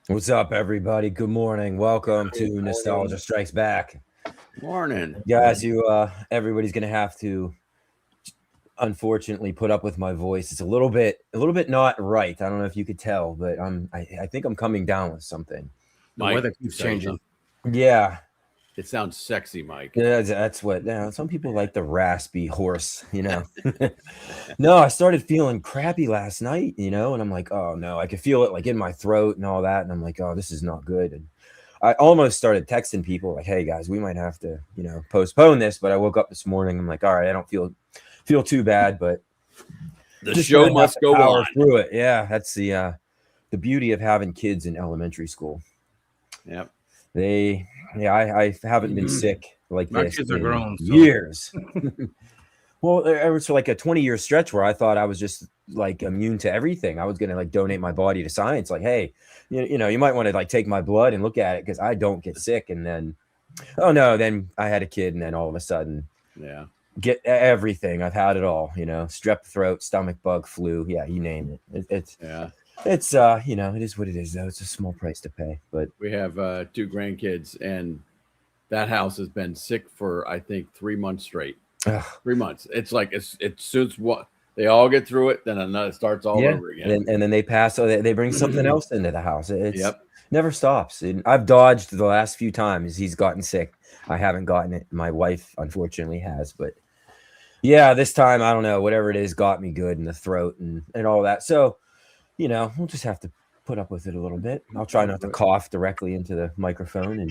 What's up, everybody? Good morning. Welcome to Nostalgia Strikes Back. Morning. Guys, everybody's gonna have to unfortunately put up with my voice. It's a little bit not right. I don't know if you could tell, but I think I'm coming down with something. The Mike, weather keeps changing. Yeah. It sounds sexy, Mike. Yeah, that's what some people like the raspy horse, No, I started feeling crappy last night, and I'm like, oh no, I could feel it like in my throat and all that, and I'm like, oh, this is not good. And I almost started texting people like, hey guys, we might have to, postpone this. But I woke up this morning, I'm like, all right, I don't feel too bad, but the show must go on through it. Yeah, that's the beauty of having kids in elementary school. Yep. I haven't been sick like My this kids are in grown, so. years. Well, there was like a 20-year stretch where I thought I was just like immune to everything. I was going to like donate my body to science. Like, hey, you might want to like take my blood and look at it because I don't get sick. And then, oh no, then I had a kid, and then all of a sudden, get everything. I've had it all. Strep throat, stomach bug, flu. Yeah, you name it. It's it is what it is though. It's a small price to pay. But we have 2 grandkids, and that house has been sick for I think 3 months straight. 3 months. It's like it suits what they all get through it, then it starts all over again. And then they pass. So they bring something else into the house. It's never stops. And I've dodged the last few times he's gotten sick. I haven't gotten it. My wife unfortunately has, but yeah, this time I don't know. Whatever it is got me good in the throat and all that. So we'll just have to put up with it a little bit. I'll try not to cough directly into the microphone. And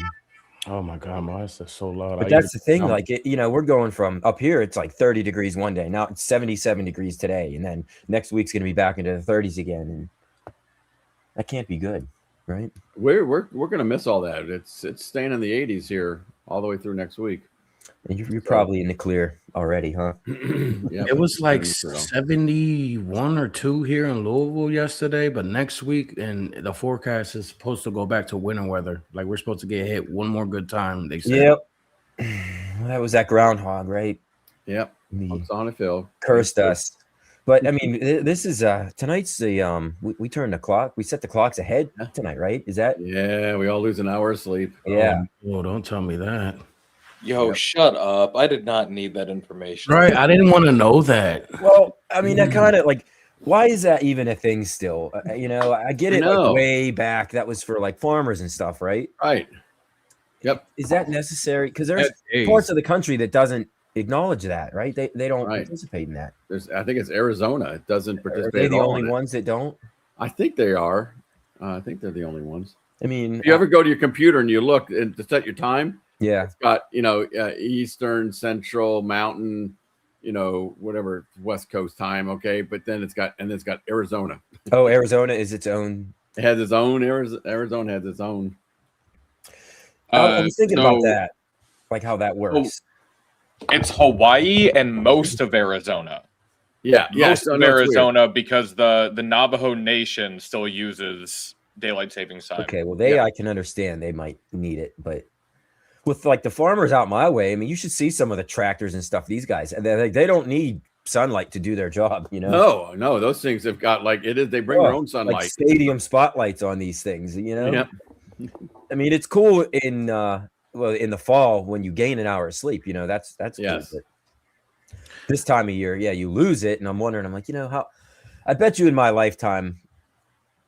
oh my God, my voice is so loud. But that's the thing. Like, we're going from up here. It's like 30 degrees one day. Now it's 77 degrees today. And then next week's going to be back into the 30s again. And that can't be good, right? We're going to miss all that. It's staying in the 80s here all the way through next week. And you're probably in the clear already, huh? It was like 71 or 2 here in Louisville yesterday, but next week, and the forecast is supposed to go back to winter weather. Like we're supposed to get hit one more good time, they said. Yep. Well, that was that groundhog, right? Yep. It's on a field. Cursed us. But I mean, this is tonight's the we turned the clock. We set the clocks ahead tonight, right? Is that? Yeah, we all lose an hour of sleep. Yeah. Oh, don't tell me that. Yo, shut up. I did not need that information. Right. I didn't want to know that. Well, I mean, that kind of like, why is that even a thing still? I get it like way back. That was for like farmers and stuff, right? Right. Yep. Is that necessary? Because there's parts of the country that doesn't acknowledge that, right? They don't participate in that. I think it's Arizona. It doesn't participate. Are they the only ones that don't? I think they are. I think they're the only ones. I mean, if you ever go to your computer and you look and to set your time, it's got Eastern, Central, Mountain, whatever West Coast time. Okay, but then it's got Arizona. Oh, Arizona is its own. It has its own. Arizona has its own. I was thinking about that, like how that works. It's Hawaii and most of Arizona. Yeah, most of Arizona because the Navajo Nation still uses daylight savings time. Okay, well, I can understand they might need it, but with like the farmers out my way, I mean, you should see some of the tractors and stuff. These guys, they don't need sunlight to do their job. No, those things have got like it is. They bring their own sunlight, like stadium spotlights on these things. Yeah. I mean, it's cool in the fall when you gain an hour of sleep. That's yes. Cool, but this time of year, you lose it, and I'm wondering. I'm like, how? I bet you in my lifetime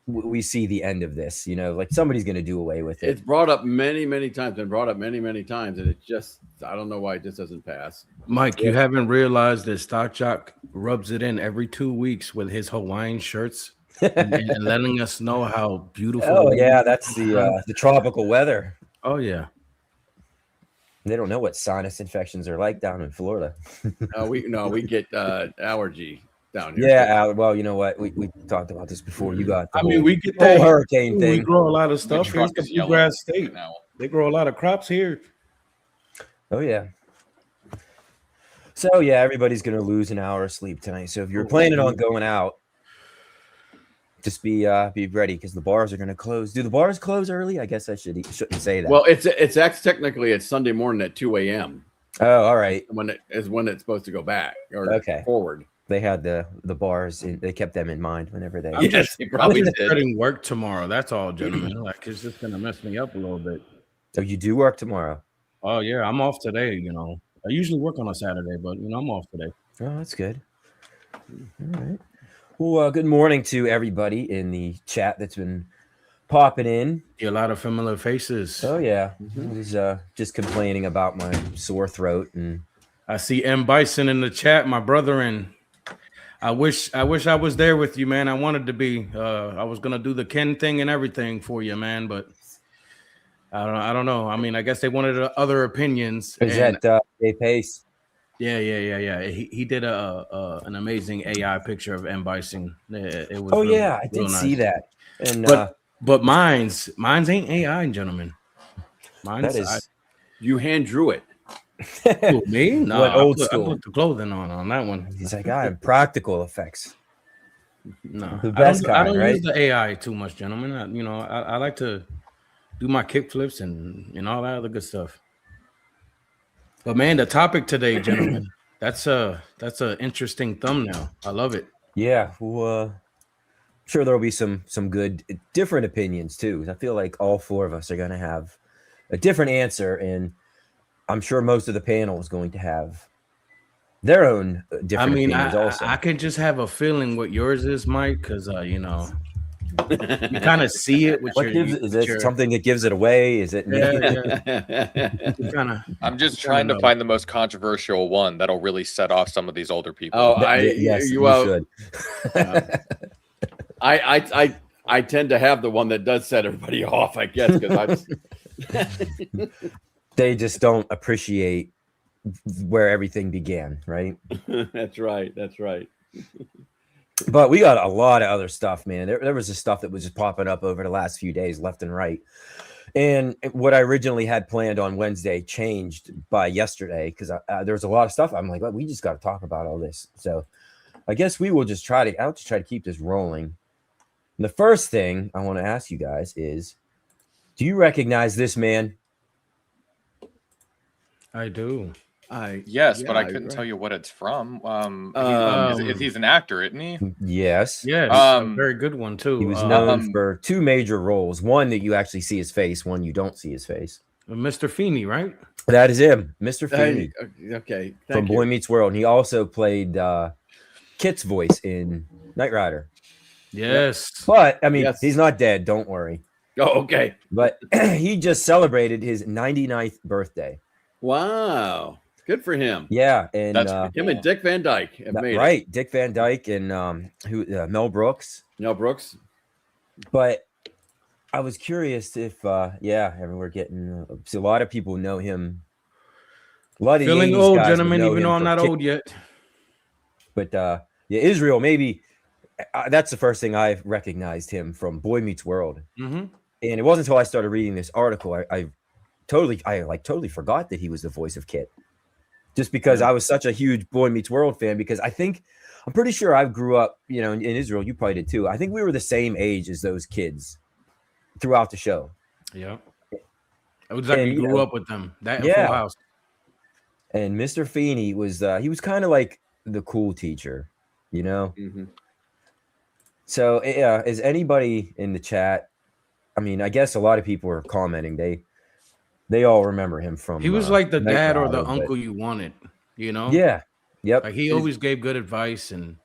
we see the end of this. Like somebody's going to do away with it. It's brought up many times, and it just I don't know why it just doesn't pass. Mike, you haven't realized that Stock Jock rubs it in every 2 weeks with his Hawaiian shirts and letting us know how beautiful. Oh yeah, that's the tropical weather. Oh yeah. They don't know what sinus infections are like down in Florida. we get allergy down here. Yeah, well, you know what? We talked about this before. You got we get that whole hurricane thing. We grow a lot of stuff. Here's the bluegrass state now. They grow a lot of crops here. Oh yeah. So yeah, everybody's gonna lose an hour of sleep tonight. So if you're planning on going out, just be ready because the bars are gonna close. Do the bars close early? I guess I shouldn't say that. Well, it's technically it's Sunday morning at 2 a.m. Oh, all right. When it's supposed to go back or forward. they had the bars. They kept them in mind whenever they. Yes, he probably did. Starting work tomorrow. That's all, gentlemen. Like it's just gonna mess me up a little bit. So you do work tomorrow? Oh yeah, I'm off today. I usually work on a Saturday, but I'm off today. Oh, that's good. All right. Well, good morning to everybody in the chat that's been popping in. See a lot of familiar faces. Oh yeah, I was just complaining about my sore throat, and I see M Bison in the chat, my brother, and I wish I was there with you, man. I wanted to be. I was gonna do the Ken thing and everything for you, man, but I don't know. I mean, I guess they wanted other opinions. Is that Dave Pace? Yeah. He did an amazing AI picture of M Bison. It was. Oh really, yeah, I did see that. And but mine's ain't AI, gentlemen. Mine's that is you hand drew it. Who, me? No, What old school? I put the clothing on that one. He's like, I have practical effects. No, The best I don't kind, right? use the AI too much, gentlemen. I like to do my kick flips and all that other good stuff. But man, the topic today, gentlemen, that's a interesting thumbnail. I love it. Yeah, well, sure there'll be some good different opinions too. I feel like all four of us are going to have a different answer, and I'm sure most of the panel is going to have their own different opinions also. I can just have a feeling what yours is, Mike, because you kind of see it with is it something that gives it away? Is it? Yeah. I'm just trying to find the most controversial one that'll really set off some of these older people. Oh, yes, you should. I tend to have the one that does set everybody off, I guess, because they just don't appreciate where everything began, right? That's right. But we got a lot of other stuff, man. There was this stuff that was just popping up over the last few days, left and right. And what I originally had planned on Wednesday changed by yesterday because there was a lot of stuff. I'm like, well, we just got to talk about all this. So I guess we will just try to keep this rolling. And the first thing I want to ask you guys is, do you recognize this man? I do. Yes, but I couldn't tell you what it's from. He's an actor, isn't he? Yes. Yeah, a very good one too. He was known for two major roles. One that you actually see his face, one you don't see his face. Mr. Feeney, right? That is him, Mr. Feeney. Okay. From Boy Meets World. And he also played Kit's voice in Knight Rider. Yes. But, I mean, he's not dead. Don't worry. Oh, okay. But he just celebrated his 99th birthday. Wow. Good for him. Yeah. And him and Dick Van Dyke have made it. Dick Van Dyke and Mel Brooks. Mel Brooks. But I was curious if, we're getting a lot of people know him. A lot of feeling old, gentlemen, even though I'm not old yet. But Israel, maybe that's the first thing I recognized him from Boy Meets World. Mm-hmm. And it wasn't until I started reading this article, I totally forgot that he was the voice of Kit. Just because I was such a huge Boy Meets World fan, because I'm pretty sure I grew up, in Israel. You probably did too. I think we were the same age as those kids throughout the show. Yeah. It was like we grew up with them. Full house. And Mr. Feeney was, he was kind of like the cool teacher, Mm-hmm. So is anybody in the chat? I mean, I guess a lot of people are commenting. They all remember him from. He was like the dad or the Rider, uncle you wanted, Yeah. Yep. Like he always gave good advice and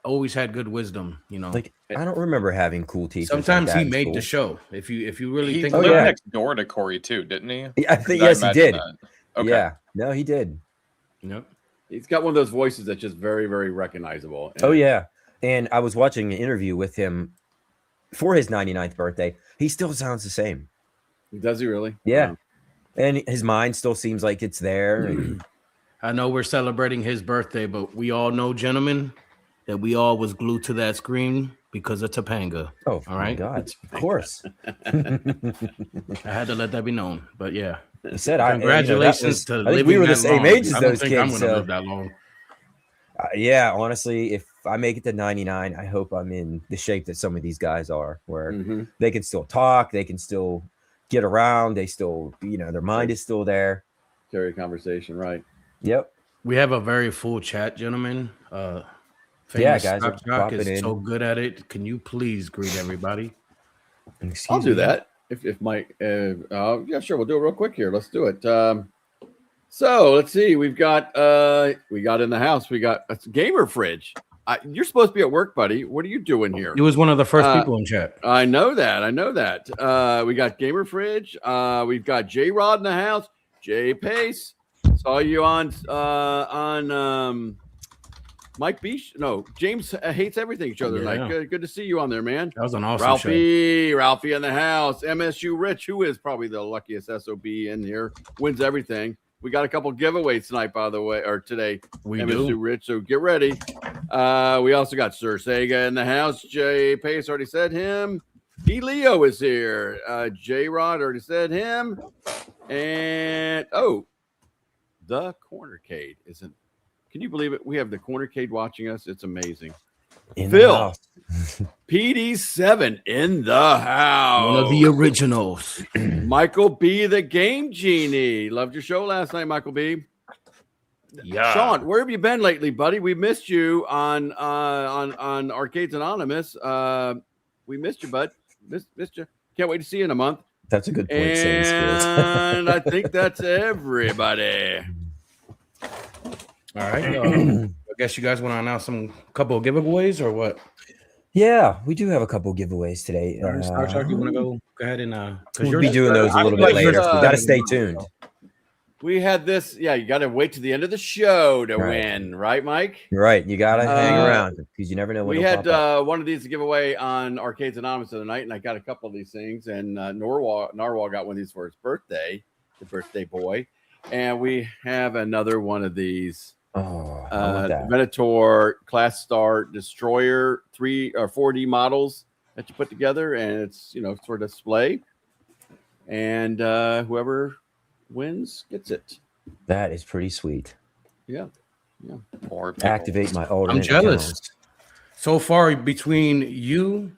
always had good wisdom. Like I don't remember having cool teachers. Sometimes he made the show. If you really think, he lived next door to Corey too, didn't he? I think yes, he did. Okay. Yeah. No, he did. Yep. He's got one of those voices that's just very, very recognizable. Oh yeah. And I was watching an interview with him for his 99th birthday. He still sounds the same. Does he really? Yeah. Wow. And his mind still seems like it's there. And I know we're celebrating his birthday, but we all know, gentlemen, that we all was glued to that screen because of Topanga. Oh, all right. God, of course. I had to let that be known. But yeah. I said, congratulations to living we were the that same long. age as I don't those think kids. I'm gonna live that long. Yeah, honestly, if I make it to 99, I hope I'm in the shape that some of these guys are, where they can still talk, they can still get around, they still, their mind is still there. Carry a conversation, right? Yep. We have a very full chat, gentlemen. Yeah, Famous guys are Stock Jock popping is in. so good at it. Can you please greet everybody? I'll do that. If Mike, yeah, sure, we'll do it real quick here. Let's do it. So let's see. We got in the house. We got a gamer fridge. You're supposed to be at work, buddy. What are you doing here? He was one of the first people in chat. I know that. We got gamer fridge. We've got J Rod in the house. Jay Pace. Saw you on Mike Beach. No, James hates everything. Each other night. Good to see you on there, man. That was an awesome Ralphie in the house. MSU Rich, who is probably the luckiest SOB in here, wins everything. We got a couple giveaways tonight, by the way, or today. We MSU do. Rich, so get ready. We also got Sir Sega in the house. Jay Pace already said him. E. Leo is here. J Rod already said him. And the Cornercade isn't. Can you believe it? We have the Cornercade watching us. It's amazing. Phil, PD7 in the house. One of the originals. Michael B, the Game Genie. Loved your show last night, Michael B. Yeah. Sean, where have you been lately, buddy? We missed you on Arcades Anonymous. We missed you, bud. Missed you. Can't wait to see you in a month. That's a good point. And I think that's everybody. All right. I guess you guys want to announce some couple of giveaways or what? Yeah, we do have a couple giveaways today. Star Trek, you want to go ahead and we'll be doing those a little bit later. We got to stay tuned. We had this. Yeah, you got to wait to the end of the show to win, right, Mike? Right. You got to hang around because you never know when we had one of these to give away on Arcades Anonymous the other night, and I got a couple of these things. And Narwhal got one of these for his birthday, the birthday boy. And we have another one of these. Venator Class Star Destroyer 3 or 4D models that you put together, and it's for display. And whoever wins gets it. That is pretty sweet. Yeah. Or activate my alternate. I'm jealous. Accounts. So far, between you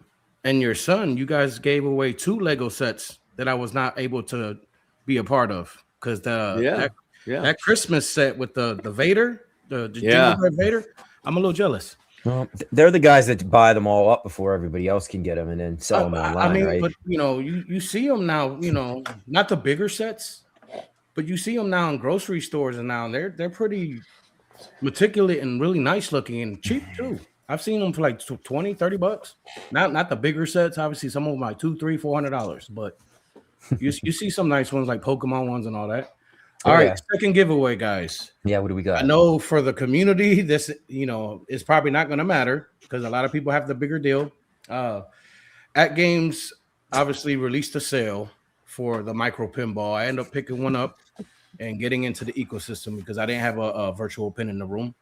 and your son, you guys gave away 2 Lego sets that I was not able to be a part of because that Christmas set with the Vader, the gingerbread Vader, I'm a little jealous. Well, they're the guys that buy them all up before everybody else can get them and then sell them online. I mean, right? But you see them now. Not the bigger sets, but you see them now in grocery stores, and now they're pretty meticulous and really nice looking and cheap too. I've seen them for like $20-$30. Not the bigger sets. Obviously, some of them like $200-$400, but you see some nice ones like Pokemon ones and all that. All right, second giveaway, guys. Yeah, what do we got? I know for the community, this is probably not going to matter because a lot of people have the bigger deal. At Games obviously released a sale for the micro pinball. I ended up picking one up and getting into the ecosystem because I didn't have a virtual pin in the room.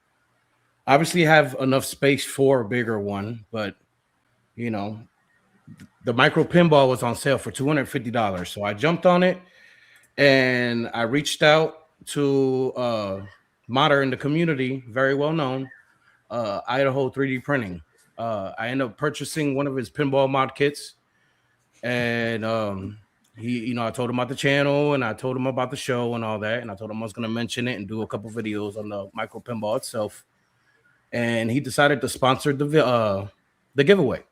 Obviously, have enough space for a bigger one, but the micro pinball was on sale for $250. So I jumped on it. And I reached out to Modder in the community, very well known, Idaho 3D Printing. I ended up purchasing one of his pinball mod kits, and he, I told him about the channel, and I told him about the show and all that, and I told him I was going to mention it and do a couple videos on the micro pinball itself. And he decided to sponsor the giveaway.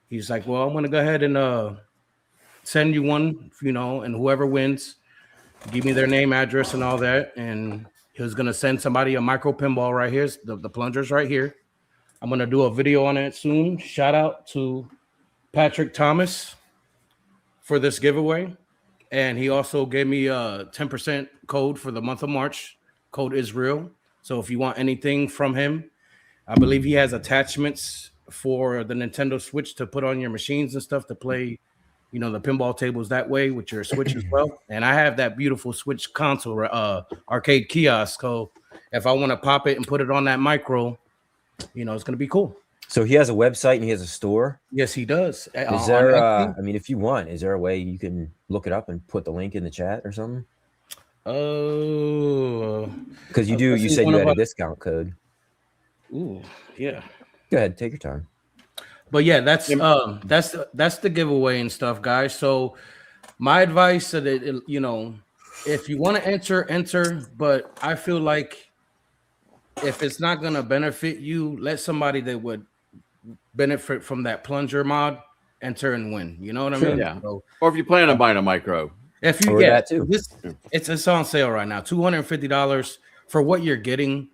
He's like, "Well, I'm going to go ahead and send you one, and whoever wins." Give me their name, address, and all that. And he was going to send somebody a micro pinball right here. The plungers right here. I'm going to do a video on it soon. Shout out to Patrick Thomas for this giveaway. And he also gave me a 10% code for the month of March. Code Israel. So if you want anything from him, I believe he has attachments for the Nintendo Switch to put on your machines and stuff to play the pinball tables that way with your Switch as well. And I have that beautiful Switch console, arcade kiosk. So if I want to pop it and put it on that micro, it's going to be cool. So he has a website and he has a store? Yes, he does. Is there, if you want, is there a way you can look it up and put the link in the chat or something? Oh. Because you said you had a discount code. Ooh, yeah. Go ahead, take your time. But yeah, that's the giveaway and stuff, guys. So my advice that if you want to enter, but I feel like if it's not gonna benefit you, let somebody that would benefit from that plunger mod enter and win. You know what I mean? Yeah. So, Or if you plan on buying a micro, if you Or get that too. this, it's on sale right now. $250 for what you're getting.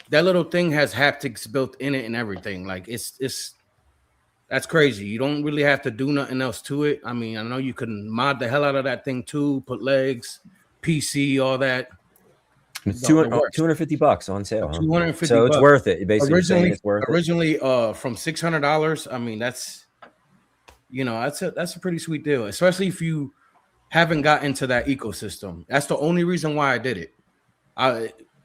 That little thing has haptics built in it and everything. Like it's that's crazy. You don't really have to do nothing else to it. I mean, I know you can mod the hell out of that thing too, put legs, PC, all that. It's $250 on sale. Huh? $250. So it's worth it. Basically, saying it's worth originally from $600. I mean, that's that's a pretty sweet deal, especially if you haven't got into that ecosystem. That's the only reason why I did it.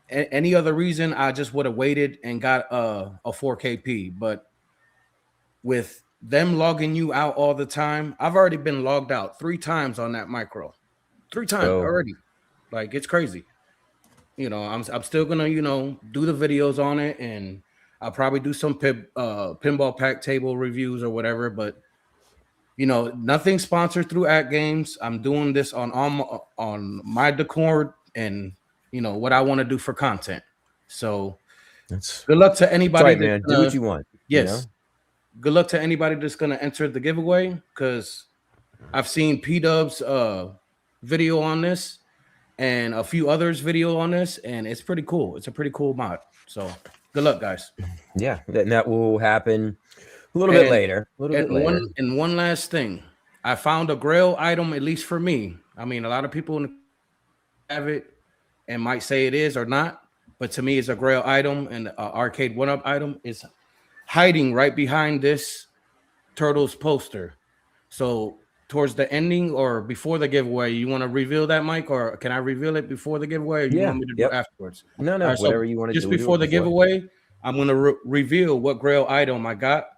Any other reason, I just would have waited and got a 4KP. But with them logging you out all the time, I've already been logged out 3 times on that micro. 3 times already. Like, it's crazy. I'm still gonna do the videos on it, and I'll probably do some pinball pack table reviews or whatever. But nothing sponsored through At Games. I'm doing this on my Discord and what I want to do for content. So good luck to anybody. Right, man. Do what you want. Yes. Good luck to anybody that's gonna enter the giveaway, because I've seen P-Dub's video on this and a few others video on this, and it's pretty cool. It's a pretty cool mod. So good luck, guys. Yeah, that will happen a little bit later. One last thing. I found a grail item, at least for me. I mean, a lot of people have it and might say it is or not, but to me, it's a grail item, and arcade 1-up item is hiding right behind this Turtles poster. So towards the ending or before the giveaway, you want to reveal that, Mike, or can I reveal it before the giveaway, or you want me to do it afterwards? No, whatever you want to do. Just before the giveaway, I'm going to reveal what grail item I got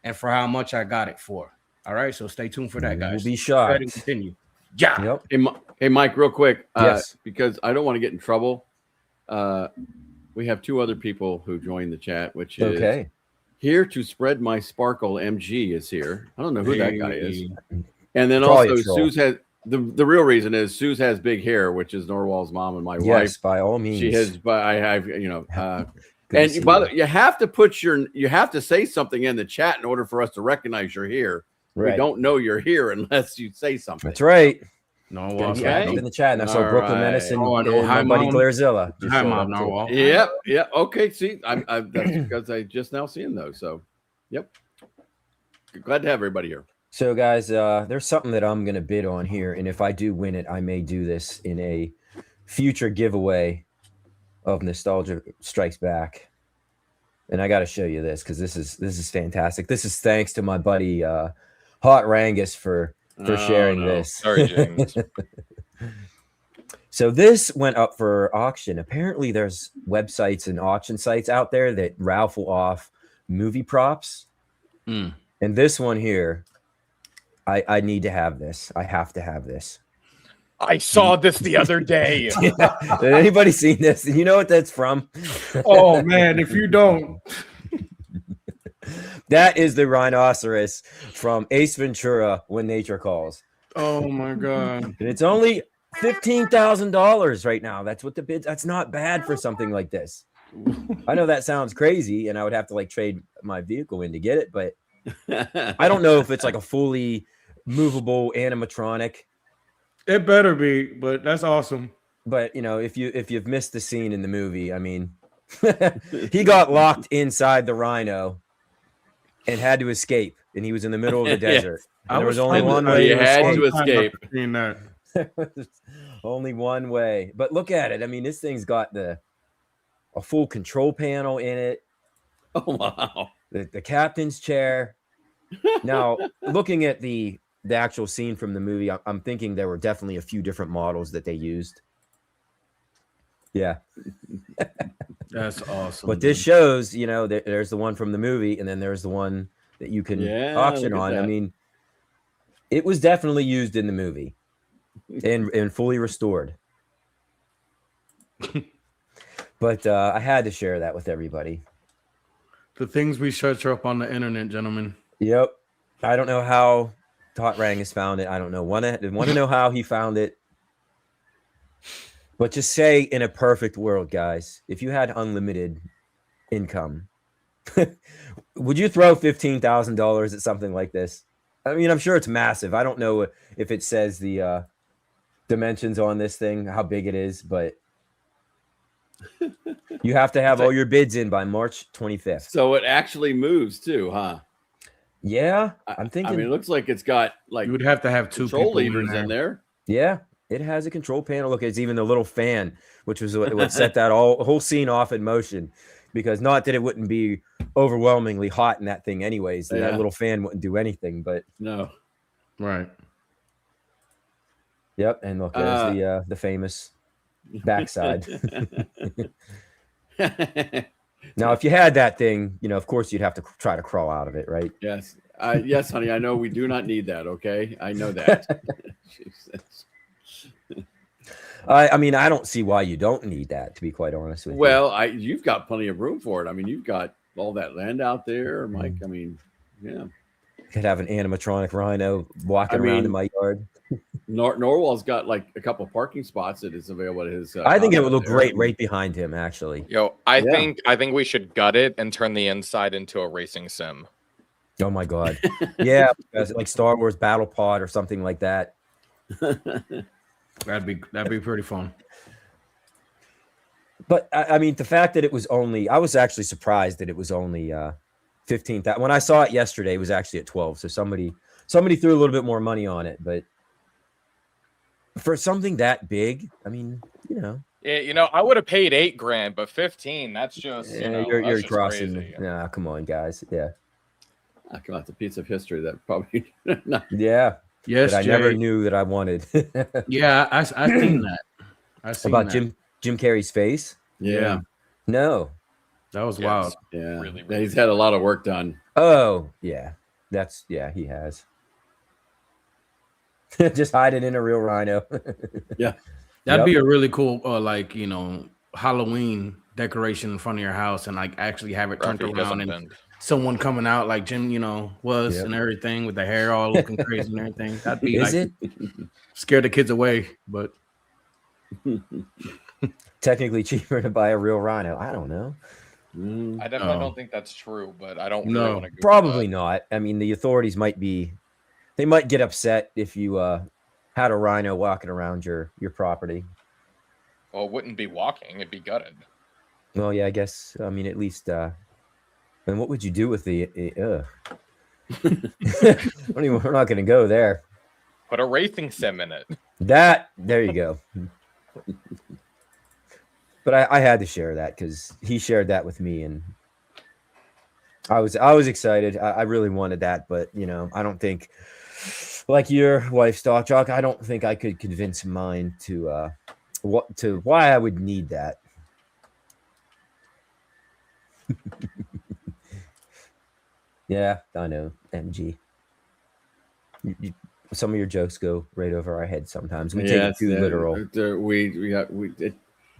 and for how much I got it for. All right, so stay tuned for that, guys. We'll be shocked. Continue. Yeah. Yep. Hey, Mike, real quick, yes, because I don't want to get in trouble. We have 2 other people who joined the chat, which is here to spread my sparkle. MG is here. I don't know who that guy is. And then also, Suze has the real reason is Suze has big hair, which is Norwal's mom and my wife. Yes, by all means. She has, but I have, and by the way, you have to say something in the chat in order for us to recognize you're here. Right. We don't know you're here unless you say something. That's right. Narwhal in the chat, and I saw Brooklyn Medicine. Hi, buddy Glairzilla. Hi, Mom. Narwhal. Yep. Yeah. Okay. See, that's because I just now seeing those. So, yep. Glad to have everybody here. So, guys, there's something that I'm going to bid on here, and if I do win it, I may do this in a future giveaway of Nostalgia Strikes Back. And I got to show you this because this is fantastic. This is thanks to my buddy Hot Rangus for sharing this. Sorry, James. So this went up for auction. Apparently, there's websites and auction sites out there that raffle off movie props. And this one here, I need to have this. I have to have this. I saw this the other day. Did anybody seen this? You know what that's from? Oh, man, if you don't. That is the rhinoceros from Ace Ventura, When Nature Calls. Oh, my God. And it's only $15,000 right now. That's what the bids. That's not bad for something like this. I know that sounds crazy, and I would have to trade my vehicle in to get it, but I don't know if it's like a fully movable animatronic. It better be, but that's awesome. But if you've missed the scene in the movie, I mean, he got locked inside the rhino and had to escape, and he was in the middle of the desert. Yeah. There was only one way to escape. Only one way. But look at it. I mean, this thing's got a full control panel in it. Oh wow! The captain's chair. Now, looking at the actual scene from the movie, I'm thinking there were definitely a few different models that they used. Yeah. That's awesome. But this shows, there's the one from the movie, and then there's the one that you can auction on. I mean, it was definitely used in the movie and fully restored. But I had to share that with everybody. The things we search up on the internet, gentlemen. Yep. I don't know how Tot Rangus found it. I don't know. Want to know how he found it. But just say, in a perfect world, guys, if you had unlimited income. Would you throw $15,000 at something like this? I mean, I'm sure it's massive. I don't know if it says the dimensions on this thing, how big it is, but you have to have all your bids in by March 25th. So it actually moves too, huh? Yeah, I'm thinking. I mean, it looks like it's got like You would have to have two control people levers in there. Yeah, it has a control panel. Look, it's even a little fan, which was what set that whole scene off in motion. Because not that it wouldn't be overwhelmingly hot in that thing anyways. That little fan wouldn't do anything, but no. Right. Yep, and look, there's the famous backside. Now, if you had that thing, of course you'd have to try to crawl out of it, right? Yes. Yes, honey, I know we do not need that, okay? I know that. I mean, I don't see why you don't need that, to be quite honest with you. Well, you've got plenty of room for it. I mean, you've got all that land out there, Mike. I mean, yeah. Could have an animatronic rhino walking around in my yard. Norwal's got like a couple of parking spots that is available at his. I think it would look great right behind him, actually. I think we should gut it and turn the inside into a racing sim. Oh my god! Yeah, like Star Wars Battle Pod or something like that. That'd be pretty fun. But I mean, the fact that it was I was actually surprised that it was only 15,000. When I saw it yesterday, it was actually at 12. So somebody threw a little bit more money on it, but for something that big, I mean, Yeah, I would have paid $8,000, but 15, that's just you're that's crossing. crazy. Yeah, come on, guys. Yeah. Come out the piece of history that probably not. Yeah. Yes, I never knew that I wanted. Yeah, I seen that. I seen about that. Jim Carrey's face. Yeah. No. That was wild. Yeah. Really, Yeah, he's had a lot of work done. Oh, yeah. He has. Just hide it in a real rhino. Yeah. That'd be a really cool, Halloween decoration in front of your house, and like actually have it turned around and someone coming out like Jim, was and everything with the hair all looking crazy and everything. That'd be scare the kids away, but technically cheaper to buy a real rhino. I don't know. I definitely don't think that's true, but I don't really want to. Probably not. I mean, the authorities might get upset if you had a rhino walking around your property. Well, it wouldn't be walking; it'd be gutted. Well, yeah, I guess. I mean, at least. And what would you do with the? We're not going to go there. Put a racing sim in it. There you go. But I had to share that because he shared that with me, and I was excited. I really wanted that, but I don't think, like your wife, Stock Jock, I don't think I could convince mine to why I would need that. Yeah, I know, MG. Some of your jokes go right over our heads sometimes. We take it too literal.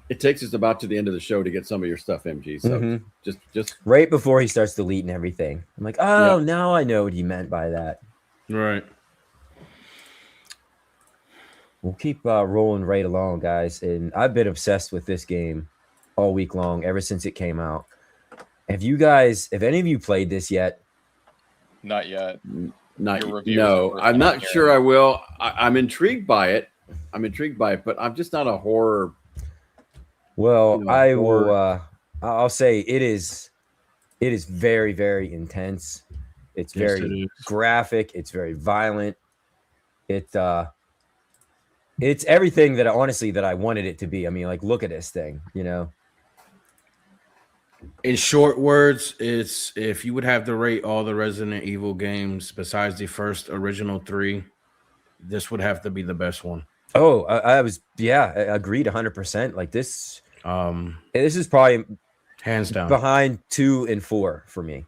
It takes us about to the end of the show to get some of your stuff, MG. So just right before he starts deleting everything, I'm like, oh, now I know what he meant by that. Right. We'll keep rolling right along, guys. And I've been obsessed with this game all week long, ever since it came out. Have any of you played this yet? Not yet. No, I'm not sure I will. I'm intrigued by it. But I'm just not a horror. Well, I'll say it is very, very intense. It's very graphic. It's very violent. It's everything that I wanted it to be. I mean, like, look at this thing, In short words, it's if you would have to rate all the Resident Evil games besides the first original 3, this would have to be the best one. Oh, I agreed 100%. Like this is probably hands down behind 2 and 4 for me.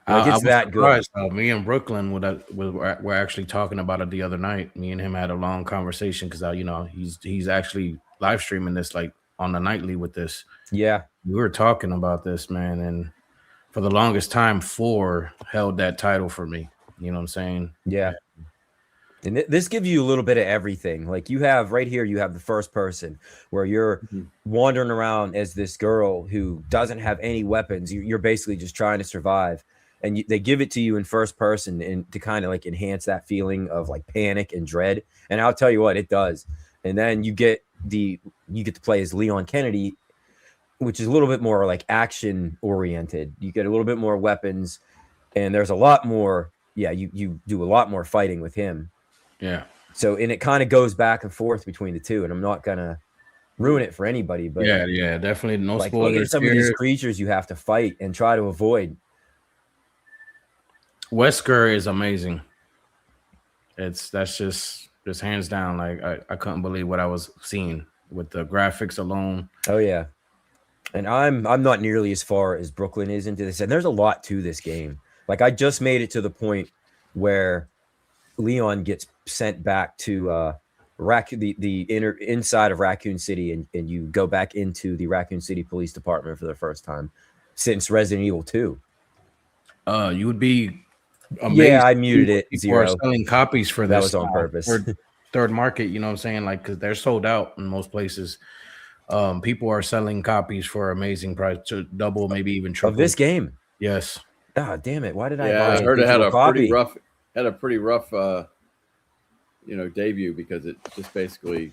Like, it's that good. Me and Brooklyn were actually talking about it the other night. Me and him had a long conversation because he's actually live streaming this like on the nightly with this. Yeah. We were talking about this, man, and for the longest time, 4 held that title for me. You know what I'm saying? Yeah. And this gives you a little bit of everything. Like you have right here, you have the first person where you're wandering around as this girl who doesn't have any weapons. You're basically just trying to survive. And they give it to you in first person and to kind of like enhance that feeling of like panic and dread. And I'll tell you what, it does. And then you get to play as Leon Kennedy, which is a little bit more like action oriented. You get a little bit more weapons, and there's a lot more. Yeah, you do a lot more fighting with him. Yeah. So, and it kind of goes back and forth between the two, and I'm not gonna ruin it for anybody, but yeah, definitely no like look at spoilers. some of these creatures you have to fight and try to avoid. Wesker is amazing. That's just hands down. Like I couldn't believe what I was seeing with the graphics alone. Oh yeah, and I'm not nearly as far as Brooklyn is into this, and there's a lot to this game. Like I just made it to the point where Leon gets sent back to the inside of Raccoon City, and you go back into the Raccoon City Police Department for the first time since Resident Evil 2. You would be amazed. Yeah, I muted it. People Zero. are selling copies for this. That was on purpose. Third market, you know what I'm saying? Like, because they're sold out in most places. People are selling copies for amazing price, to double, maybe even triple. Of this game. Yes. Ah, damn it! Why did I heard it had a pretty rough debut, because it just basically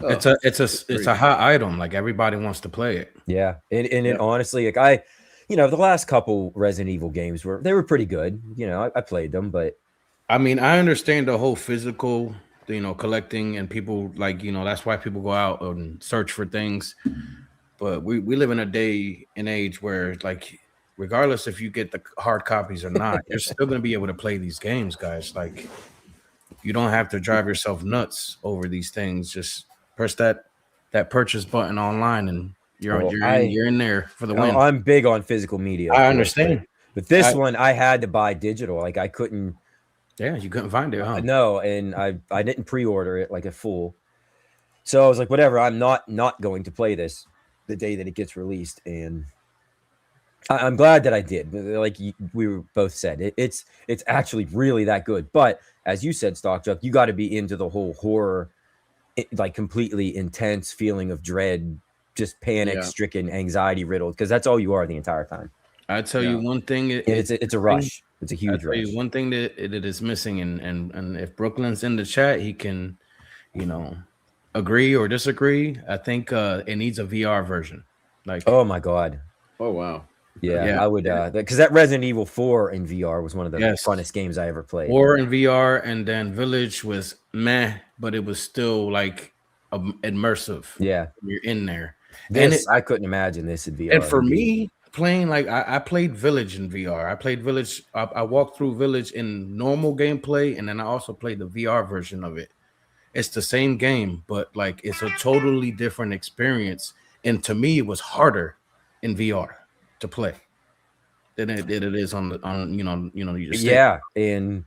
it's a hot item. Like everybody wants to play it. Yeah, and it honestly, like the last couple Resident Evil games were pretty good. I played them, but I mean, I understand the whole physical, collecting, and people like, that's why people go out and search for things. But we live in a day and age where, like, regardless if you get the hard copies or not, you're still going to be able to play these games, guys. Like, you don't have to drive yourself nuts over these things. Just press that purchase button online, and you're in there for the win. I'm big on physical media. I understand, but this one I had to buy digital. Like I couldn't. Yeah, you couldn't find it, huh? No, and I didn't pre-order it like a fool. So I was like, whatever. I'm not going to play this the day that it gets released, and I'm glad that I did. Like we both said, it's actually really that good. But as you said, Stockchuck, you got to be into the whole horror, like completely intense feeling of dread, just panic-stricken, anxiety-riddled, because that's all you are the entire time. I tell you one thing, it's a rush. It's a huge rush. One thing that it is missing, and if Brooklyn's in the chat, he can, agree or disagree. I think it needs a VR version. Like, oh my god, oh wow. Yeah, I would, because that Resident Evil 4 in VR was one of the funnest games I ever played. 4 in VR, and then Village was meh, but it was still like immersive. Yeah, you're in there. I couldn't imagine this in VR. And for me, playing like I played Village in VR. I played Village. I walked through Village in normal gameplay, and then I also played the VR version of it. It's the same game, but like it's a totally different experience. And to me, it was harder in VR to play than it is on your stick. Yeah, and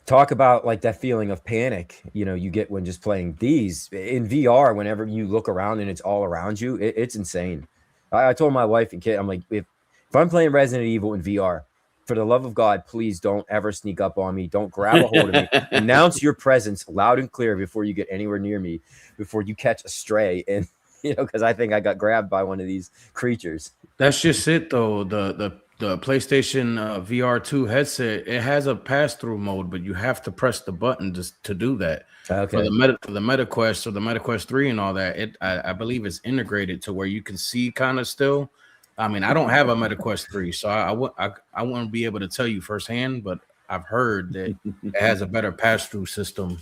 talk about like that feeling of panic you get when just playing these in VR. Whenever you look around and it's all around you, it's insane. I told my wife and kid, I'm like, if I'm playing Resident Evil in VR, for the love of God, please don't ever sneak up on me. Don't grab a hold of me. Announce your presence loud and clear before you get anywhere near me, before you catch a stray. And because I think I got grabbed by one of these creatures. That's just it, though. The PlayStation VR 2 headset, it has a pass-through mode, but you have to press the button just to do that. Okay. For the MetaQuest or the MetaQuest 3 and all that, I believe it's integrated to where you can see kind of still. I mean, I don't have a MetaQuest 3, so I won't be able to tell you firsthand, but I've heard that it has a better pass-through system.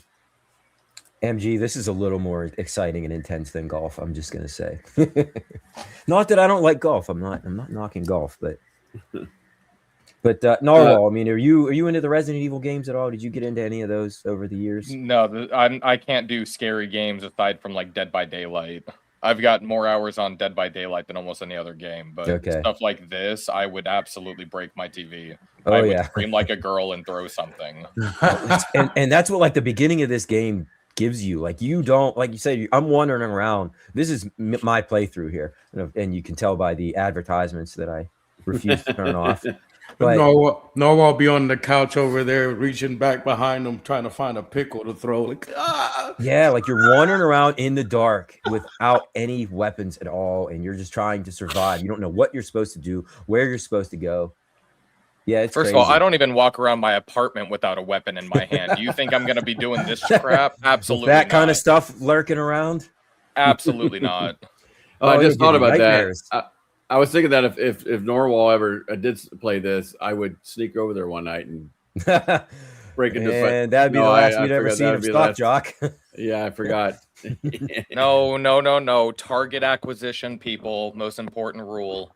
MG, this is a little more exciting and intense than golf. I'm just gonna say, not that I don't like golf. I'm not knocking golf, but Narwhal. I mean, are you into the Resident Evil games at all? Did you get into any of those over the years? No, I can't do scary games aside from like Dead by Daylight. I've got more hours on Dead by Daylight than almost any other game, but stuff like this, I would absolutely break my TV. I would scream like a girl and throw something. and that's what like the beginning of this game gives you. Like you don't, like you said, I'm wandering around. This is my playthrough here, and you can tell by the advertisements that I refuse to turn off. But Norwell will be on the couch over there, reaching back behind him, trying to find a pickle to throw. Like, yeah, like you're wandering around in the dark without any weapons at all, and you're just trying to survive. You don't know what you're supposed to do, where you're supposed to go. Yeah, it's First crazy. of all, I don't even walk around my apartment without a weapon in my hand. Do you think I'm going to be doing this crap? Absolutely With that not. kind of stuff lurking around? Absolutely not. I just thought about nightmares. That. I was thinking that if Norwal ever did play this, I would sneak over there one night and break into. And that'd be the last we'd ever seen of Stock Jock. Yeah, I forgot. No. Target acquisition, people. Most important rule.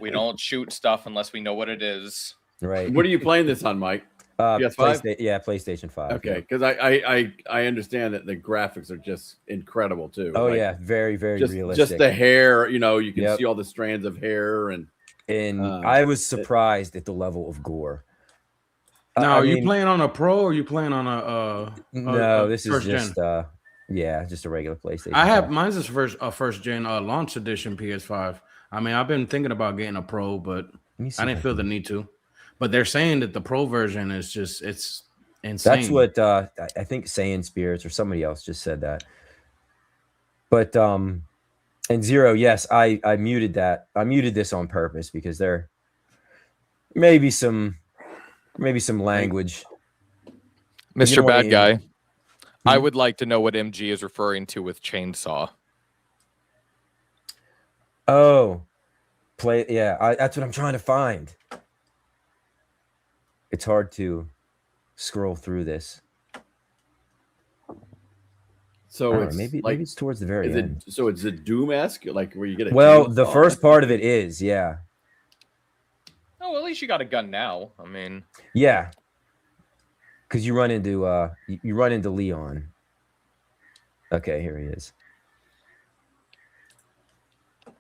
We don't shoot stuff unless we know what it is. Right. What are you playing this on, Mike? PS5? PlayStation 5. Okay, because I understand that the graphics are just incredible too. Oh, like, yeah, very, very realistic. Just the hair, you can see all the strands of hair, and I was surprised at the level of gore. Now, are you playing on a Pro or are you playing on a no? This is just just a regular PlayStation. I have mine's is first gen launch edition PS5. I mean, I've been thinking about getting a Pro, but I didn't feel the need to. But they're saying that the Pro version is it's insane. That's what I think Saiyan Spirits or somebody else just said that. But and Zero, yes, I muted that. I muted this on purpose because there may be some language. Mr. Bad Guy, I would like to know what MG is referring to with chainsaw. Oh, that's what I'm trying to find. It's hard to scroll through this. So it's maybe it's towards the very end. So it's a Doom-esque, like where you get a the first part of it is, yeah. Oh, at least you got a gun now. I mean, yeah, because you run into Leon. Okay, here he is.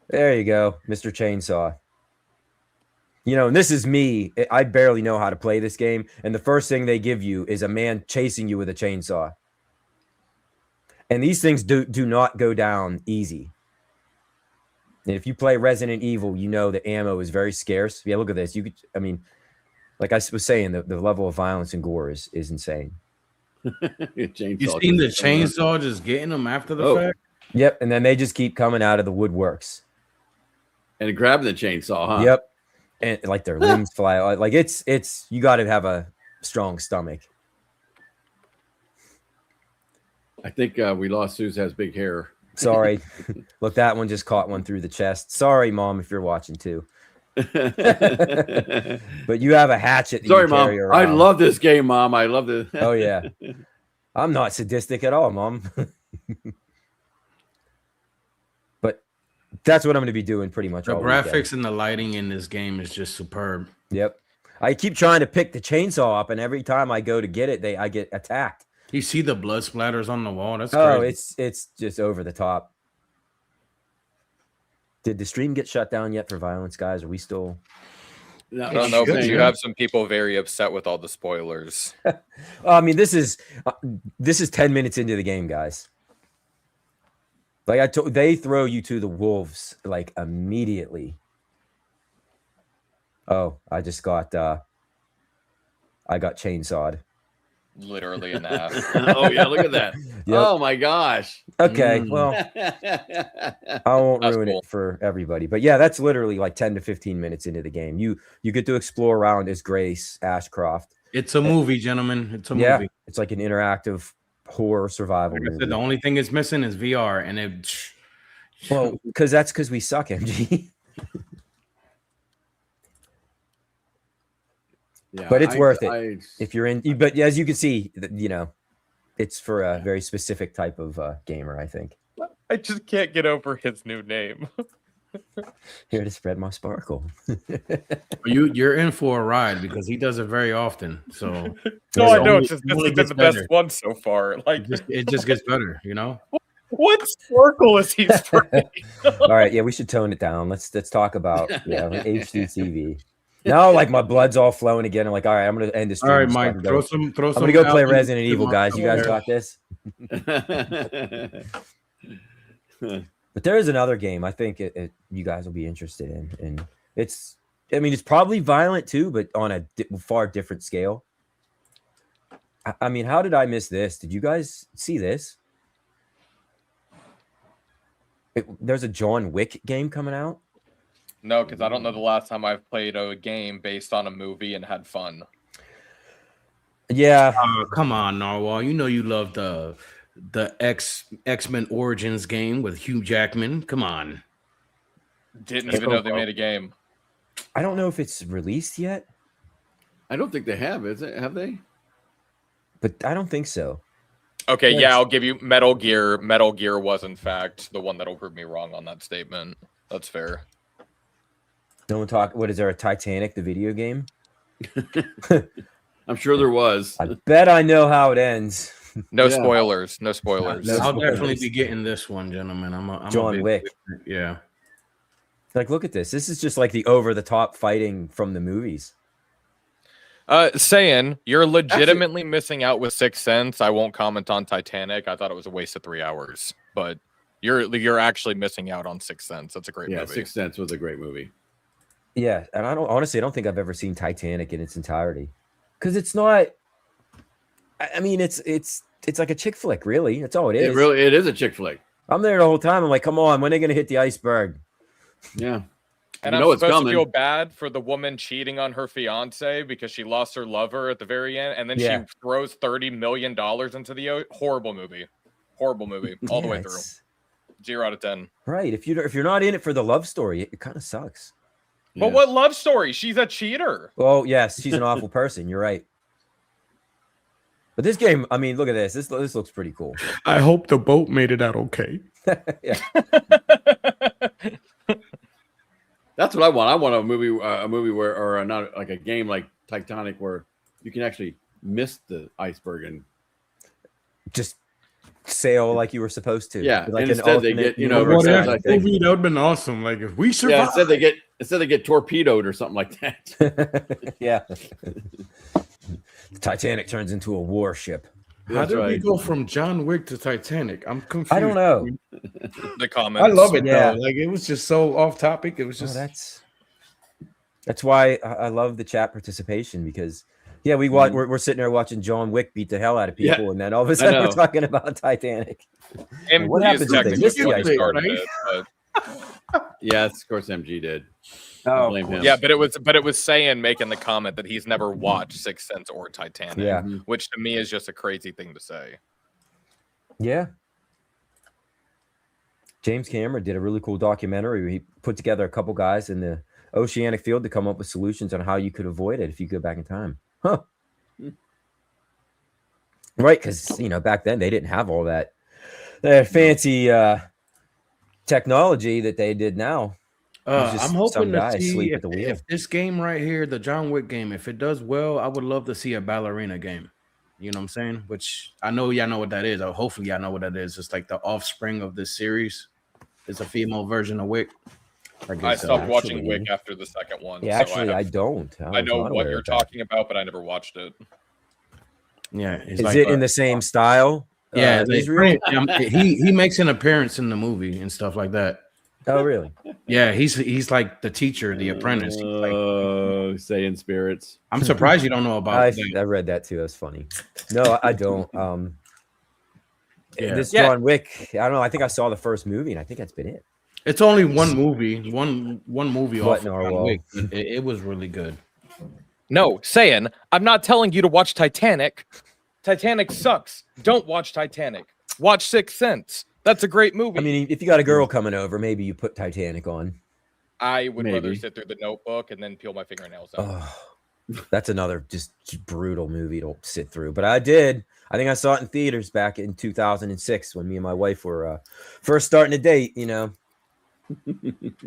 There you go, Mr. Chainsaw. And this is me. I barely know how to play this game, and the first thing they give you is a man chasing you with a chainsaw. And these things do not go down easy. And if you play Resident Evil, you know the ammo is very scarce. Yeah, look at this. Like I was saying, the level of violence and gore is insane. You seen the chainsaw just getting them after the fact? Yep, and then they just keep coming out of the woodworks. And grabbing the chainsaw, huh? Yep. And like their limbs fly out. Like it's you got to have a strong stomach. I think we lost Suze has big hair. Sorry. Look, that one just caught one through the chest. Sorry, Mom, if you're watching too. But you have a hatchet. Sorry, Mom. I love this game, Mom. I love this. Oh yeah. I'm not sadistic at all, Mom. But that's what I'm going to be doing pretty much. The graphics and the lighting in this game is just superb. Yep. I keep trying to pick the chainsaw up, and every time I go to get it, I get attacked. You see the blood splatters on the wall? That's crazy. It's just over the top. Did the stream get shut down yet for violence, guys? Are we still? No, I don't know, but you have some people very upset with all the spoilers. I mean, this is 10 minutes into the game, guys. Like they throw you to the wolves like immediately. Oh, I got chainsawed. Literally in half. Oh yeah, look at that. Yep. Oh my gosh. Okay, well, I won't ruin it for everybody, but yeah, that's literally like 10 to 15 minutes into the game. You get to explore around as Grace Ashcroft. It's a movie, gentlemen. It's a movie. Yeah, it's like an interactive horror survival movie. I said, the only thing it's missing is VR, and because we suck, MG. Yeah, but it's worth it if you're in. But as you can see, it's for a very specific type of gamer, I think. I just can't get over his new name. Here to spread my sparkle. You're in for a ride because he does it very often. So no, I know. This has been the best one so far. Like it just gets better, What sparkle is he spraying? All right, yeah, we should tone it down. Let's talk about HDTV. Now, like my blood's all flowing again. I'm like, all right, I'm gonna end this. All right, Mike, throw some. I'm gonna go play Resident Evil, guys. You guys got this. But there is another game I think you guys will be interested in, and it's I mean, it's probably violent too, but on a far different scale. I mean, how did I miss this? Did you guys see this? There's a John Wick game coming out. No, because I don't know the last time I've played a game based on a movie and had fun. Yeah. Come on, Narwhal. You know you love the X-Men Origins game with Hugh Jackman. Come on. Didn't even know they made a game. I don't know if it's released yet. I don't think they have. Is it? Have they? But I don't think so. Okay, yeah, I'll give you Metal Gear. Metal Gear was, in fact, the one that'll prove me wrong on that statement. That's fair. No one talk. What is there? A Titanic, the video game? I'm sure there was. I bet I know how it ends. No spoilers. No spoilers. I'll definitely be getting this one, gentlemen. I'm John Wick. Yeah. Like, look at this. This is just like the over-the-top fighting from the movies. Saying you're legitimately missing out with Sixth Sense. I won't comment on Titanic. I thought it was a waste of 3 hours, but you're actually missing out on Sixth Sense. That's a great movie. Sixth Sense was a great movie. Yeah, and I don't think I've ever seen Titanic in its entirety, because it's not. I mean, it's like a chick flick, really. That's all it is. It is a chick flick. I'm there the whole time. I'm like, come on, when are they gonna hit the iceberg? Yeah. And I'm supposed to feel bad for the woman cheating on her fiance because she lost her lover at the very end, and then she throws $30 million into the horrible movie, all the way through. 0 out of 10. Right. If you're not in it for the love story, it kind of sucks. But what love story? She's a cheater. Oh yes, she's an awful person. You're right. But this game, I mean, look at this. This looks pretty cool. I hope the boat made it out okay. Yeah. That's what I want. I want a movie where, or not like a game like Titanic, where you can actually miss the iceberg and just sail like you were supposed to. Yeah. Like instead they get, that would have been awesome. Like if we survive. Yeah. Instead they get torpedoed or something like that. Yeah. The Titanic turns into a warship. How did we go from John Wick to Titanic? I'm confused. I don't know. The comments. I love it though. Like it was just so off topic. It was just that's why I love the chat participation, because we're sitting there watching John Wick beat the hell out of people, and then all of a sudden we're talking about Titanic. And what happens if they miss the iceberg? Yes, of course MG did. Oh, blame him. Yeah, but it was saying, making the comment that he's never watched Sixth Sense or Titanic, which to me is just a crazy thing to say. Yeah. James Cameron did a really cool documentary where he put together a couple guys in the oceanic field to come up with solutions on how you could avoid it if you go back in time. Huh. Right, because back then they didn't have all that fancy technology that they did now. I'm hoping to see if this game right here, the John Wick game, if it does well, I would love to see a ballerina game. You know what I'm saying? Which I know y'all know what that is. Or hopefully y'all know what that is. It's like the offspring of this series. It's a female version of Wick. I stopped watching Wick after the second one. Yeah, actually, I don't. I know what you're talking about, but I never watched it. Yeah, is it in the same style? Yeah, he makes an appearance in the movie and stuff like that. Oh, really? Yeah, he's like the teacher, the apprentice. Saying spirits. I'm surprised you don't know about that. I read that too. That's funny. No, I don't. This John Wick, I don't know. I think I saw the first movie, and I think that's been it. It's only one movie, one movie off John Wick. It was really good. No, saying I'm not telling you to watch Titanic. Titanic sucks. Don't watch Titanic. Watch Sixth Sense. That's a great movie. I mean, if you got a girl coming over, maybe you put Titanic on. I would rather sit through The Notebook and then peel my fingernails out. Oh, that's another just brutal movie to sit through. But I did. I think I saw it in theaters back in 2006 when me and my wife were first starting to date. You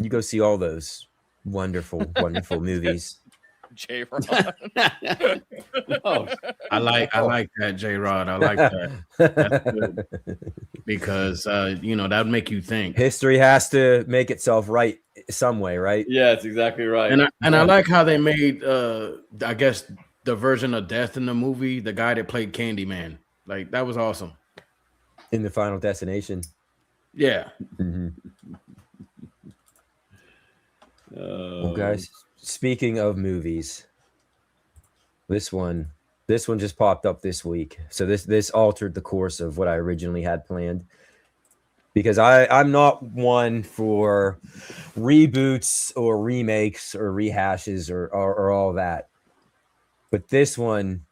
go see all those wonderful, wonderful movies. J-Rod. I like that, J-Rod. I like that. That's good. Because that would make you think. History has to make itself right some way, right? Yeah, that's exactly right. And I like how they made I guess the version of Death in the movie, the guy that played Candyman. Like that was awesome. In the Final Destination. Yeah. Mm-hmm. Well, guys, speaking of movies, this one just popped up this week. So this altered the course of what I originally had planned. Because I'm not one for reboots or remakes or rehashes or all that. But this one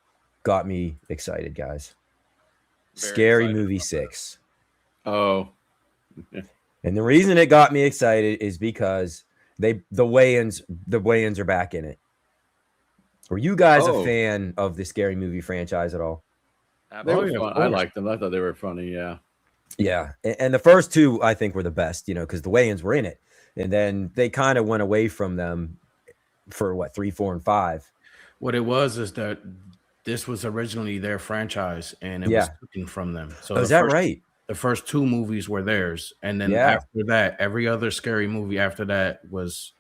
got me excited, guys. Very Scary excited Movie about 6. Oh. And the reason it got me excited is because the Wayans are back in it. Were you guys a fan of the Scary Movie franchise at all? They were fun. I liked them. I thought they were funny. Yeah. Yeah. And the first two, I think, were the best, because the Wayans were in it. And then they kind of went away from them for 3, 4, and 5. What it was is that this was originally their franchise and it was taken from them. So is that right? The first 2 movies were theirs. And then after that, every other scary movie after that was,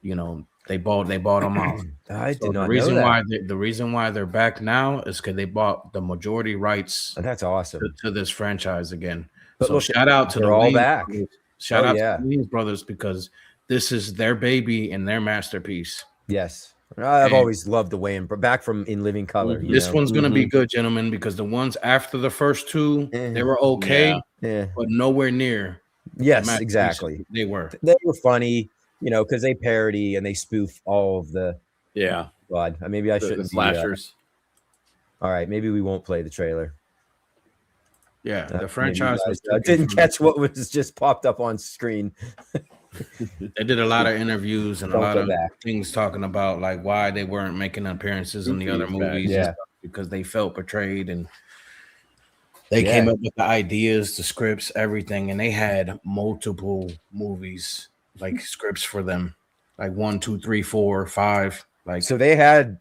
they bought them off. I did not know that. The reason why they're back now is because they bought the majority rights. That's awesome. To this franchise again. But so look, shout out to the all back. Shout out to the Wayans brothers because this is their baby and their masterpiece. Yes. I've always loved the Wayans, but back from In Living Color. This one's going to be good, gentlemen, because the ones after the first 2, they were okay, but nowhere near. Yes, exactly. They were funny, because they parody and they spoof all of the. Yeah. God, maybe I shouldn't. The slashers. All right, maybe we won't play the trailer. Yeah, the franchise didn't catch what was just popped up on screen. They did a lot of interviews and a lot of things talking about like why they weren't making appearances in the other movies because they felt betrayed, and they came up with the ideas, the scripts, everything, and they had multiple movies like scripts for them, like 1, 2, 3, 4, 5. Like so they had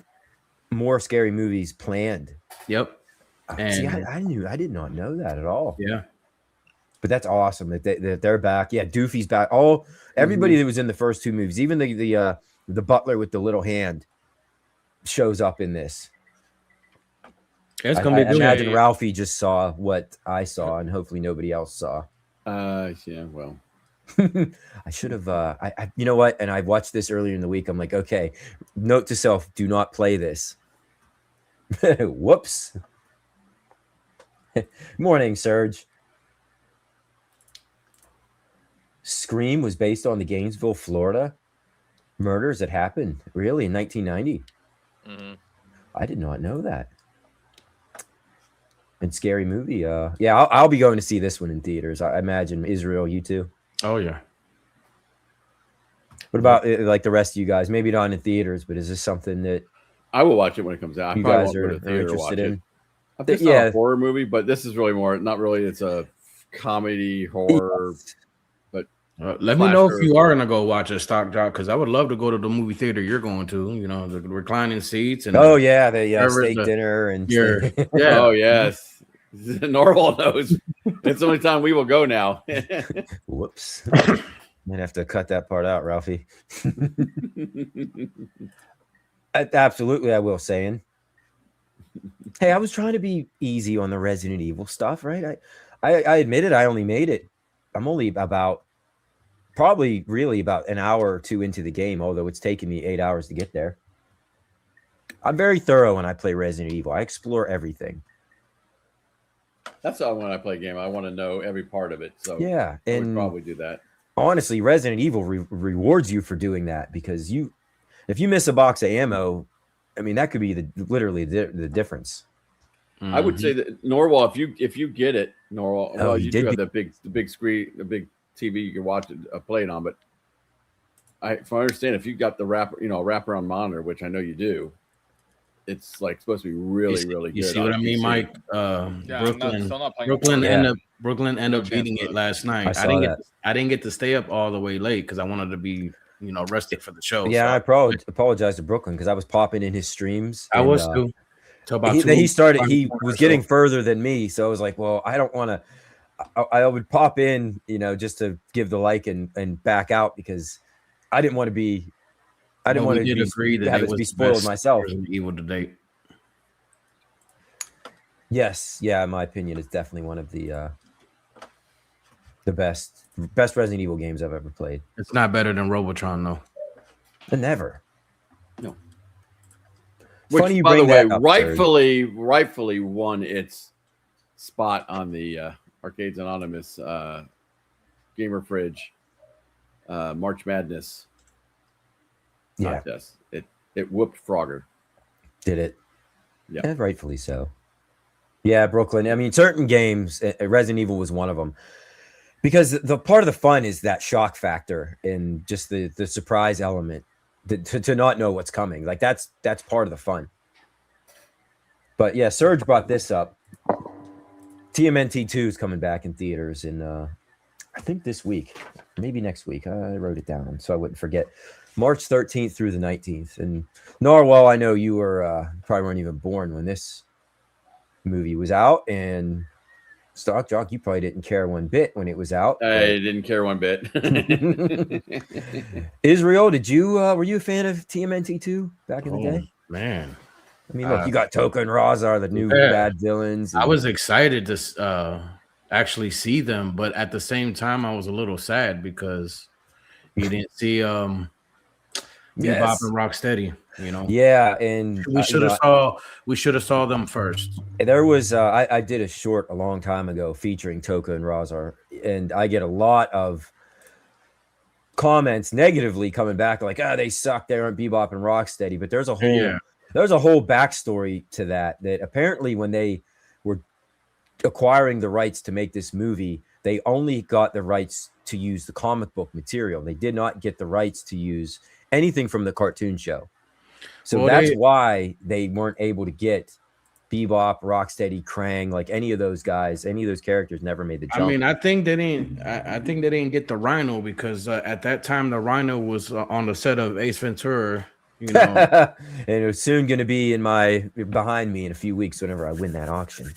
more scary movies planned. Yep. And see, I did not know that at all. Yeah. But that's awesome that they're back. Yeah, Doofy's back. Everybody that was in the first 2 movies, even the butler with the little hand, shows up in this. It's gonna be good. I imagine Ralphie just saw what I saw, and hopefully nobody else saw. Yeah. Well, I should have. You know what? And I watched this earlier in the week. I'm like, okay. Note to self: do not play this. Whoops. Morning, Serge. Scream was based on the Gainesville, Florida murders that happened really in 1990. Mm-hmm. I did not know that. And Scary Movie. I'll be going to see this one in theaters. I imagine. Israel, you too? Oh yeah. What about like the rest of you guys? Maybe not in theaters, but is this something that I will watch it when it comes out? You guys are interested in? It's not a horror movie, but this is really more not really. It's a comedy horror. But let me know if you are gonna go watch a stock drop, because I would love to go to the movie theater you're going to. The reclining seats and the steak dinner and Oh yes, Norval knows. It's the only time we will go now. Whoops. Might have to cut that part out, Ralphie. Absolutely, I will. Saying. Hey, I was trying to be easy on the Resident Evil stuff, right? I admit it. I only made it. I'm only probably really about an hour or 2 into the game, although it's taken me 8 hours to get there. I'm very thorough when I play Resident Evil. I explore everything. That's how when I play a game, I want to know every part of it. So yeah, I would probably do that. Honestly, Resident Evil rewards you for doing that, because if you miss a box of ammo, I mean, that could be literally the difference. Mm-hmm. I would say that Norwal, if you get it, Norwal, you do have the big screen, the big TV you can watch it play it on. But if I understand, if you got the wraparound monitor, which I know you do, it's like supposed to be really good. You see what I mean, Mike? Brooklyn ended up beating it last night. I didn't get to stay up all the way late because I wanted to be rested for the show. Yeah, I probably apologize to Brooklyn because I was popping in his streams. I was too. He was getting further than me, so I was like, well, I don't want to. I would pop in, just to give the like and back out, because I didn't want to be. I didn't want to be spoiled myself. Evil to date. Yes, yeah, in my opinion, it's definitely one of the best Resident Evil games I've ever played. It's not better than Robotron, though. Never. No. Funny Which, you by the bring way, that up, rightfully won its spot on the Arcades Anonymous Gamer Fridge March Madness contest. It whooped Frogger. Did it? Yeah. And rightfully so. Yeah, Brooklyn. I mean, certain games, Resident Evil was one of them. Because the part of the fun is that shock factor and just the surprise element to not know what's coming. Like that's part of the fun. But yeah, Serge brought this up. TMNT 2 is coming back in theaters in I think this week, maybe next week. I wrote it down so I wouldn't forget. March 13th through the 19th. And Narwhal, I know you were probably weren't even born when this movie was out, and Stock Jock, you probably didn't care one bit when it was out. I didn't care one bit. Israel, did you were you a fan of TMNT 2 back in the day? Man, I mean, look, you got Toka and Razar, the new bad villains. I was excited to actually see them, but at the same time, I was a little sad because you didn't see Bebop and Rocksteady. You know, yeah, and we should have saw them first. There was I did a short a long time ago featuring Toka and Razar, and I get a lot of comments negatively coming back like, they suck, they aren't Bebop and Rocksteady. But there's a whole backstory to that apparently when they were acquiring the rights to make this movie, they only got the rights to use the comic book material. They did not get the rights to use anything from the cartoon show. So that's why they weren't able to get Bebop, Rocksteady, Krang, like any of those guys, any of those characters never made the jump. I mean, I think they didn't get the Rhino because at that time the Rhino was on the set of Ace Ventura, you know. And it was soon going to be behind me in a few weeks whenever I win that auction.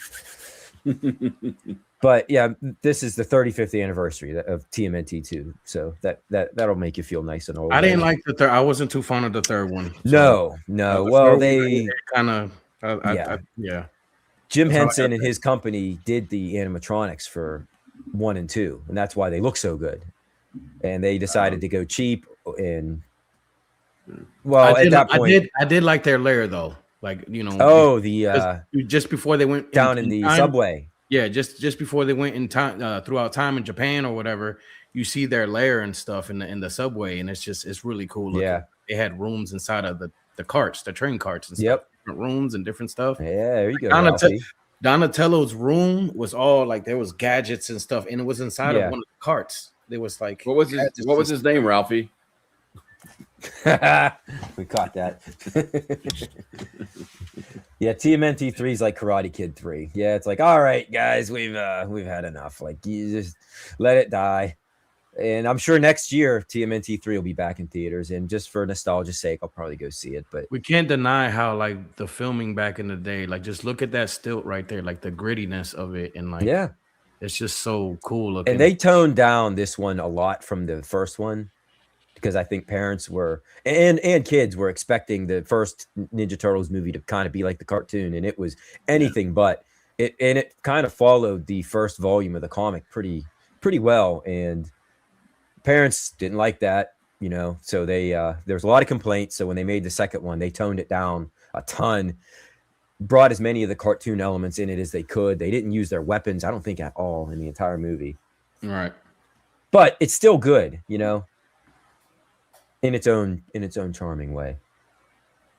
But yeah, this is the 35th anniversary of TMNT 2, so that'll make you feel nice and old. I didn't like the third. I wasn't too fond of the third one. So. No. Well, they kind of Jim Henson and his company did the animatronics for 1 and 2, and that's why they look so good. And they decided to go cheap. And at that point, I did like their lair though. Like, you know, just before they went down in the subway. Yeah, just before they went in time throughout time in Japan or whatever, you see their lair and stuff in the subway, and it's really cool looking. Yeah, they had rooms inside of the carts, the train carts, and stuff. Different rooms and different stuff. Yeah, there you go. Donatello's room was all like there was gadgets and stuff, and it was inside of one of the carts. There was like what was his name, Ralphie? We caught that. Yeah, TMNT 3 is like Karate Kid 3. Yeah, it's like, all right, guys, we've had enough. Like, you just let it die. And I'm sure next year TMNT 3 will be back in theaters. And just for nostalgia's sake, I'll probably go see it. But we can't deny how like the filming back in the day, like just look at that stilt right there, like the grittiness of it, and like it's just so cool looking. And they toned down this one a lot from the first one, because I think parents were and kids were expecting the first Ninja Turtles movie to kind of be like the cartoon, and it was anything but. It kind of followed the first volume of the comic pretty well, and parents didn't like that, you know. So they there's a lot of complaints. So when they made the second one, they toned it down a ton, brought as many of the cartoon elements in it as they could. They didn't use their weapons, I don't think, at all in the entire movie. Right. But it's still good, you know. In its own charming way.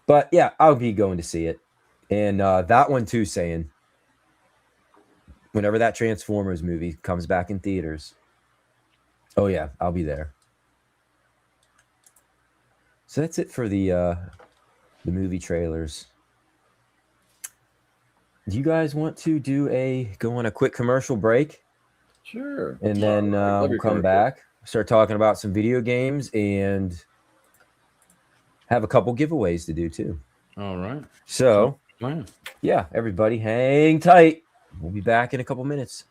But yeah, I'll be going to see it. And that one too, saying whenever that Transformers movie comes back in theaters, oh yeah, I'll be there. So that's it for the movie trailers. Do you guys want to go on a quick commercial break? Sure. And then we'll come back, start talking about some video games, and have a couple giveaways to do too. All right. So, yeah, everybody hang tight. We'll be back in a couple minutes.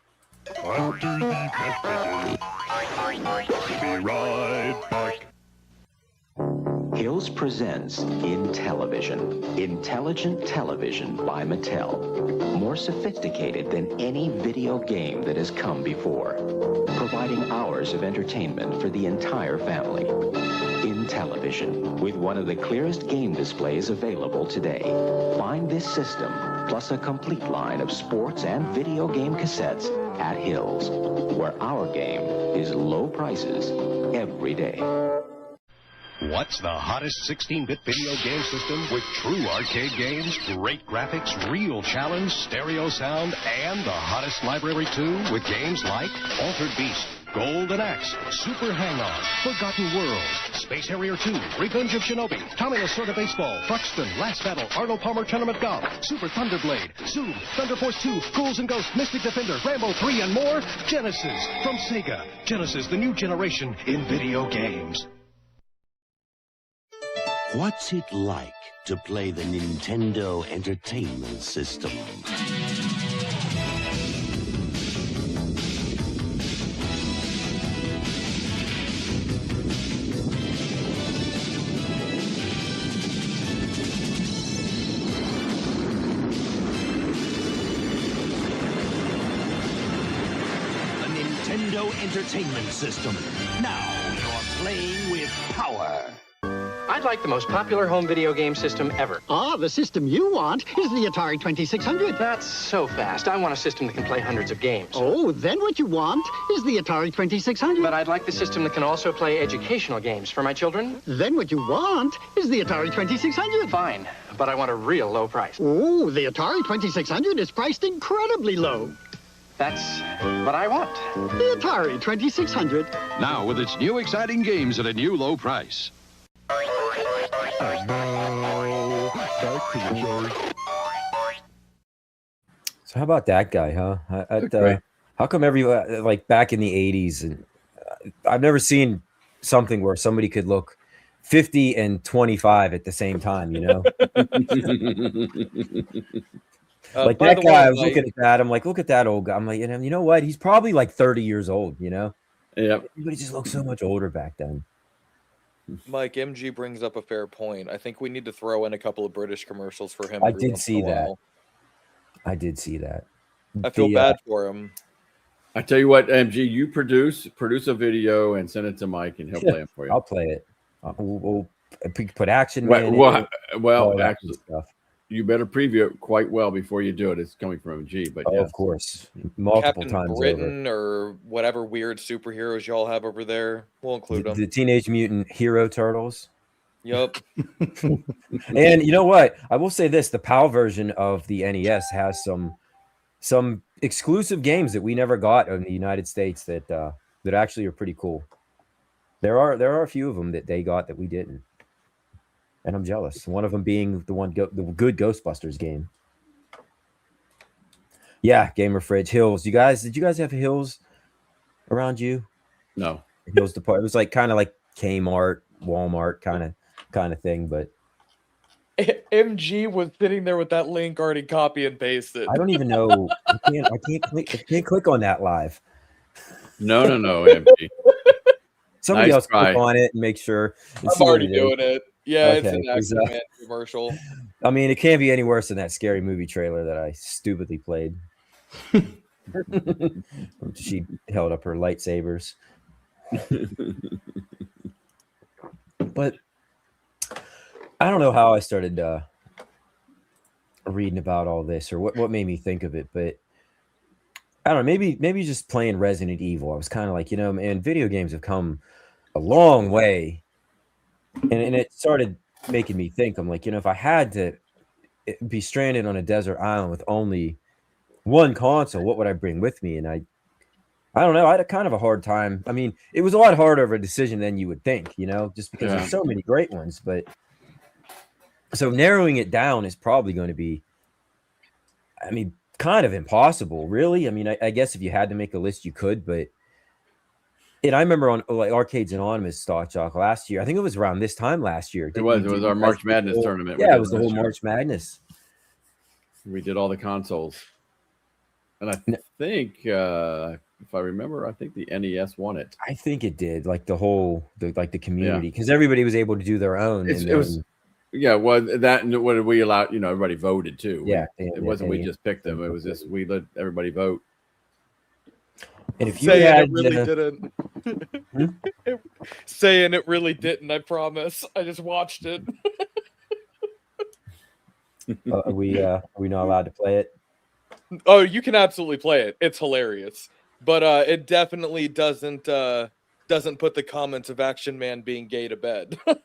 After these messages, we'll be right back. Hills presents Intellivision, intelligent television by Mattel. More sophisticated than any video game that has come before, providing hours of entertainment for the entire family. Intellivision, with one of the clearest game displays available today. Find this system, plus a complete line of sports and video game cassettes at Hills, where our game is low prices every day. What's the hottest 16-bit video game system with true arcade games, great graphics, real challenge, stereo sound, and the hottest library too, with games like Altered Beast, Golden Axe, Super Hang-On, Forgotten World, Space Harrier 2, Revenge of Shinobi, Tommy Lasorda Baseball, Buxton, Last Battle, Arnold Palmer Tournament Golf, Super Thunderblade, Zoom, Thunder Force 2, Ghouls and Ghosts, Mystic Defender, Rambo 3, and more. Genesis from Sega. Genesis, the new generation in video games. What's it like to play the Nintendo Entertainment System? The Nintendo Entertainment System. Now you're playing with power. I'd like the most popular home video game system ever. Ah, the system you want is the Atari 2600. That's so fast. I want a system that can play hundreds of games. Oh, then what you want is the Atari 2600. But I'd like the system that can also play educational games for my children. Then what you want is the Atari 2600. Fine, but I want a real low price. Oh, the Atari 2600 is priced incredibly low. That's what I want. The Atari 2600. Now with its new exciting games at a new low price. So how about that guy, huh? How come like back in the 80s, and I've never seen something where somebody could look 50 and 25 at the same time, you know? Like that guy, I was looking at that. I'm like, look at that old guy. I'm like, you know what? He's probably like 30 years old, you know? Yeah. Everybody just looked so much older back then. Mike, MG brings up a fair point. I think we need to throw in a couple of British commercials for him. I did see that. I did see that. I feel bad for him. I tell you what, MG, you produce a video and send it to Mike, and he'll play it for you. I'll play it. We'll put action. Well, actually, stuff. You better preview it quite well before you do it. It's coming from MG, but of course, multiple Captain times Britain over. or whatever weird superheroes y'all have over there. We'll include them. The Teenage Mutant Hero Turtles. Yep. And you know what? I will say this: the PAL version of the NES has some exclusive games that we never got in the United States that actually are pretty cool. There are a few of them that they got that we didn't. And I'm jealous. One of them being the good Ghostbusters game. Yeah, Gamer Fridge Hills. Did you guys have Hills around you? No. Hills Department. It was like kind of like Kmart, Walmart kind of thing. But MG was sitting there with that link already copy and pasted. I don't even know. I can't click on that live. No, MG. Somebody else click on it and make sure. I'm already doing it. Yeah, okay, it's an X-Men commercial. I mean, it can't be any worse than that Scary Movie trailer that I stupidly played. She held up her lightsabers. But I don't know how I started reading about all this or what made me think of it, but I don't know, maybe just playing Resident Evil. I was kind of like, man, video games have come a long way. And it started making me think. I'm like, if I had to be stranded on a desert island with only one console, what would I bring with me? And I don't know. I had a kind of a hard time. I mean, it was a lot harder of a decision than you would think, just because there's so many great ones. But so narrowing it down is probably going to be, I mean, kind of impossible, really. I mean, I guess if you had to make a list, you could, but. And I remember on like Arcades Anonymous Stock Jock last year. I think it was around this time last year. It was our March Madness tournament. Yeah, it was the whole March Madness. We did all the consoles, and I think if I remember, I think the NES won it. I think it did. Like the community, because everybody was able to do their own. It was. Yeah, well, that and what did we allow? Everybody voted too. Yeah, it wasn't we just picked them. It was just we let everybody vote. And if you had, it really didn't. Saying it really didn't. I promise. I just watched it. Are we not allowed to play it? Oh, you can absolutely play it. It's hilarious, but it definitely doesn't put the comments of Action Man being gay to bed. For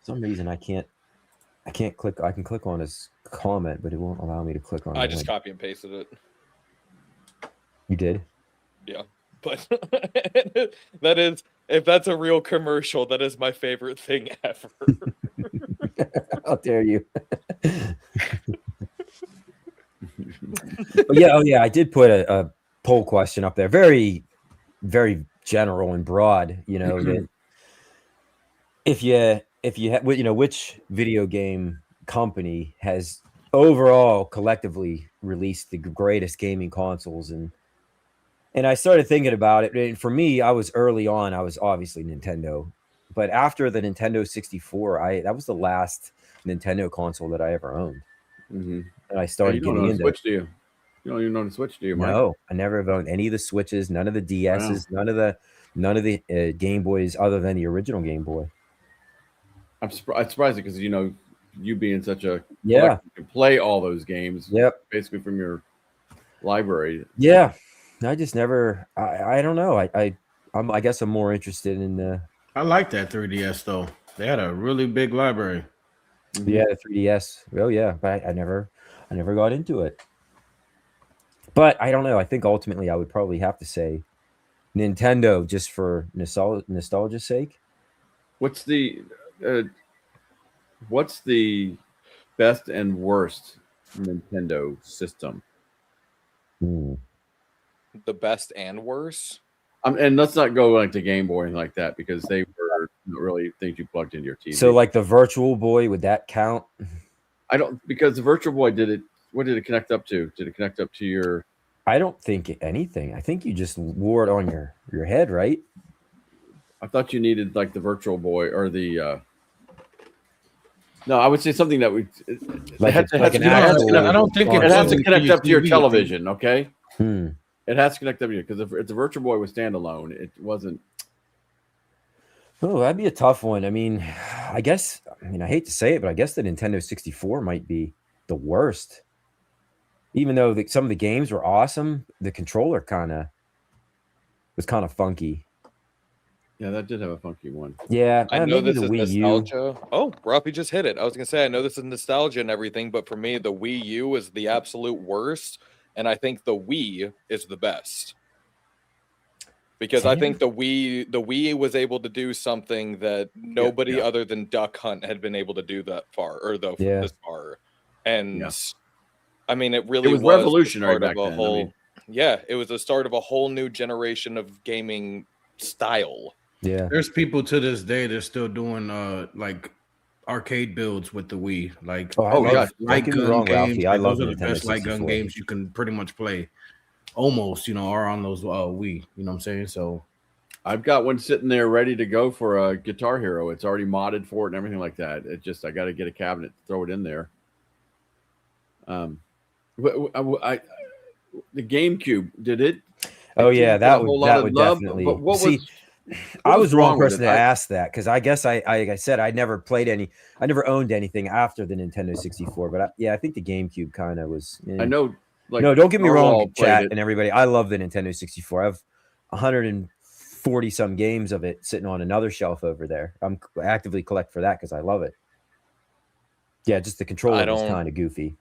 some reason I can't click. I can click on his comment, but it won't allow me to click on. I just copy and pasted it. You did? Yeah, but if that's a real commercial, that is my favorite thing ever. How dare you? But yeah, I did put a poll question up there, very, very general and broad. That if you which video game company has overall collectively released the greatest gaming consoles, and I started thinking about it. And for me, I was early on. I was obviously Nintendo, but after the Nintendo 64, that was the last Nintendo console that I ever owned. Mm-hmm. And I started getting into Switch. Do you? You don't even know the Switch, do you, Mike? No, I never have owned any of the Switches, none of the DSs, none of the Game Boys, other than the original Game Boy. I'm surprised because you being such a you can play all those games. Yep, basically from your library. Yeah. I just never. I don't know. I guess I'm more interested in the. I like that 3DS though. They had a really big library. Yeah, the 3DS. Oh yeah, but I never got into it. But I don't know. I think ultimately I would probably have to say Nintendo, just for nostalgia's sake. What's the best and worst Nintendo system? The best and worst. And let's not go like the Game Boy and like that, because they were not really things you plugged into your TV. So like the Virtual Boy, would that count? I don't, because the Virtual Boy what did it connect up to? Did it connect up to your? I don't think anything. I think you just wore it on your head, right? I thought you needed like the Virtual Boy or the. No, I would say something that we. I don't think it has to connect up to your television. Okay. It has to connect up to you, because if the Virtual Boy was standalone, it wasn't. Oh, that'd be a tough one. I mean, I hate to say it, but I guess the Nintendo 64 might be the worst. Even though some of the games were awesome, the controller was kind of funky. Yeah, that did have a funky one. Yeah, I know this is nostalgia. Oh, Robbie just hit it. I was gonna say, I know this is nostalgia and everything, but for me, the Wii U is the absolute worst, and I think the Wii is the best. Because I think the Wii was able to do something that nobody other than Duck Hunt had been able to do that far, or this far. And I mean, it really was revolutionary back then. It was the start of a whole new generation of gaming style. Yeah, there's people to this day they're still doing like arcade builds with the Wii. Like, light gun games. I love those are the best light gun games you can pretty much play. Almost, are on those Wii. You know what I'm saying? So, I've got one sitting there ready to go for a Guitar Hero. It's already modded for it and everything like that. It just I got to get a cabinet, throw it in there. The GameCube, did it? Oh yeah, that would definitely. But I was the wrong person to ask that, because I guess like I said, I never owned anything after the Nintendo 64. But I think the GameCube kind of was. I know. Like, no, don't get me wrong, chat and everybody. I love the Nintendo 64. I have 140 some games of it sitting on another shelf over there. I'm actively collect for that because I love it. Yeah, just the controller was kind of goofy.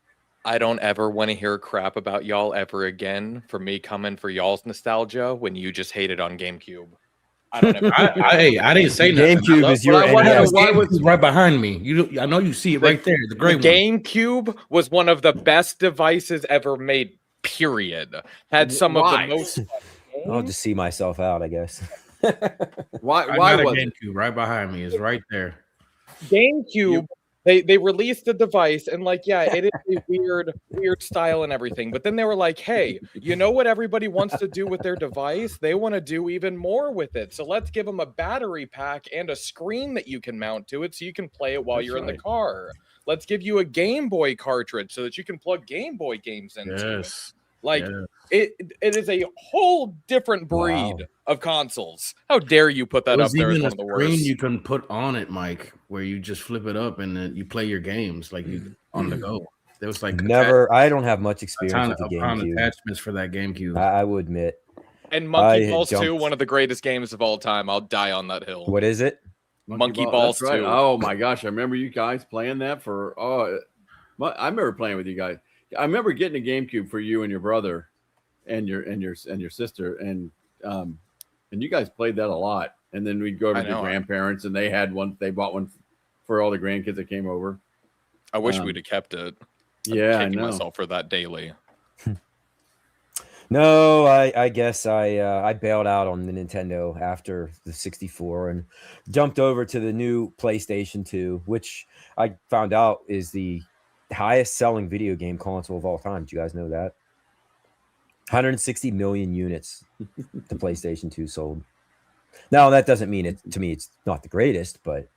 I don't ever want to hear crap about y'all ever again for me coming for y'all's nostalgia when you just hated on GameCube. I don't ever. I didn't say nothing. GameCube is your right behind me. I know you see it right there. The great GameCube was one of the best devices ever made. Period. Had some of the most. I'll just see myself out, I guess. Why was GameCube right behind me? Is right there. GameCube They released the device and like, yeah, it is a weird style and everything. But then they were like, hey, you know what everybody wants to do with their device? They want to do even more with it. So let's give them a battery pack and a screen that you can mount to it so you can play it while you're in the car. Let's give you a Game Boy cartridge so that you can plug Game Boy games into it. Like it is a whole different breed of consoles. How dare you put that up there as one of the worst? You can put on it, Mike, where you just flip it up and then you play your games like you on the go. There was like I don't have much experience with the GameCube. Attachments for that GameCube. I will admit. And Monkey Balls 2, one of the greatest games of all time. I'll die on that hill. What is it? Monkey Balls 2. Oh my gosh, I remember you guys playing that for. I remember playing with you guys. I remember getting a GameCube for you and your brother, and your sister, and you guys played that a lot. And then we'd go to the grandparents, and they had one. They bought one for all the grandkids that came over. I wish we'd have kept it. Yeah, I'm kicking myself for that daily. No, I guess I bailed out on the Nintendo after the 64 and jumped over to the new PlayStation 2, which I found out is the highest selling video game console of all time. Did you guys know that? 160 million units the PlayStation 2 sold. Now, that doesn't mean it to me it's not the greatest, but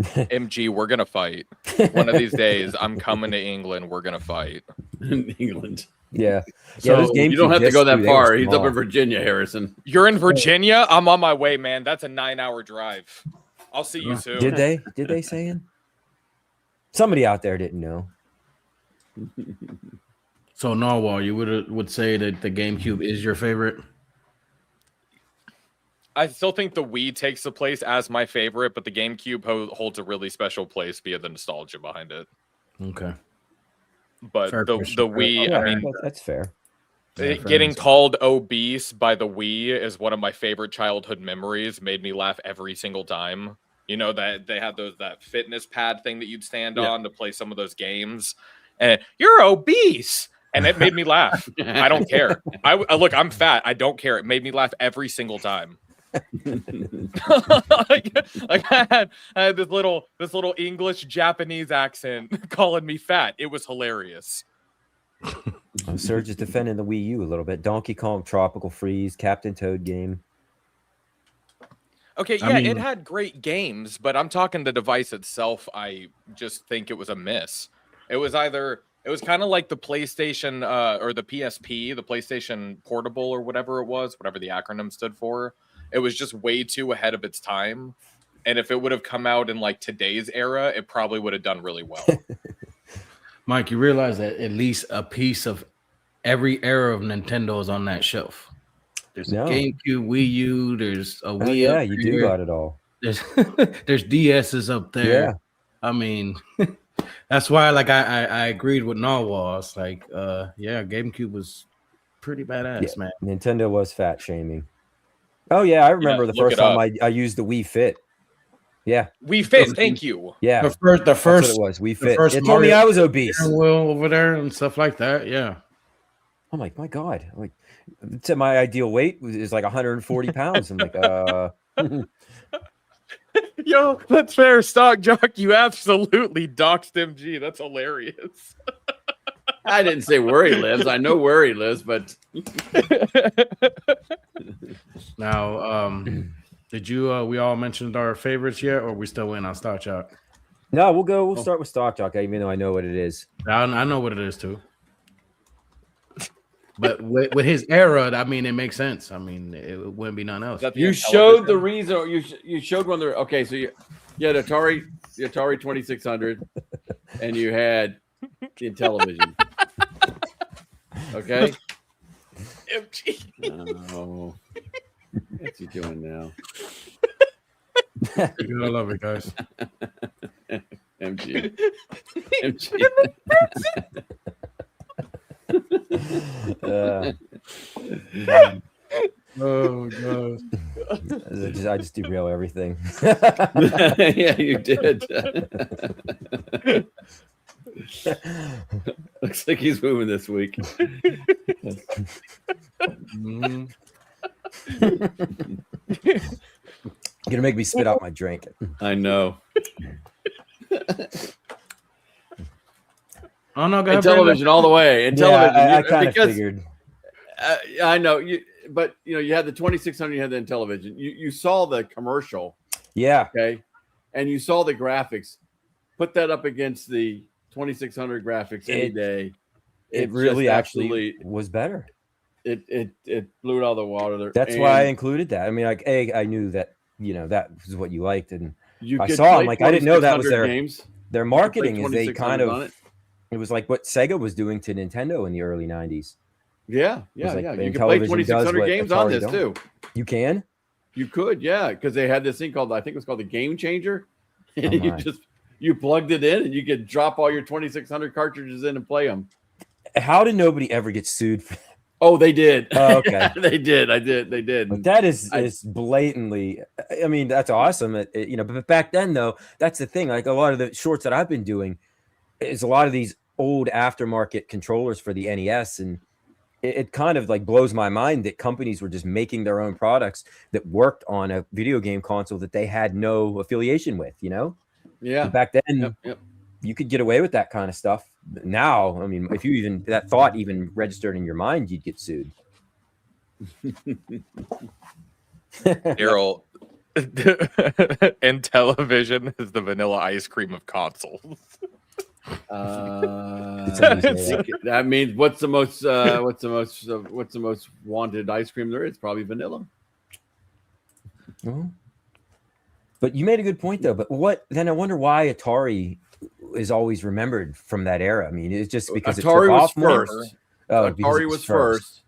MG, we're gonna fight. One of these days, I'm coming to England. We're gonna fight. In England. Yeah. So you don't have to go that far. He's up in Virginia, Harrison. You're in Virginia? I'm on my way, man. That's a 9-hour drive. I'll see you soon. Did they say it? Somebody out there didn't know. So Narwhal, you would say that the GameCube is your favorite? I still think the Wii takes the place as my favorite, but the GameCube holds a really special place via the nostalgia behind it. Okay. But the Wii, I mean, that's fair. Getting called obese by the Wii is one of my favorite childhood memories. Made me laugh every single time. You know that they had that fitness pad thing that you'd stand on to play some of those games, and you're obese, and it made me laugh. I don't care. I look, I'm fat. I don't care. It made me laugh every single time. like I had this little English Japanese accent calling me fat. It was hilarious. Serge is defending the Wii U a little bit. Donkey Kong Tropical Freeze, Captain Toad game. Okay, yeah, it had great games, but I'm talking the device itself. I just think it was a miss. It was kind of like the PlayStation or the PSP, the PlayStation Portable or whatever it was, whatever the acronym stood for. It was just way too ahead of its time. And if it would have come out in like today's era, it probably would have done really well. Mike, you realize that at least a piece of every era of Nintendo is on that shelf. There's a GameCube, Wii U, there's a Wii. Oh, yeah, you do got it all. There's DS's up there. Yeah. I mean, that's why I agreed with Narwhal. It's like, GameCube was pretty badass, man. Nintendo was fat shaming. Oh yeah, I remember the first time I used the Wii Fit. Yeah, Wii Fit. Thank you. Yeah, the first That's what it was. Wii Fit. It told me I was obese. Over there and stuff like that. Yeah. I'm like, my God, like, it's my ideal weight is like 140 pounds. I'm like, Yo, that's fair. Stock Jock, you absolutely doxed MG. That's hilarious. I didn't say where he lives. I know where he lives, but now, did you? We all mentioned our favorites yet, or are we still waiting on Stock Jock? No, we'll start with Stock Jock, even though I know what it is. I know what it is too. But with his era, I mean, it makes sense. I mean, it wouldn't be nothing else. You showed the reason. You showed one of the. Okay, so you had the Atari 2600, and you had the television. Okay. Oh, what's he doing now? You're gonna love it, guys. MG. Oh god! I just derail everything. Yeah, you did. Looks like he's moving this week. Get gonna make me spit out my drink. I know. Oh no, go in ahead, television all the way. In television, I kind of figured. I know you, but you had the 2600. You had that in television. You saw the commercial. Yeah. Okay. And you saw the graphics. Put that up against the 2600 graphics any day. It really actually was better. It blew it out of the water. That's why I included that. I mean, like, I knew that that was what you liked, and you I saw them. Like, I didn't know that was games. Their marketing is they kind of. It was like what Sega was doing to Nintendo in the early 90s. Yeah. You can play 2600 games on this too. You can? You could, yeah, because they had this thing called, I think it was called the Game Changer. And you plugged it in and you could drop all your 2600 cartridges in and play them. How did nobody ever get sued for that? Oh, they did. Oh, okay. They did. But that is blatantly, I mean, that's awesome. But back then though, that's the thing. Like a lot of the shorts that I've been doing is a lot of these old aftermarket controllers for the NES, and it kind of like blows my mind that companies were just making their own products that worked on a video game console that they had no affiliation with, Yeah. But back then, you could get away with that kind of stuff. Now, I mean, if you even that thought even registered in your mind, you'd get sued. Daryl, in television is the vanilla ice cream of consoles. That means what's the most wanted ice cream there is? Probably vanilla. But you made a good point though. But I wonder why Atari is always remembered from that era. I mean, it's just because Atari was first. Atari was first.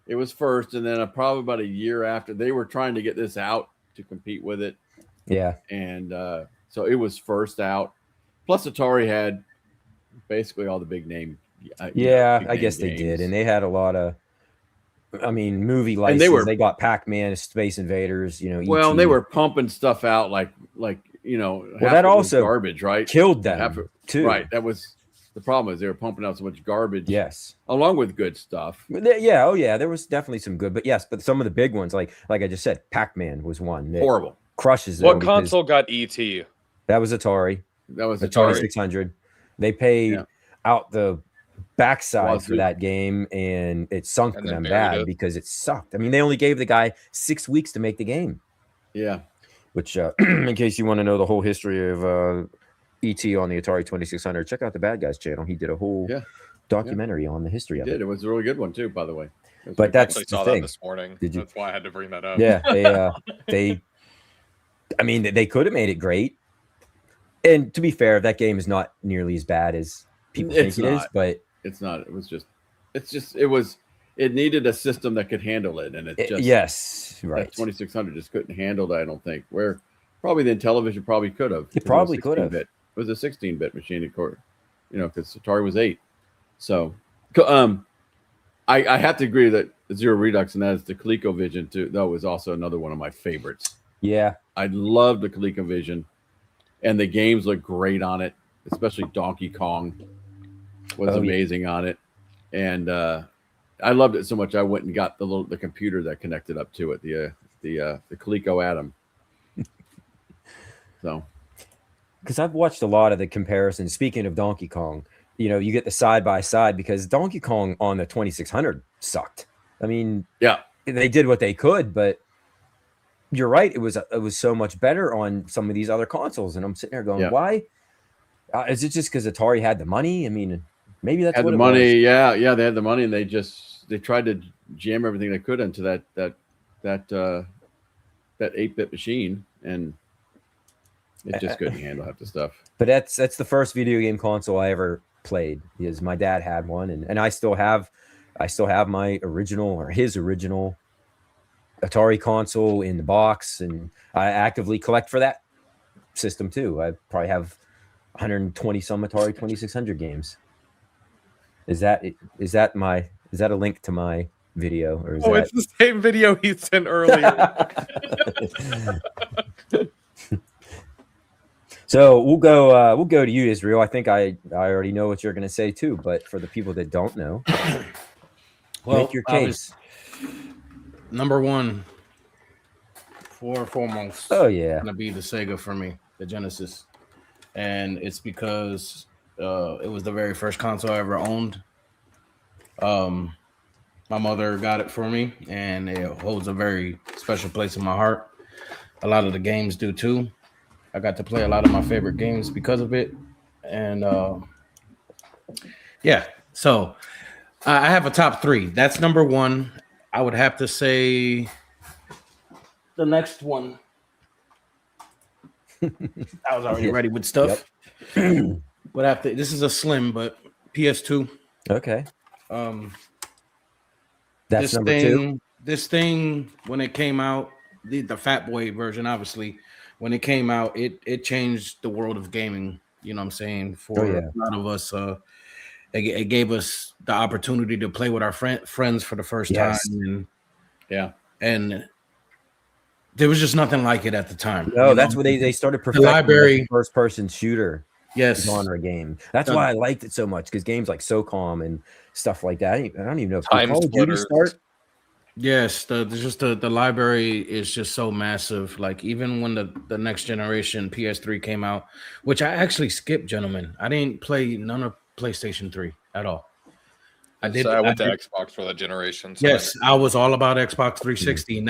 It was first, and then probably about a year after, they were trying to get this out to compete with it. Yeah, and so it was first out. Plus, Atari had basically all the big name. I guess they did, and they had a lot of. I mean, movie licenses. They got Pac-Man, Space Invaders. Well, they were pumping stuff out like. Well, that also garbage, right? Killed them too. Right. That was the problem. Is they were pumping out so much garbage. Yes. Along with good stuff. Yeah. Oh, yeah. There was definitely some good, but some of the big ones, like I just said, Pac-Man was one. Horrible. Crushes. What console got ET? That was Atari. That was Atari 600. They paid out the backside for that game, and it sunk them bad because it sucked. I mean, they only gave the guy 6 weeks to make the game. Yeah. Which, in case you want to know the whole history of ET on the Atari 2600, check out the Bad Guys channel. He did a whole documentary on the history of it. It was a really good one too, by the way. But that's the saw thing. That this morning. That's why I had to bring that up. Yeah, they could have made it great. And to be fair, that game is not nearly as bad as people think it is. But it's not. It needed a system that could handle it, and it just right. 2600 just couldn't handle that. I don't think. Where probably the Intellivision probably could have. It probably could have. It was a 16-bit machine, of course. Because Atari was 8. So, I have to agree that Zero Redux, and that is the ColecoVision too. That was also another one of my favorites. Yeah, I love the ColecoVision, and the games look great on it. Especially Donkey Kong was amazing on it, and I loved it so much. I went and got the computer that connected up to it, the Coleco Atom. So, because I've watched a lot of the comparisons. Speaking of Donkey Kong, you get the side by side because Donkey Kong on the 2600 sucked. I mean, they did what they could, but you're right. It was so much better on some of these other consoles, and I'm sitting there going, why? Is it just because Atari had the money? I mean, maybe that's had what the it money. was. Yeah, they had the money, and they tried to jam everything they could into that 8-bit machine, and it just couldn't handle half the stuff. But that's the first video game console I ever played, because my dad had one, and I still have my original, or his original, Atari console in the box, and I actively collect for that system too. I probably have 120 some Atari 2600 games. Is that a link to my video, or is it's the same video he sent earlier? So we'll go to you, Israel. I think I already know what you're going to say too, but for the people that don't know, make your case. Number one, foremost. Oh yeah, gonna be the Sega for me, the Genesis, and it's because it was the very first console I ever owned. My mother got it for me, and it holds a very special place in my heart. A lot of the games do too. I got to play a lot of my favorite games because of it, and yeah. So I have a top 3. That's number 1. I would have to say the next one. I was already ready with stuff. Yep. But after this is a slim, but PS2. Okay. That's this number thing, 2. This thing, when it came out, the Fat Boy version, obviously, when it came out, it changed the world of gaming. You know what I'm saying? For a lot of us, it gave us the opportunity to play with our friends for the first time. And, and there was just nothing like it at the time. No, that's when they started perfecting the library first-person shooter. Yes, genre game. That's why I liked it so much, because games like SOCOM and stuff like that. I don't even know if Call of Duty start. Yes, the library is just so massive. Like even when the next generation PS3 came out, which I actually skipped, gentlemen. I didn't play none of PlayStation 3 at all. I went to Xbox for that generation. So yes, I was all about Xbox 360, and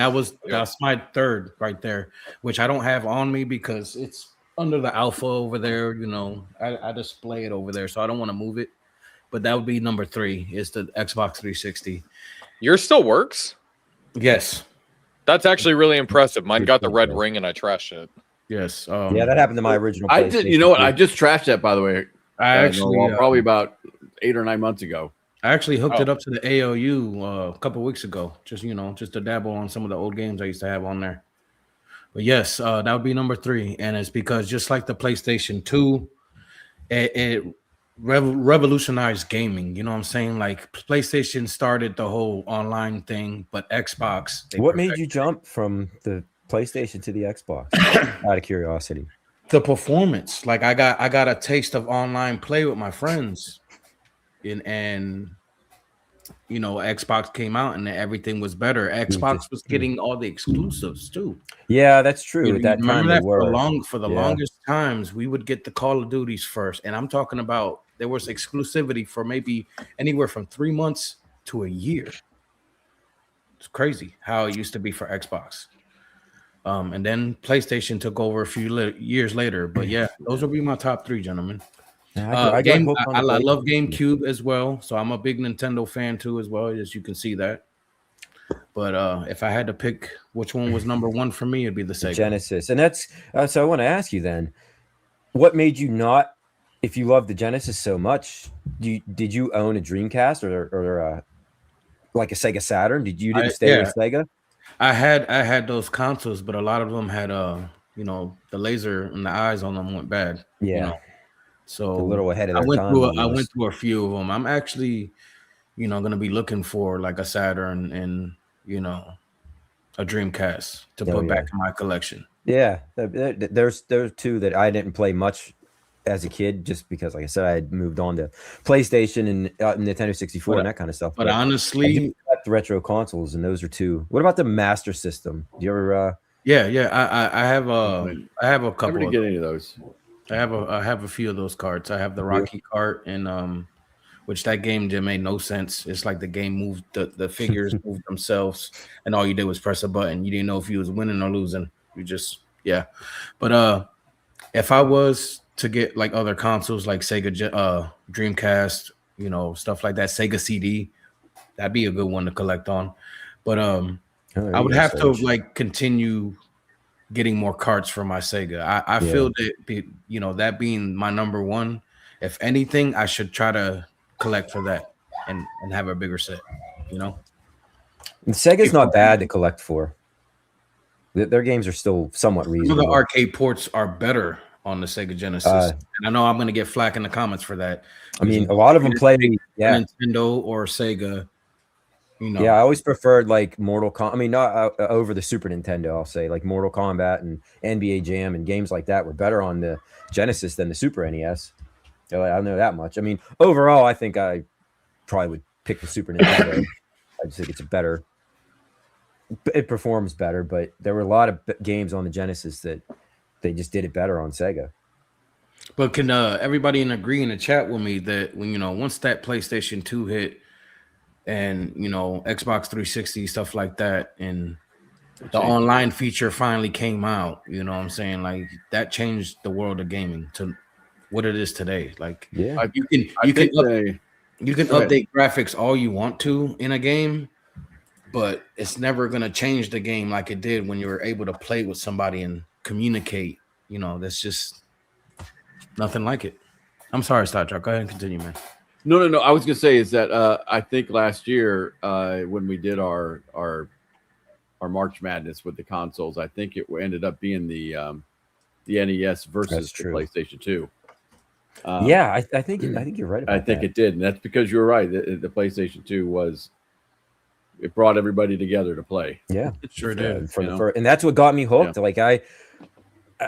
that's my third right there, which I don't have on me because it's under the alpha over there. You know, I display it over there, so I don't want to move it. But that would be number 3 is the Xbox 360. Yours still works? Yes. That's actually really impressive. Mine got the red ring and I trashed it. Yes. Yeah, that happened to my original. I did. You know what? I just trashed that, by the way. I actually probably about 8 or 9 months ago. I actually hooked it up to the AOU a couple of weeks ago. Just to dabble on some of the old games I used to have on there. But yes, that would be number 3, and it's because just like the PlayStation 2, it revolutionized gaming. You know what I'm saying? Like PlayStation started the whole online thing, but Xbox. What made you jump from the PlayStation to the Xbox? Out of curiosity. The performance. Like I got a taste of online play with my friends, and you know, Xbox came out and everything was better. Xbox was getting all the exclusives too. Yeah, that's true. At that remember time, that for the longest times, we would get the Call of Duties first, and I'm talking about there was exclusivity for maybe anywhere from 3 months to a year. It's crazy how it used to be for Xbox. And then PlayStation took over a few years later. But yeah, those will be my top 3, gentlemen. I love GameCube as well, so I'm a big Nintendo fan too, as well, as you can see that. But if I had to pick which one was number 1 for me, it'd be the Sega Genesis. And that's so I want to ask you then, what made you not, if you loved the Genesis so much, did you own a Dreamcast or like a Sega Saturn? Didn't stay with Sega? I had those consoles, but a lot of them had the laser and the eyes on them went bad. Yeah. You know? So a little ahead of I went through a few of them. I'm actually, going to be looking for like a Saturn and, a Dreamcast to put back in my collection. Yeah. There's 2 that I didn't play much as a kid, just because, like I said, I had moved on to PlayStation and Nintendo 64 and that kind of stuff. But honestly, the retro consoles, and those are 2. What about the Master System? Do you ever? Yeah. I have a couple. I didn't get any of those. I have a few of those cards. I have the Rocky cart, and which that game just made no sense. It's like the game moved, the figures moved themselves, and all you did was press a button. You didn't know if you was winning or losing. You just But if I was to get like other consoles like Sega Dreamcast, stuff like that, Sega CD, that'd be a good one to collect on. But I would have to like continue getting more carts for my Sega. I feel that that being my number 1, if anything, I should try to collect for that and have a bigger set. And Sega's not bad to collect for. Their games are still somewhat reasonable. Some of the arcade ports are better on the Sega Genesis, and I know I'm going to get flack in the comments for that. I mean, a lot of them play Nintendo or Sega. Yeah, I always preferred like Mortal Kombat. I mean, not over the Super Nintendo. I'll say like Mortal Kombat and NBA Jam and games like that were better on the Genesis than the Super NES. I know that much. I mean, overall, I think I probably would pick the Super Nintendo. I just think it's a better it performs better, but there were a lot of games on the Genesis that they just did it better on Sega. But can everybody agree in the chat with me that when once that PlayStation 2 hit and Xbox 360 stuff like that, and the online feature finally came out, you know what I'm saying? Like that changed the world of gaming to what it is today. Like you can update graphics all you want to in a game, but it's never gonna change the game like it did when you were able to play with somebody and communicate. That's just nothing like it. I'm sorry, Star Trek. Go ahead and continue, man. No. I was gonna say is that I think last year when we did our March Madness with the consoles, I think it ended up being the NES versus the PlayStation 2. I think you're right about that. I think it did, and that's because you're right. The PlayStation 2 it brought everybody together to play. Yeah, it sure did. And that's what got me hooked. Yeah. Like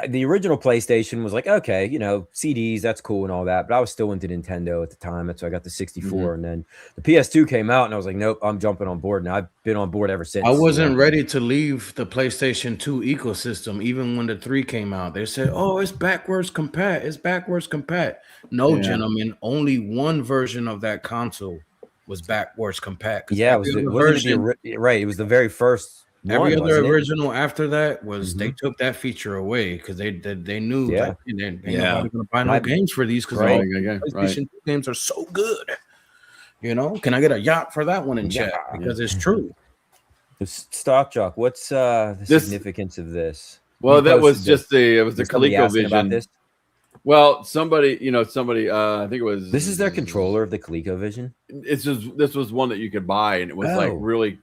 the original PlayStation was like, okay, CDs, that's cool and all that, but I was still into Nintendo at the time. That's why I got the 64, and then the PS2 came out, and I was like, nope, I'm jumping on board, and I've been on board ever since. I wasn't ready to leave the PlayStation 2 ecosystem, even when the 3 came out. They said, "Oh, it's backwards compat. It's backwards compat." No, gentlemen, only one version of that console was backwards compat. Yeah, it was it was the very first. Every other original after that was they took that feature away because they knew like ain't nobody gonna buy no games for these because PlayStation games are so good. Can I get a yacht for that one in chat? Because it's true. Stock Jock, what's the significance of this? Well, that was just the ColecoVision. Well, somebody, I think it was. This is their controller of the ColecoVision. This was one that you could buy, and it was like really.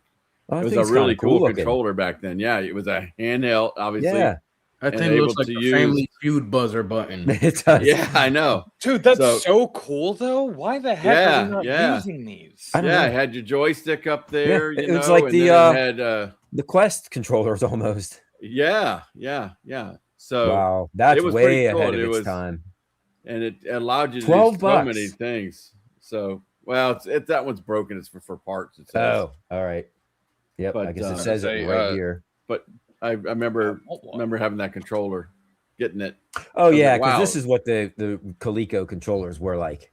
It was a really cool controller back then. Yeah, it was a handheld, obviously. Yeah, I think it looks like a Family Feud buzzer button. It does. Yeah, I know, dude. That's so cool, though. Why the heck are we not using these? I had your joystick up there. It was like the Quest controllers almost. Yeah. So wow, that's way ahead of its time, and it allowed you to do so many things. So that one's broken. It's for parts. It says. Oh, all right. Yep, I guess it says it right here. But I remember having that controller, getting it. Oh yeah, because this is what the Coleco controllers were like.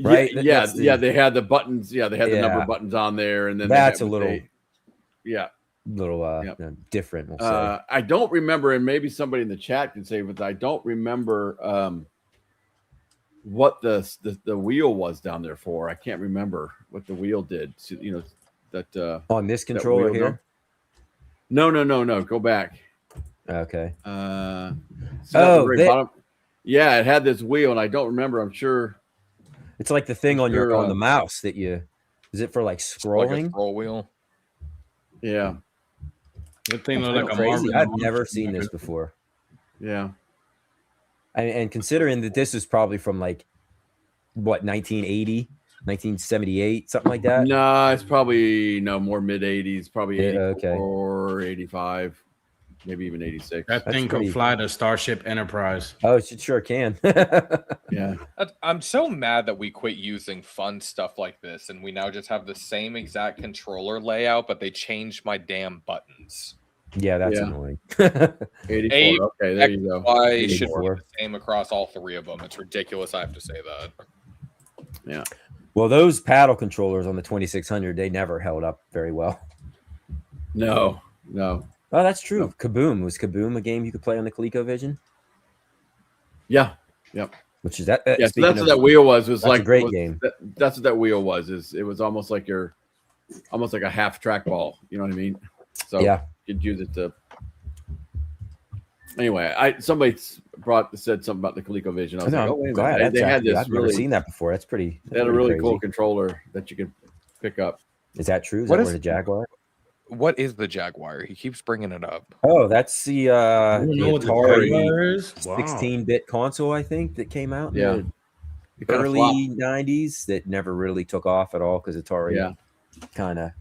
Right? Yeah, they had the buttons. Yeah, they had the number buttons on there, and then that's a little different. We'll say. I don't remember, and maybe somebody in the chat can say, but I don't remember what the wheel was down there for. I can't remember what the wheel did. So, that on this controller wheel, here. No. Go back. Okay. Yeah, it had this wheel, and I don't remember. I'm sure it's like the thing on the mouse that you. Is it for like scrolling? Like a scroll wheel. Yeah. That thing looks like crazy. I've never seen this before. Yeah. And considering that this was probably from like what 1980. 1978, something like that. No, it's probably more mid 80s, probably 84, 85, maybe even 86. That thing could fly the Starship Enterprise. Oh, it sure can. Yeah. I'm so mad that we quit using fun stuff like this, and we now just have the same exact controller layout, but they changed my damn buttons. Yeah, that's annoying. 84. Okay, there you go. Why should be the same across all three of them? It's ridiculous. I have to say that. Yeah. Well, those paddle controllers on the 2600, they never held up very well. No. Oh, that's true. No. Kaboom. Was Kaboom a game you could play on the ColecoVision? Yeah. Yep. Which is that? Yeah, so that's what that wheel was. Was like a great game. That's what that wheel was. It was almost like a half trackball. You know what I mean? So you could use it to. Anyway, somebody said something about the ColecoVision. I was like, oh, wait a minute. They had this. I've never seen that before. That's pretty. They had a really cool controller that you could pick up. Is that true? Is that the Jaguar? What is the Jaguar? He keeps bringing it up. Oh, that's the Atari 16-bit console, I think, that came out in the early 90s that never really took off at all because Atari kind of.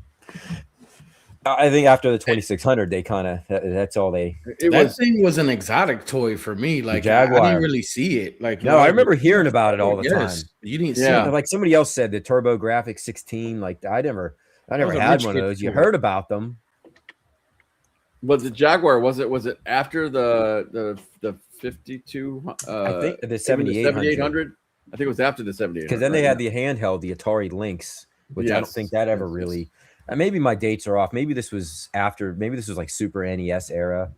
I think after the 2600, they kind of that's all they. That thing was an exotic toy for me. Like I didn't really see it. Like I remember hearing about it all the time. You didn't see it. Like somebody else said the TurboGrafx 16. Like I I never had one of those. You heard about them. Was the Jaguar? Was it after the 52? I think the 7800. I think it was after the 7800. Because then they had the handheld, the Atari Lynx, which I don't think that ever really. Maybe my dates are off. Maybe this was after. Maybe this was like Super NES era,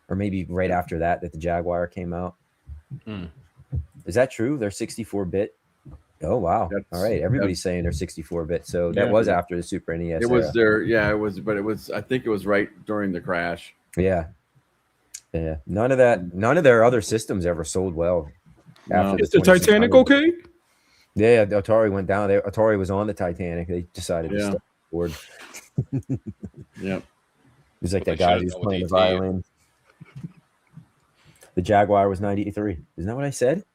or maybe right after that the Jaguar came out. Is that true? They're 64-bit. Oh wow! All right, everybody's saying they're 64-bit. So that was after the Super NES. It was there. Yeah, it was. But it was. I think it was right during the crash. Yeah. Yeah. None of their other systems ever sold well. After is the Titanic okay? Yeah, the Atari went down. Atari was on the Titanic. They decided to step forward. Yep. It was like that guy who's playing the violin. The Jaguar was 93. Isn't that what I said?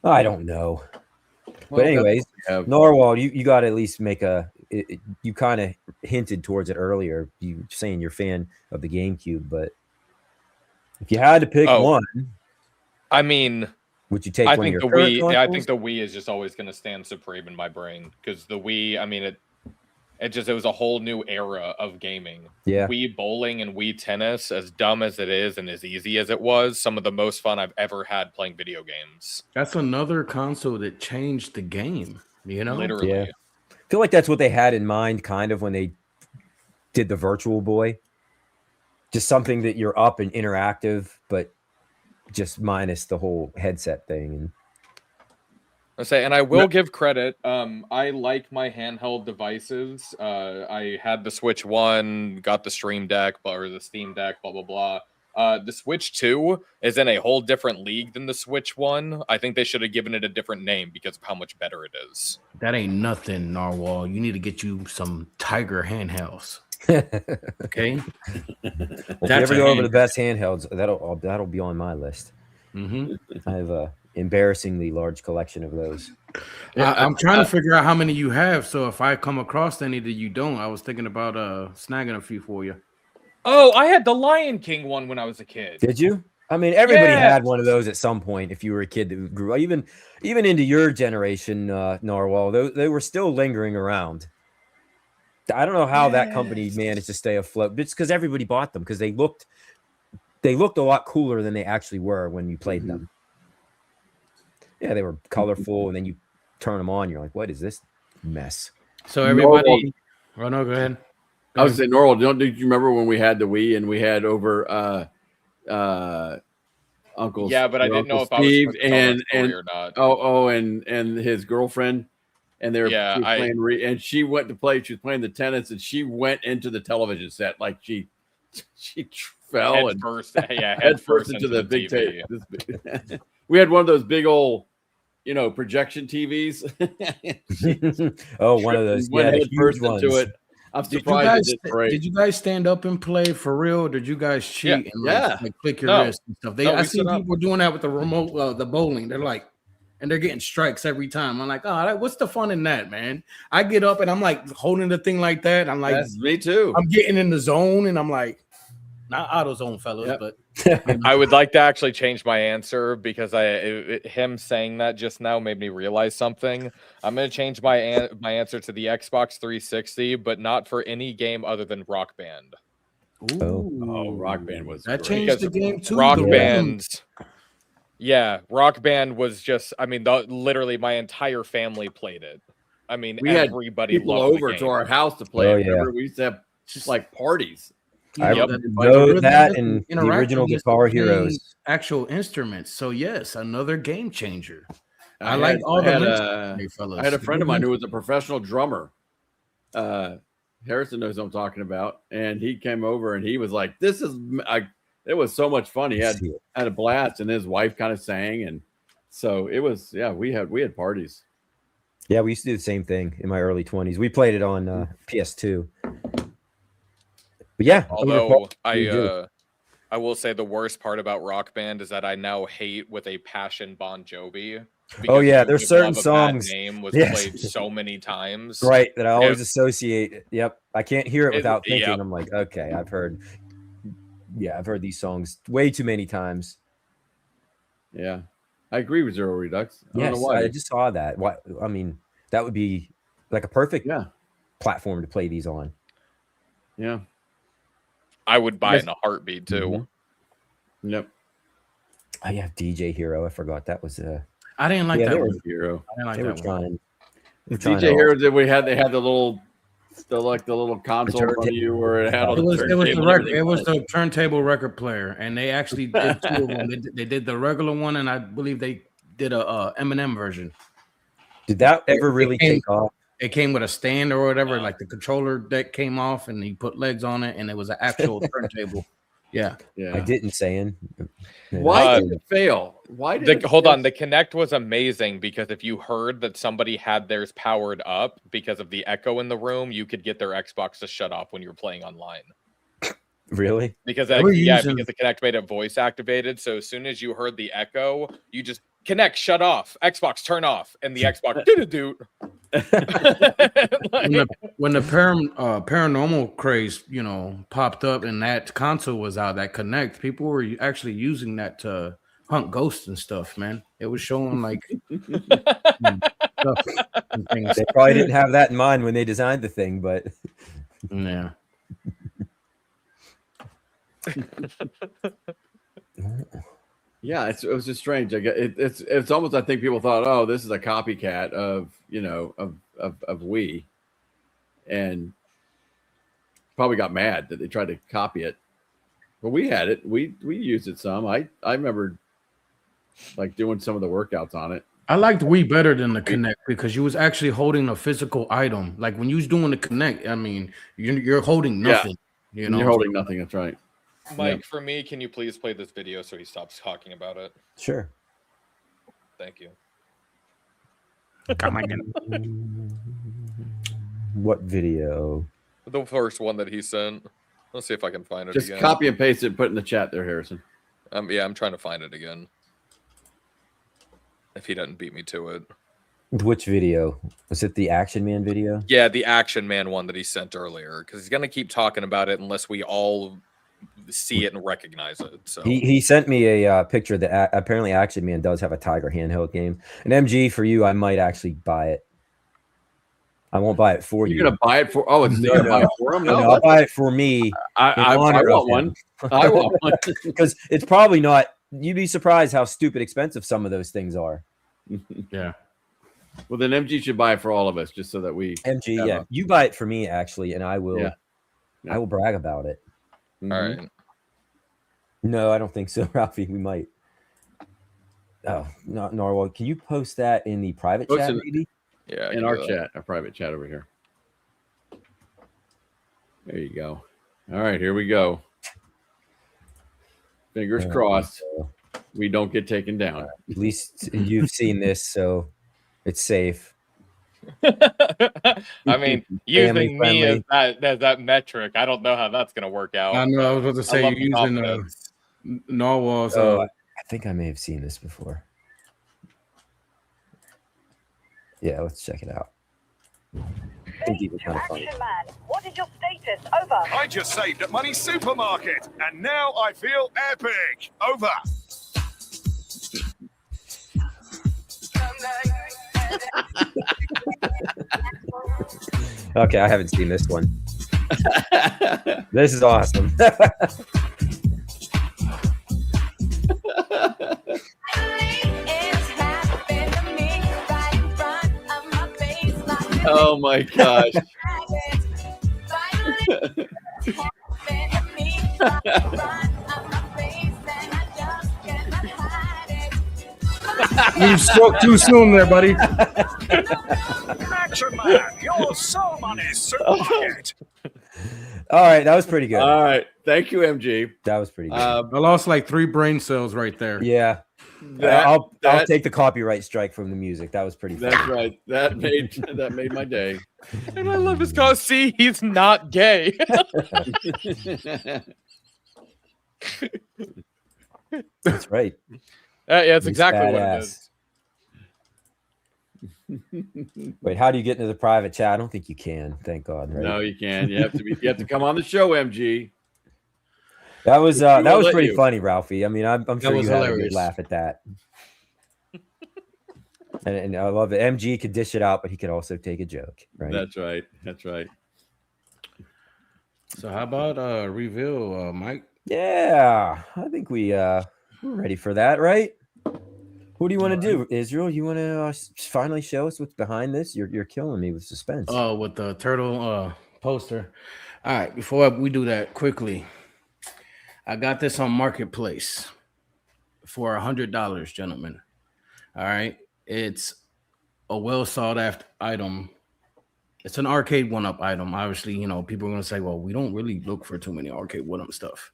I don't know. But anyways, Narwhal, you got to at least make you kind of hinted towards it earlier. You saying you're a fan of the GameCube, but if you had to pick one, I mean, would you take I one think of the your Wii. current I think the Wii is just always going to stand supreme in my brain because the Wii. I mean, it was a whole new era of gaming. Yeah. Wii bowling and Wii tennis, as dumb as it is and as easy as it was, some of the most fun I've ever had playing video games. That's another console that changed the game. You know, literally. Yeah. I feel like that's what they had in mind, kind of, when they did the Virtual Boy. Just something that you're up and interactive, but just minus the whole headset thing. And I will give credit. I like my handheld devices. I had the Switch 1, got the Stream Deck, or the Steam Deck, blah, blah, blah. The Switch 2 is in a whole different league than the Switch 1. I think they should have given it a different name because of how much better it is. That ain't nothing, Narwhal. You need to get you some Tiger handhelds. Okay. If you ever go over the best handhelds, that'll be on my list. I have a embarrassingly large collection of those. I'm trying to figure out how many you have. So if I come across any that you don't, I was thinking about snagging a few for you. Oh, I had the Lion King one when I was a kid. Did you? I mean, everybody had one of those at some point. If you were a kid that grew up, even into your generation, Narwhal, they were still lingering around. I don't know how that company managed to stay afloat. It's because everybody bought them because they looked a lot cooler than they actually were when you played them. Yeah, they were colorful, and then you turn them on, you're like, "What is this mess?" So everybody, go ahead. I was saying, Norwell, do you remember when we had the Wii and we had over Uncle? Yeah, but I didn't know if Steve I was or not. And his girlfriend, and they were playing. And she went to play. She was playing the tennis, and she went into the television set like she fell head first into the big TV. We had one of those big old, projection TVs. One of those. Went head first into it. I'm surprised. Did you guys stand up and play for real? Or did you guys cheat and click your wrist and stuff? I see people doing that with the remote, the bowling. They're like, and they're getting strikes every time. I'm like, oh, what's the fun in that, man? I get up and I'm like holding the thing like that. I'm like, that's me too. I'm getting in the zone and I'm like, not AutoZone, fellas, but I would like to actually change my answer because him saying that just now made me realize something. I'm going to change my answer to the Xbox 360, but not for any game other than Rock Band. Oh, Rock Band was that changed the game too. Rock Band was just. I mean, literally my entire family played it. I mean, we everybody had people over to our house to play. Remember, we used to have just like parties. I know that and the original Guitar Heroes. Actual instruments. So yes, another game changer. I had a friend of mine who was a professional drummer. Harrison knows what I'm talking about, and he came over and he was like, "This is." It was so much fun. He had a blast, and his wife kind of sang, and so it was. Yeah, we had parties. Yeah, we used to do the same thing in my early 20s. We played it on PS2. But yeah, although I will say the worst part about Rock Band is that I now hate with a passion Bon Jovi. Oh yeah, there's certain songs. Name was played so many times, right? That I always associate. Yep, I can't hear it without thinking. I'm like, okay, I've heard these songs way too many times. Yeah, I agree with Zero Redux. I just saw that. Why? I mean, that would be like a perfect platform to play these on. Yeah. I would buy it in a heartbeat too. Yep. Oh yeah, DJ Hero. I forgot that was I didn't like that one. Hero. I didn't like they that were one. trying. DJ Hero they had the little the little console in front of you where it had all the it was the turntable record player, and they actually did two of them. They did the regular one, and I believe they did a Eminem version. Did that ever really take off? It came with a stand or whatever, like the controller deck came off, and he put legs on it, and it was an actual turntable. Yeah. I didn't say. Why did it fail? Why did hold on? The Kinect was amazing because if you heard that somebody had theirs powered up because of the echo in the room, you could get their Xbox to shut off when you were playing online. Really? Because because the Kinect made it voice activated. So as soon as you heard the echo, you just Kinect shut off, Xbox turn off, and the Xbox doo-doo-doo. When the paranormal craze, popped up and that console was out, that Kinect, people were actually using that to hunt ghosts and stuff, man. It was showing like stuff and things. They probably didn't have that in mind when they designed the thing, but yeah. Yeah, it was just strange. It's almost, I think people thought, oh, this is a copycat of Wii, and probably got mad that they tried to copy it. But we had it. We used it some. I remember like doing some of the workouts on it. I liked Wii better than the Kinect because you was actually holding a physical item. Like when you was doing the Kinect, I mean, you're holding nothing. You're holding nothing. That's right. Mike, for me, can you please play this video so he stops talking about it? Sure. Thank you. What video? The first one that he sent. Let's see if I can find it Just again. Copy and paste it and put it in the chat there, Harrison. Yeah, I'm trying to find it again. If he doesn't beat me to it. Which video? Was it the Action Man video? Yeah, the Action Man one that he sent earlier. Because he's going to keep talking about it unless we all see it and recognize it. So he sent me a picture that apparently Action Man does have a Tiger handheld game. And MG, for you, I might actually buy it. I won't buy it for you. You're gonna buy it for? Oh, it's no, buy it for him. No, I'll buy it for me. I want one. I want one because it's probably not. You'd be surprised how stupid expensive some of those things are. Yeah. Well, then MG should buy it for all of us, just so that we. MG, yeah, you buy it for me actually, and I will. Yeah. I will brag about it. All right. No, I don't think so, Ralphie. We might. Oh, not Narwhal. Can you post that in the private chat, maybe? Yeah, in our chat, our private chat over here. There you go. All right, here we go. Fingers crossed. We don't get taken down. At least you've seen this, so it's safe. I mean, using me as that metric, I don't know how that's going to work out. I know. I was about to say you're using Narwhal. So I think I may have seen this before. Yeah, let's check it out. I think these are kind of funny. What is your status? Over. I just saved at Money Supermarket, and now I feel epic. Over. Okay, I haven't seen this one. This is awesome. Oh my gosh. You spoke too soon there, buddy. Action Man, your soul money supermarket. All right, that was pretty good. All right, thank you, MG. That was pretty good. I lost like 3 brain cells right there. Yeah. I'll take the copyright strike from the music. That was pretty funny. That's right. That made my day. And I love his cause. See, he's not gay. That's right. Yeah, that's exactly what it is. Wait, how do you get into the private chat? I don't think you can. Thank God. Right? No, you can. You have to come on the show, MG. That was pretty funny, Ralphie. I mean, I'm sure you had a good laugh at that. And I love it. MG could dish it out, but he could also take a joke, right? That's right. That's right. So how about reveal, Mike? Yeah, I think we're ready for that, right? Who do you want to do, Israel? You want to finally show us what's behind this? You're killing me with suspense. Oh, with the turtle poster. All right, before we do that, quickly, I got this on Marketplace for $100, gentlemen. All right, it's a well sought after item. It's an arcade one-up item. Obviously, you know, people are going to say, well, we don't really look for too many arcade one-up stuff.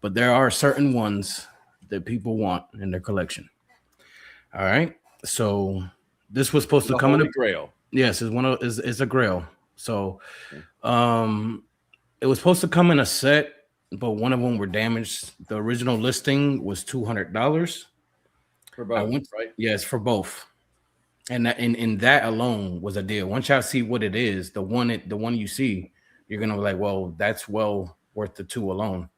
But there are certain ones that people want in their collection. All right. So this was supposed to come in a grail. Yes, it's a grail. So it was supposed to come in a set, but one of them were damaged. The original listing was $200. For both, right? Yes, for both. And that in that alone was a deal. Once y'all see what it is, the one you see, you're gonna be like, well, that's well worth the two alone.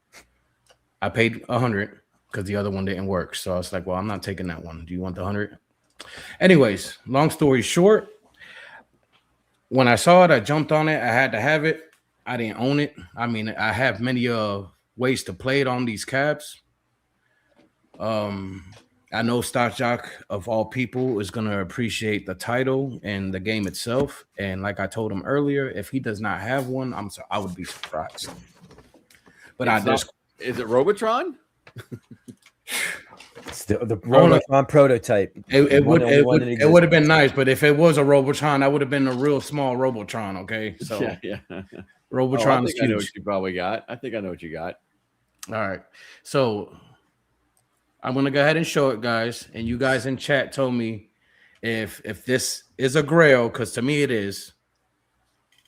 I paid $100 because the other one didn't work. So I was like, well, I'm not taking that one. Do you want the $100? Anyways, long story short, when I saw it, I jumped on it. I had to have it. I didn't own it. I mean, I have many ways to play it on these cabs. I know Stock Jock of all people is going to appreciate the title and the game itself. And like I told him earlier, if he does not have one, I would be surprised. But is it Robotron? Still the Robotron prototype. It would have been nice, but if it was a Robotron, that would have been a real small Robotron. Okay, so yeah. Robotron. I think I know what you probably got. I think I know what you got. All right, so I'm gonna go ahead and show it, guys. And you guys in chat told me if this is a grail, because to me it is.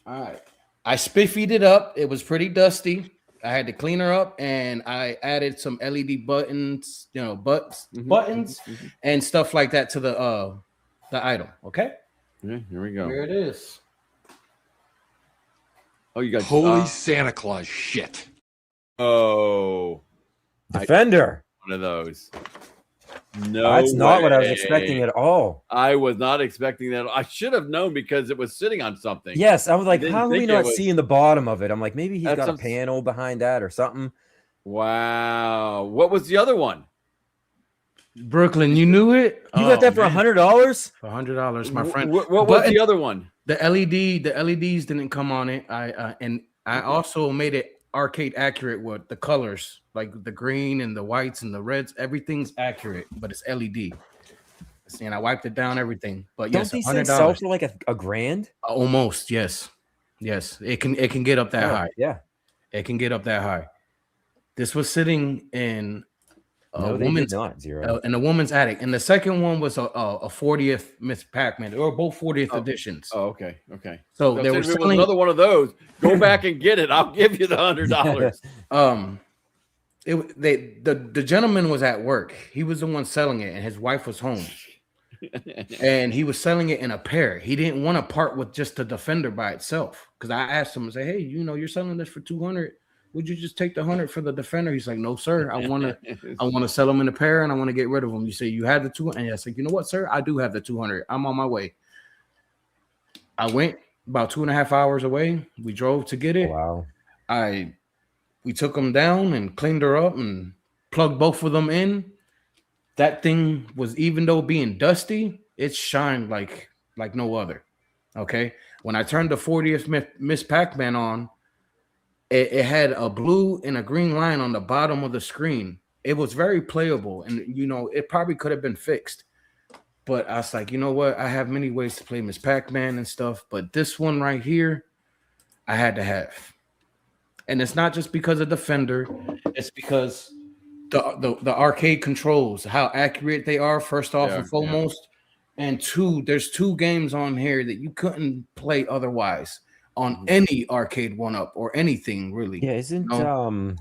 All right, I spiffied it up. It was pretty dusty. I had to clean her up, and I added some LED buttons, buttons and stuff like that to the item. Okay. Yeah, here we go. Here it is. Oh, you got holy Santa Claus shit. Oh, Defender. One of those. No, that's not what I was expecting at all. I was not expecting that. I should have known because it was sitting on something. Yes, I was like, how are we not seeing the bottom of it? I'm like, maybe he's got a panel behind that or something. Wow. What was the other one? Brooklyn, you knew it? You got that for $100? For $100, my friend. What was the other one? The LEDs didn't come on it. I also made it arcade accurate with the colors, like the green and the whites and the reds. Everything's accurate, but it's LED. And I wiped it down, everything. But yes, don't these things sell for like a grand? Almost, yes. It can get up that high. Yeah, it can get up that high. This was sitting in a woman's in a woman's attic, and the second one was a 40th Miss Pac-Man. They were both 40th editions. Oh, okay. So there was another one of those. Go back and get it. I'll give you the $100. The gentleman was at work. He was the one selling it, and his wife was home. And he was selling it in a pair. He didn't want to part with just the Defender by itself. Because I asked him, I say, hey, you're selling this for $200. Would you just take the $100 for the Defender? He's like, no, sir. I want to sell them in a pair, and I want to get rid of them. You say you have the $200, and I said, you know what, sir? I do have the $200. I'm on my way. I went about 2.5 hours away. We drove to get it. Wow. We took them down and cleaned her up and plugged both of them in. That thing was, even though being dusty, it shined like no other. Okay. When I turned the 40th Miss Pac-Man on, it had a blue and a green line on the bottom of the screen. It was very playable, and it probably could have been fixed. But I was like, you know what? I have many ways to play Miss Pac-Man and stuff, but this one right here, I had to have. And it's not just because of Defender, it's because the arcade controls, how accurate they are, first off and foremost. And two, there's 2 games on here that you couldn't play otherwise on any arcade one-up or anything, really. Yeah, isn't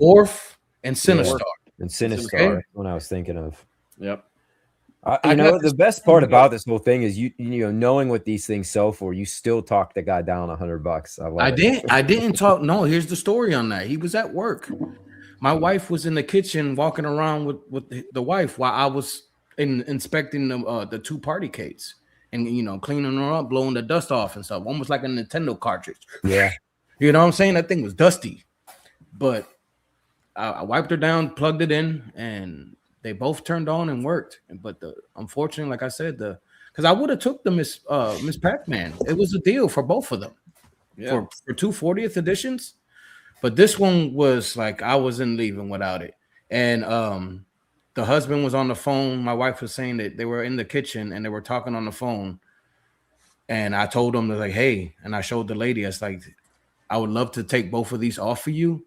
Orf and Sinistar. And Sinistar, what I was thinking of. Yep. The best part about this whole thing is knowing what these things sell for, you still talk the guy down $100. I didn't talk. No, here's the story on that. He was at work. My wife was in the kitchen walking around with the wife while I was inspecting the 2 party cates. and cleaning her up, blowing the dust off and stuff, almost like a Nintendo cartridge. Yeah. You know what I'm saying? That thing was dusty. But I wiped her down, plugged it in, and they both turned on and worked. But unfortunately, like I said, because I would have took the Miss Pac-Man. It was a deal for both of them. Yeah. For 2 40th editions. But this one was like I wasn't leaving without it. And the husband was on the phone. My wife was saying that they were in the kitchen and they were talking on the phone. And I told them, like, hey, and I showed the lady, I was like, I would love to take both of these off for you.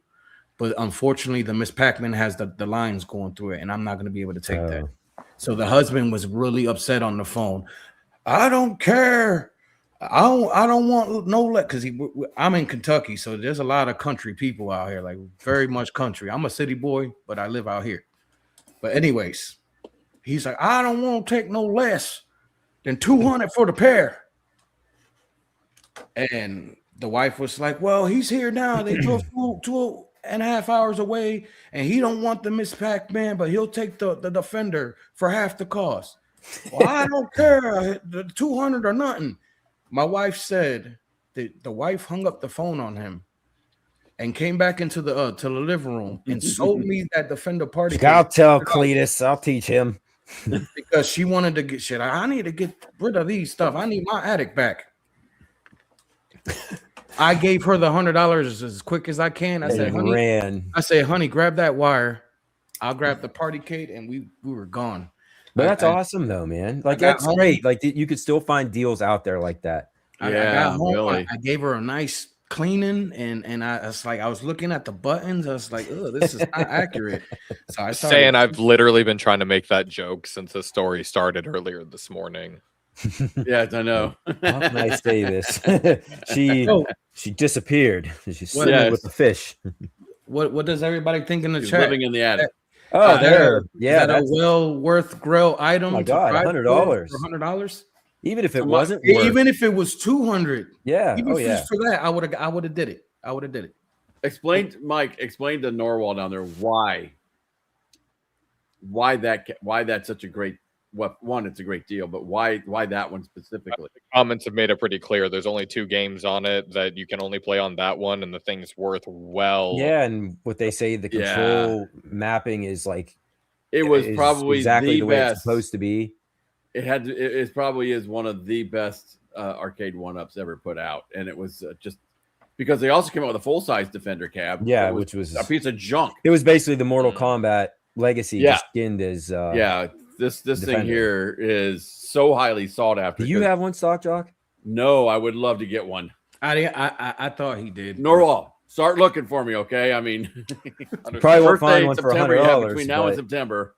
But unfortunately, the Miss Pac-Man has the lines going through it, and I'm not going to be able to take that. So the husband was really upset on the phone. I don't care. I don't want no because I'm in Kentucky, so there's a lot of country people out here, like very much country. I'm a city boy, but I live out here. But anyways, he's like, I don't want to take no less than $200 for the pair. And the wife was like, well, he's here now. They drove 2.5 hours away, and he don't want the Miss Pac-Man, but he'll take the Defender for half the cost. Well, I don't care. The 200 or nothing. My wife said that the wife hung up the phone on him and came back into the to the living room and sold me that Defender party. I'll tell Cletus. I'll teach him. Because she wanted to get shit. I need to get rid of these stuff. I need my attic back. I gave her the $100 as quick as I can. I said, honey, grab that wire. I'll grab the party cake, and we were gone. But that's awesome, though, man. Like, that's great. Like, you could still find deals out there like that. I got home. Really. I gave her a nice cleaning, and I was like, I was looking at the buttons. I was like, oh, this is not accurate. So I started saying I've literally been trying to make that joke since the story started earlier this morning. Yes, I know. How can I say this? She disappeared. She's swimming with the fish. What does everybody think in the She's chat? living in the attic. Oh, there. Yeah, that's a well worth grill item. Oh my God, $100. $100. Even if it wasn't, even if it was 200. Yeah. Even if for that, I would have did it. I would have did it. Explain to Norwal down there why that's such a great. One, it's a great deal, but why that one specifically? The comments have made it pretty clear. There's only 2 games on it that you can only play on that one, and the thing's worth Yeah, and what they say, the control mapping is like it was probably exactly the way best. It's supposed to be. It probably is one of the best arcade one-ups ever put out, and it was just because they also came out with a full-size Defender cab. Yeah, which was a piece of junk. It was basically the Mortal Kombat Legacy just skinned as This thing here is so highly sought after. Do you have one, Stock Jock? No, I would love to get one. I thought he did. Norwal, start looking for me, okay? I mean, probably won't find one for $100 between now and September.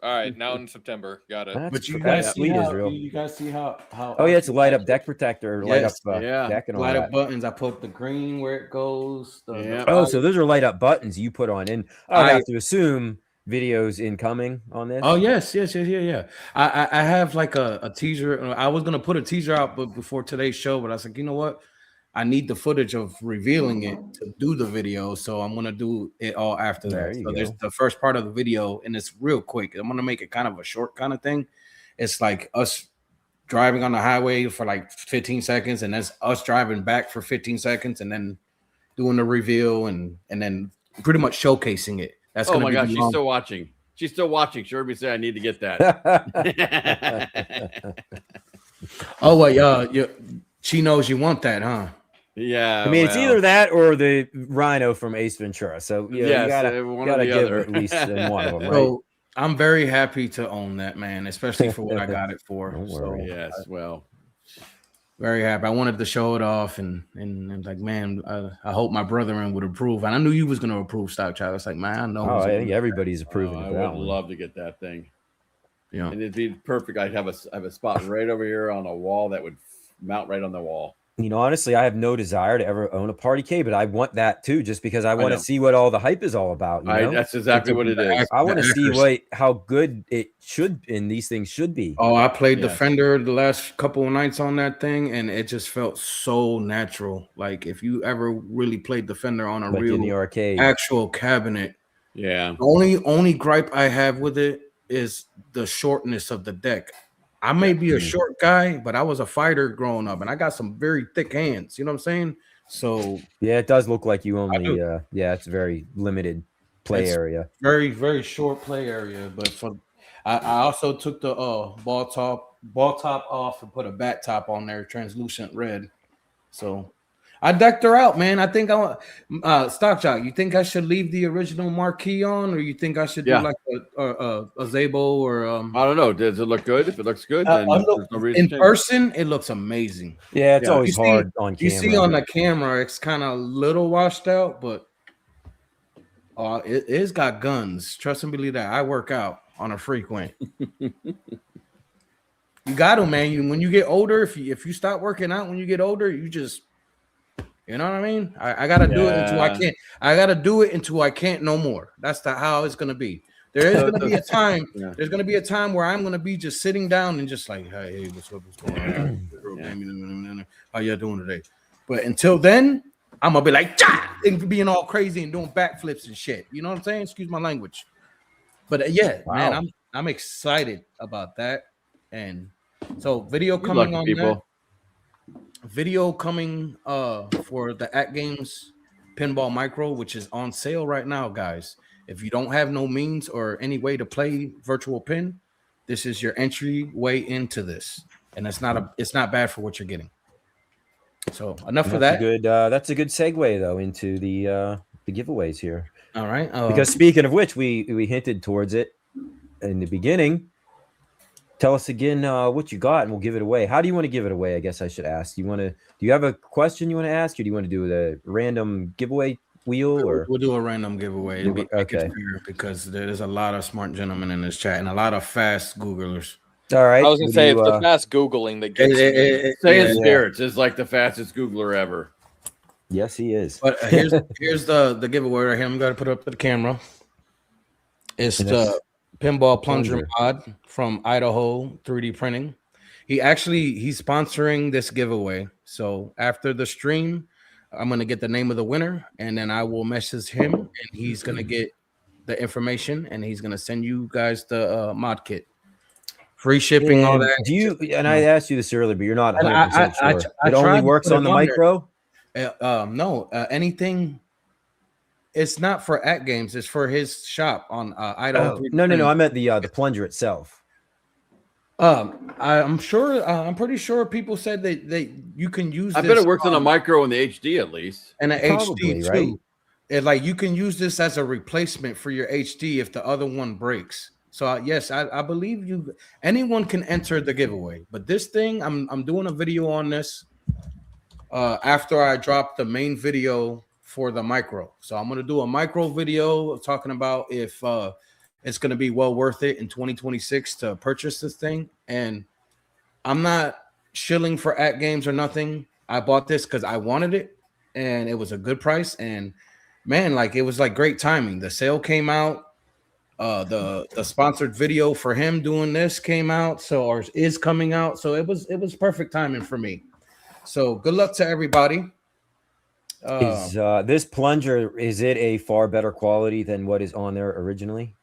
All right, now in September, got it. But you guys see how? Oh yeah, it's a light up deck protector, light up deck and all light that. up buttons. I put the green where it goes. So those are light up buttons you put on in. I have to assume videos incoming on this. Oh yes. I have like a teaser. I was gonna put a teaser out before today's show, but I was like, you know what? I need the footage of revealing it to do the video, so I'm gonna do it all after that. So there's the first part of the video, and it's real quick. I'm gonna make it kind of a short kind of thing. It's like us driving on the highway for like 15 seconds, and that's us driving back for 15 seconds, and then doing the reveal, and then pretty much showcasing it. That's oh my gosh, she's still watching. She's still watching. She heard me say I need to get that. Oh wait, she knows you want that, huh? Yeah. I mean, it's either that or the Rhino from Ace Ventura. So you gotta give her at least one of them. Right? So I'm very happy to own that, man, especially for what I got it for. Very happy. I wanted to show it off, and like, man, I hope my brethren would approve. And I knew you was going to approve, Stock Child. It's like, man, I know. I think everybody's approving. I would love to get that thing. Yeah, and it'd be perfect. I'd have a spot right over here on a wall that would mount right on the wall. You know, honestly, I have no desire to ever own a party cave, but I want that too, just because I want to see what all the hype is all about. You know? That's exactly what it is. I want to see how good it should and these things should be. Oh, I played Defender the last couple of nights on that thing, and it just felt so natural. Like if you ever really played Defender on a real in the arcade actual cabinet. Yeah. The only gripe I have with it is the shortness of the deck. I may be a short guy, but I was a fighter growing up, and I got some very thick hands. You know what I'm saying? So yeah, it does look like you only. Yeah, it's a very limited play area. Very, very short play area. But I also took the ball top off and put a bat top on there, translucent red. So I decked her out, man. I think I Stock Jock. You think I should leave the original marquee on, or you think I should do like a Zabo or I don't know. Does it look good? If it looks good, then there's no reason in person. It looks amazing. Yeah, it's always hard on camera. You see on the camera, it's kind of a little washed out, but it's got guns. Trust and believe that. I work out on a frequent. You got to, man. When you get older, if you stop working out when you get older, you just, you know what I mean? I gotta do it until I can't. I gotta do it until I can't no more. That's how it's gonna be. There is gonna be a time. There's gonna be a time where I'm gonna be just sitting down and just like, hey, what's up? What's going on? How you doing today? But until then, I'm gonna be like, and being all crazy and doing backflips and shit. You know what I'm saying? Excuse my language. But man, I'm excited about that. And so video coming on that. Video coming for the At Games Pinball Micro, which is on sale right now, guys. If you don't have no means or any way to play virtual pin, this is your entry way into this, and it's not bad for what you're getting. So enough of that. That's a good segue though into the giveaways here. All right. Because speaking of which, we hinted towards it in the beginning. Tell us again what you got, and we'll give it away. How do you want to give it away? I guess I should ask. Do you have a question you want to ask, or do you want to do the random giveaway wheel? Or we'll do a random giveaway. Okay. Because there's a lot of smart gentlemen in this chat and a lot of fast Googlers. All right. I was gonna say it's the fast Googling that gets Saying Spirits is like the fastest Googler ever. Yes, he is. But here's the giveaway right here. I'm gonna put it up to the camera. It's the pinball plunger mod from Idaho 3D Printing. He's sponsoring this giveaway. So after the stream, I'm gonna get the name of the winner, and then I will message him, and he's gonna get the information, and he's gonna send you guys the mod kit. Free shipping, all that. Do you? And I asked you this earlier, but you're not 100% sure. It only works on the micro. No, anything. It's not for At Games. It's for his shop on Idaho. No. I meant the plunger itself. I'm sure. I'm pretty sure people said that you can use. I bet it works on a micro and the HD at least, and an HD too. Right? It, like you can use this as a replacement for your HD if the other one breaks. So yes, I believe anyone can enter the giveaway. But this thing, I'm doing a video on this after I drop the main video for the micro. So I'm gonna do a micro video talking about if it's gonna be well worth it in 2026 to purchase this thing. And I'm not shilling for At Games or nothing. I bought this because I wanted it, and it was a good price. And man, like it was like great timing. The sale came out. The sponsored video for him doing this came out, or is coming out. So it was perfect timing for me. So good luck to everybody. Is this plunger, is it a far better quality than what is on there originally?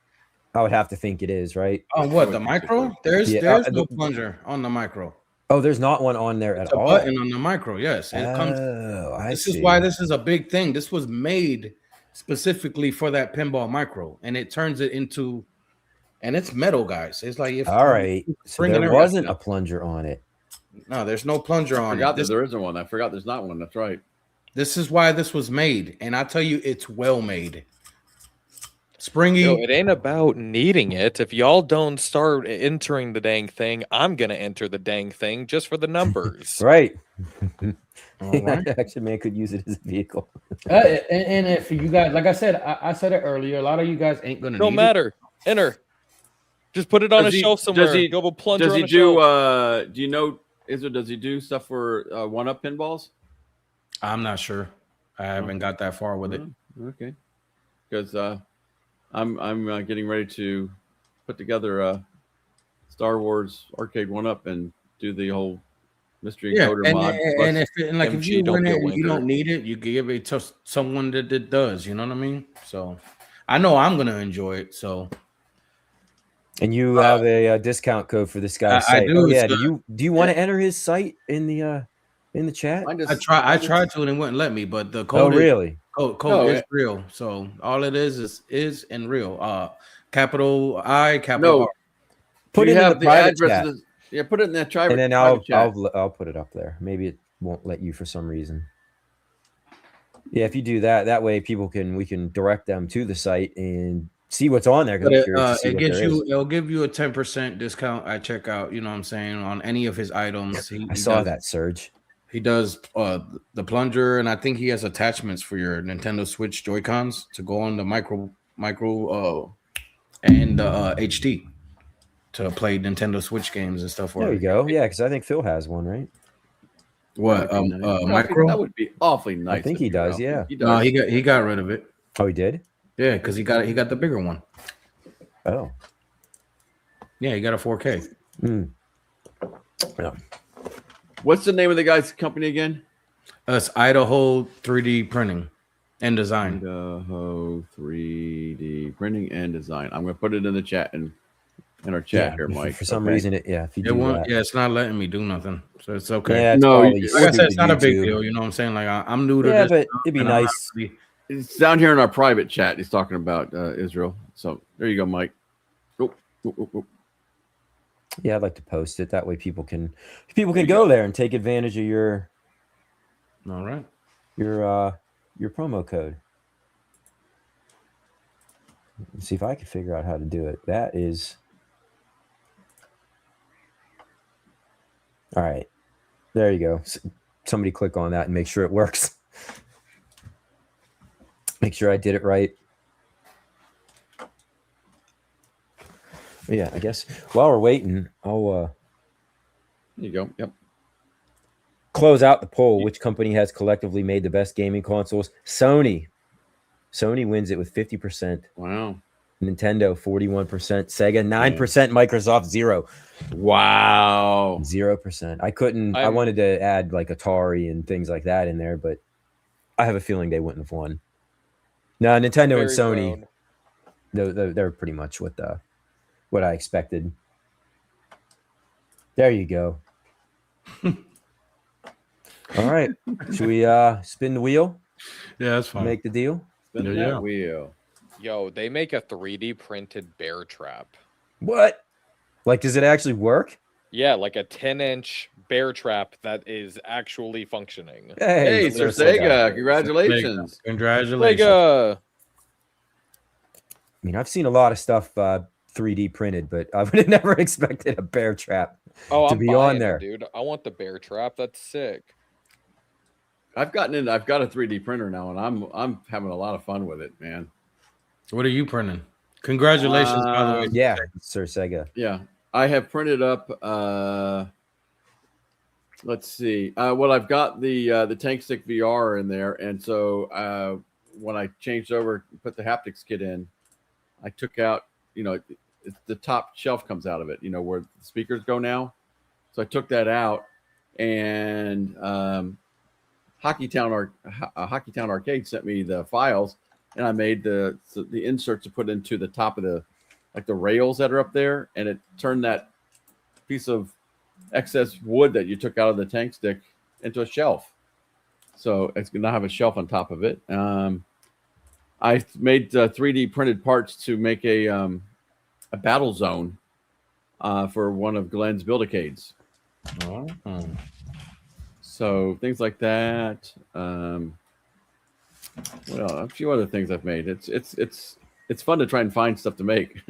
I would have to think it is, right? On what, the micro? There's no plunger on the micro. Oh, there's not one on there at all. Button on the micro, yes. It comes. This is why this is a big thing. This was made specifically for that pinball micro, and it turns it into, and it's metal, guys. It's like if all right, so there wasn't a plunger on it. No, there's no plunger on it. I forgot there isn't one. I forgot there's not one. That's right. This is why this was made, and I tell you, it's well made. Springy. No, it ain't about needing it. If y'all don't start entering the dang thing, I'm gonna enter the dang thing just for the numbers. Right. Right. Actually, man could use it as a vehicle. And if you guys, like I said, I said it earlier, a lot of you guys ain't gonna. Don't matter. Enter. Just put it on a shelf somewhere. Go with plunger. Does he do? Do you know? Does he do stuff for 1-up pinballs? I'm not sure. I haven't got that far with it. Okay, because I'm getting ready to put together a Star Wars arcade 1-up and do the whole mystery encoder mod. And if you win it and you don't need it, you give it to someone that does. You know what I mean? So I know I'm gonna enjoy it. So And you have a discount code for this guy's site. I do. Oh, yeah. Do you want to enter his site in the chat? I tried to and it wouldn't let me, but the code really? Code is real. So all it is and real. Capital I, capital R. Put it in the address. Yeah, put it in that private. And then I'll put it up there. Maybe it won't let you for some reason. Yeah, if you do that way we can direct them to the site and see what's on there. It'll give you a 10% discount at checkout. You know what I'm saying, on any of his items. I saw that, Serge. He does the plunger, and I think he has attachments for your Nintendo Switch Joy-Cons to go on the micro and HT to play Nintendo Switch games and stuff. There you go. Yeah, because I think Phil has one, right? What micro? That would be awfully nice. I think he does. Yeah. No, he got rid of it. Oh, he did. Yeah, because he got the bigger one. Oh. Yeah, he got a 4K. Yeah. What's the name of the guy's company again? It's Idaho 3D Printing and Design. Idaho 3D Printing and Design. I'm going to put it in the chat in our chat here, Mike. For some reason, if you do that. Yeah, it's not letting me do nothing, so it's okay. Yeah, no, like I said, it's not a big deal. You know what I'm saying? Like I'm new to this. But it'd be nice. It's down here in our private chat. He's talking about Israel. So there you go, Mike. Yeah, I'd like to post it. That way people can go there and take advantage of your your promo code. Let's see if I can figure out how to do it. That is all right. There you go. Somebody click on that and make sure it works. Make sure I did it right. Yeah, I guess while we're waiting, I'll there you go. Yep. Close out the poll. Which company has collectively made the best gaming consoles? Sony. Sony wins it with 50%. Wow. Nintendo 41%. Sega 9%. Microsoft 0%. Wow. 0%. I wanted to add like Atari and things like that in there, but I have a feeling they wouldn't have won. No, Nintendo and Sony. They're pretty much what I expected. There you go. All right. Should we spin the wheel? Yeah, that's fine. Make the deal? Spin that wheel. Yo, they make a 3D printed bear trap. What? Like, does it actually work? Yeah, like a 10-inch bear trap that is actually functioning. Hey, Sir Sega, congratulations. Congratulations. Sega. I mean, I've seen a lot of stuff 3D printed, but I would have never expected a bear trap to be on there. Dude, I want the bear trap. That's sick. I've got a 3D printer now, and I'm having a lot of fun with it, man. What are you printing? Congratulations, by the way. Yeah, Sir Sega. Yeah, I have printed up. Let's see. Well, I've got the Tank Stick VR in there, and so when I changed over, put the haptics kit in, I took out. The top shelf comes out of it. Where the speakers go now. So I took that out, and Hockey Town Arcade sent me the files, and I made the inserts to put into the top of the rails that are up there, and it turned that piece of excess wood that you took out of the Tank Stick into a shelf. So it's going to have a shelf on top of it. I made 3D printed parts to make a battle zone for one of Glenn's Build-A-Cades. Oh. So things like that. Well, a few other things I've made. It's fun to try and find stuff to make.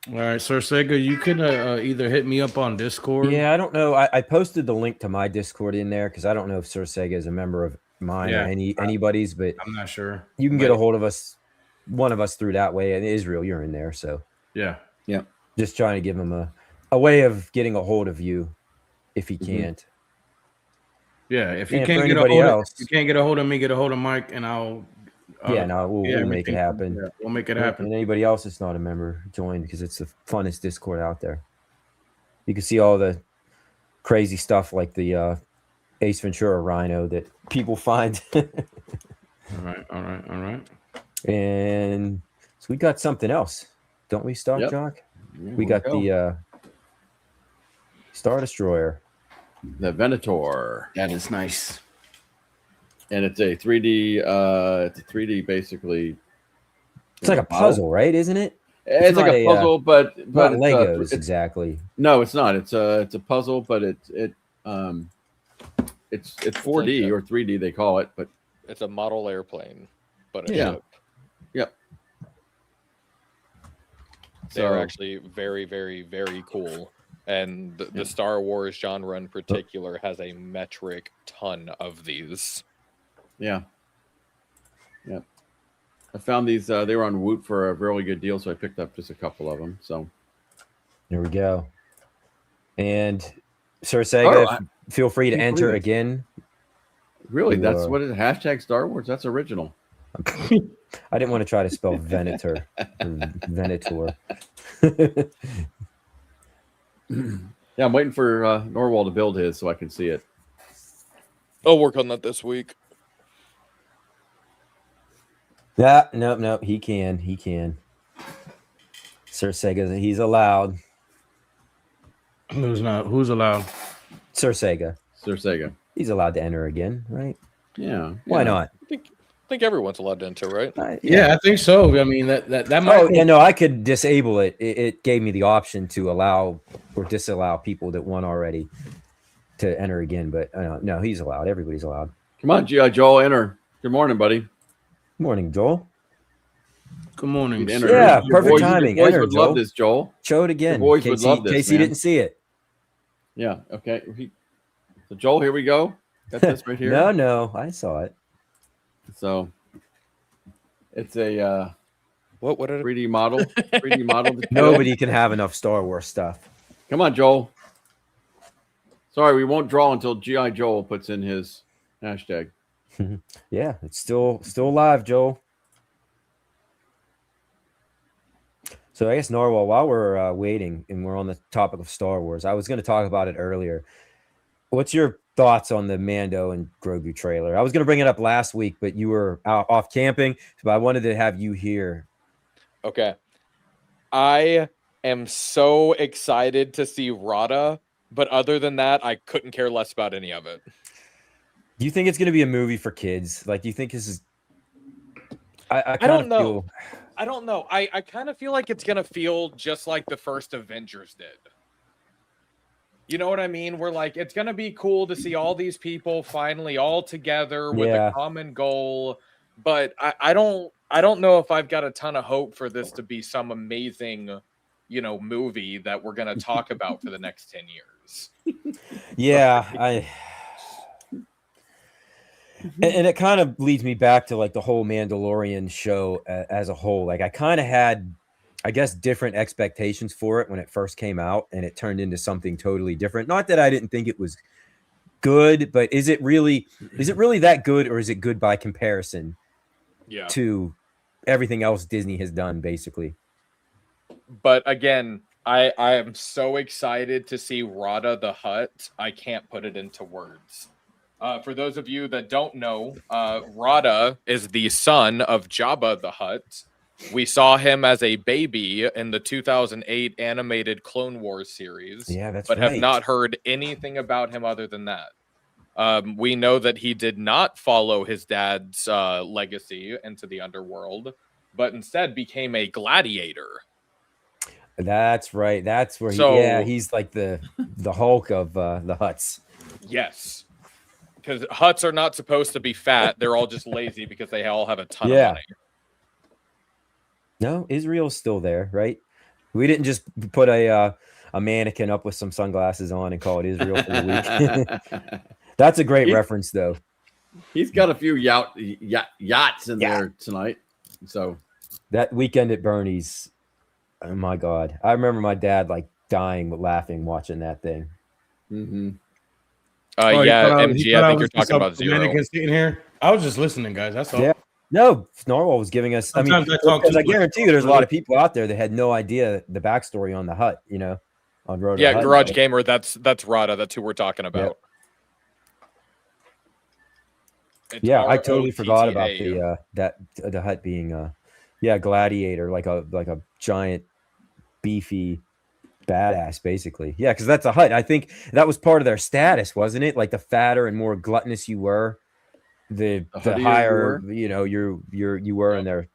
All right, Sir Sega, you can either hit me up on Discord. Yeah, I don't know. I posted the link to my Discord in there because I don't know if Sir Sega is a member of mine or anybody's, but I'm not sure. You can get a hold of us, one of us, through that way. And Israel, you're in there, so yeah. Just trying to give him a way of getting a hold of you if he can't. Yeah, if you can't get a hold of me, get a hold of Mike, and I'll. We'll make it happen. Yeah, we'll make it happen. And anybody else that's not a member, join because it's the funnest Discord out there. You can see all the crazy stuff like the Ace Ventura Rhino that people find. All right. And so we got something else, don't we, Stock Jock? we got the Star Destroyer. The Venator. That is nice. And it's a 3D. It's a 3D basically. It's like a puzzle, right? Isn't it? It's like a puzzle, but not Legos exactly. No, it's not. It's a puzzle, but it's 4D or 3D they call it, but it's a model airplane, but a yeah, ship. Yep. They're actually very, very, very cool. And the Star Wars genre in particular has a metric ton of these. Yeah. Yeah. I found these, they were on Woot for a really good deal, so I picked up just a couple of them. So there we go. And Sir Sega, feel free to enter again. Really? That's what it is? Hashtag Star Wars? That's original. I didn't want to try to spell Venator. Venator. Yeah, I'm waiting for Norwal to build his so I can see it. I'll work on that this week. Yeah, no, he can. Sir Sega, he's allowed. Who's not? Who's allowed? Sir Sega. Sir Sega. He's allowed to enter again, right? Yeah. Why not? I think everyone's allowed to enter, right? Yeah, I think so. I mean that might. Oh, yeah, no, I could disable it. It gave me the option to allow or disallow people that won already to enter again, but no, he's allowed. Everybody's allowed. Come on, G.I. Joel, enter. Good morning, buddy. Good morning, Joel. Good morning. Yeah, perfect timing. Your boys enter, would Joel. love this, Joel. Show it again. Your boys would love this, in case he didn't see it. Yeah. Okay. So Joel, here we go. Got this right here. No, I saw it. So it's a what 3D model. 3D model. Nobody can have enough Star Wars stuff. Come on, Joel. Sorry, we won't draw until G.I. Joel puts in his hashtag. Yeah, it's still live, Joel. So I guess Norwal, while we're waiting and we're on the topic of Star Wars, I was going to talk about it earlier. What's your thoughts on the Mando and Grogu trailer? I was going to bring it up last week, but you were off camping, but I wanted to have you here. Okay. I am so excited to see Rada, but other than that, I couldn't care less about any of it. Do you think it's going to be a movie for kids? Like, do you think this is... I don't know. I don't know. I kind of feel like it's going to feel just like the first Avengers did. You know what I mean? We're like, it's going to be cool to see all these people finally all together with a common goal. But I don't know if I've got a ton of hope for this to be some amazing, movie that we're going to talk about for the next 10 years. Yeah, and it kind of leads me back to like the whole Mandalorian show as a whole. Like I kind of had, I guess, different expectations for it when it first came out, and it turned into something totally different. Not that I didn't think it was good, but is it really that good, or is it good by comparison to everything else Disney has done, basically? But again, I am so excited to see Rada the Hutt. I can't put it into words. For those of you that don't know, Rada is the son of Jabba the Hutt. We saw him as a baby in the 2008 animated Clone Wars series, but have not heard anything about him other than that. We know that he did not follow his dad's legacy into the underworld, but instead became a gladiator. That's right. That's where he's like the Hulk of the Hutts. Yes. Because Hutts are not supposed to be fat. They're all just lazy because they all have a ton of money. No, Israel's still there, right? We didn't just put a mannequin up with some sunglasses on and call it Israel for the week. That's a great reference, though. He's got a few yachts in there tonight. So that weekend at Bernie's, oh my God. I remember my dad like dying with laughing watching that thing. Mm-hmm. MG, I think you're talking about Zero. Sitting here. I was just listening, guys. That's all. Yeah. No, Norwal was giving us. Sometimes I guarantee you, there's a lot of people out there that had no idea the backstory on the Hutt. On Road. Yeah, Garage Gamer. That's Rada. That's who we're talking about. Yeah, I totally forgot about the Hutt being gladiator, like a giant beefy badass, basically. Yeah, because that's a Hutt. I think that was part of their status, wasn't it? Like the fatter and more gluttonous you were, the higher you were in their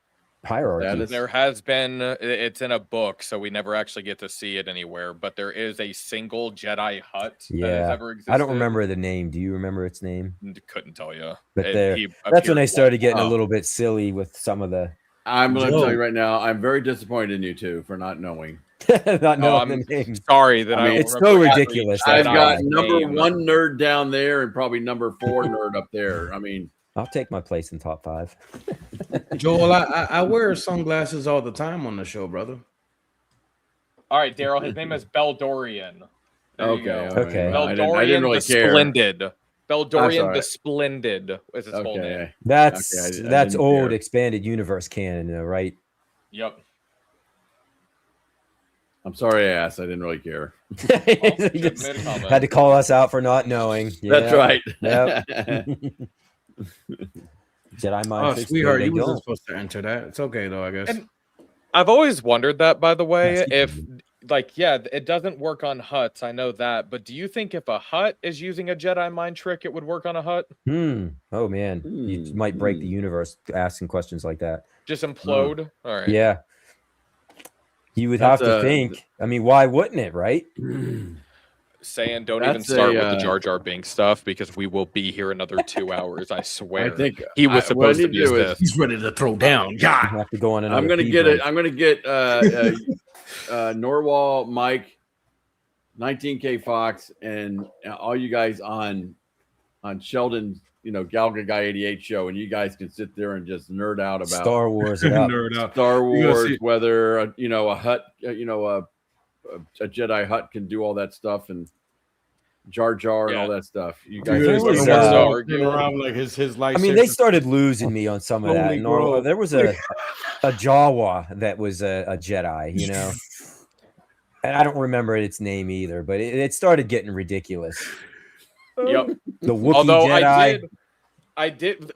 hierarchy. There has been, it's in a book, so we never actually get to see it anywhere, but there is a single Jedi Hutt that has ever existed. I don't remember the name. Do you remember its name? Couldn't tell you. But that's when they started getting a little bit silly with some of the... I'm going to tell you right now, I'm very disappointed in you two for not knowing. Not knowing the name. Sorry that I mean, it's so ridiculous. I've got number 1 nerd down there and probably number 4 nerd up there. I mean... I'll take my place in top 5. Joel, I wear sunglasses all the time on the show, brother. All right, Daryl. His name is Beldorian. Okay. Beldorian I didn't really care. Splendid. Beldorian the Splendid is his full name. That's old expanded universe canon, though, right? Yep. I'm sorry I asked. I didn't really care. He just had to call us out for not knowing. That's right. Yep. Jedi mind tricks. Sweetheart, you wasn't supposed to enter that. It's okay though, I guess. And I've always wondered that, by the way, if it doesn't work on Hutts. I know that, but do you think if a Hutt is using a Jedi mind trick, it would work on a Hutt? Oh man, you might break the universe asking questions like that. Just implode. All right. Yeah. You would have to think. I mean, why wouldn't it, right? Saying don't even start with the Jar Jar Binks stuff because we will be here another 2 hours. I swear. I think he was supposed to be this. He's ready to throw down. Yeah. Have to go on. I'm gonna get it. I'm gonna get Norwal, Mike, 19K Fox, and all you guys on Sheldon's, Galga Guy 88 show, and you guys can sit there and just nerd out about Star Wars. Nerd out. Star Wars, whether a Hutt, a Jedi Hutt can do all that stuff, and Jar Jar and all that stuff. You guys around like his life. I mean, they started losing me on some of that. There was a Jawa that was a Jedi, and I don't remember its name either, but it started getting ridiculous. Yep. The Wookiee Jedi. I did.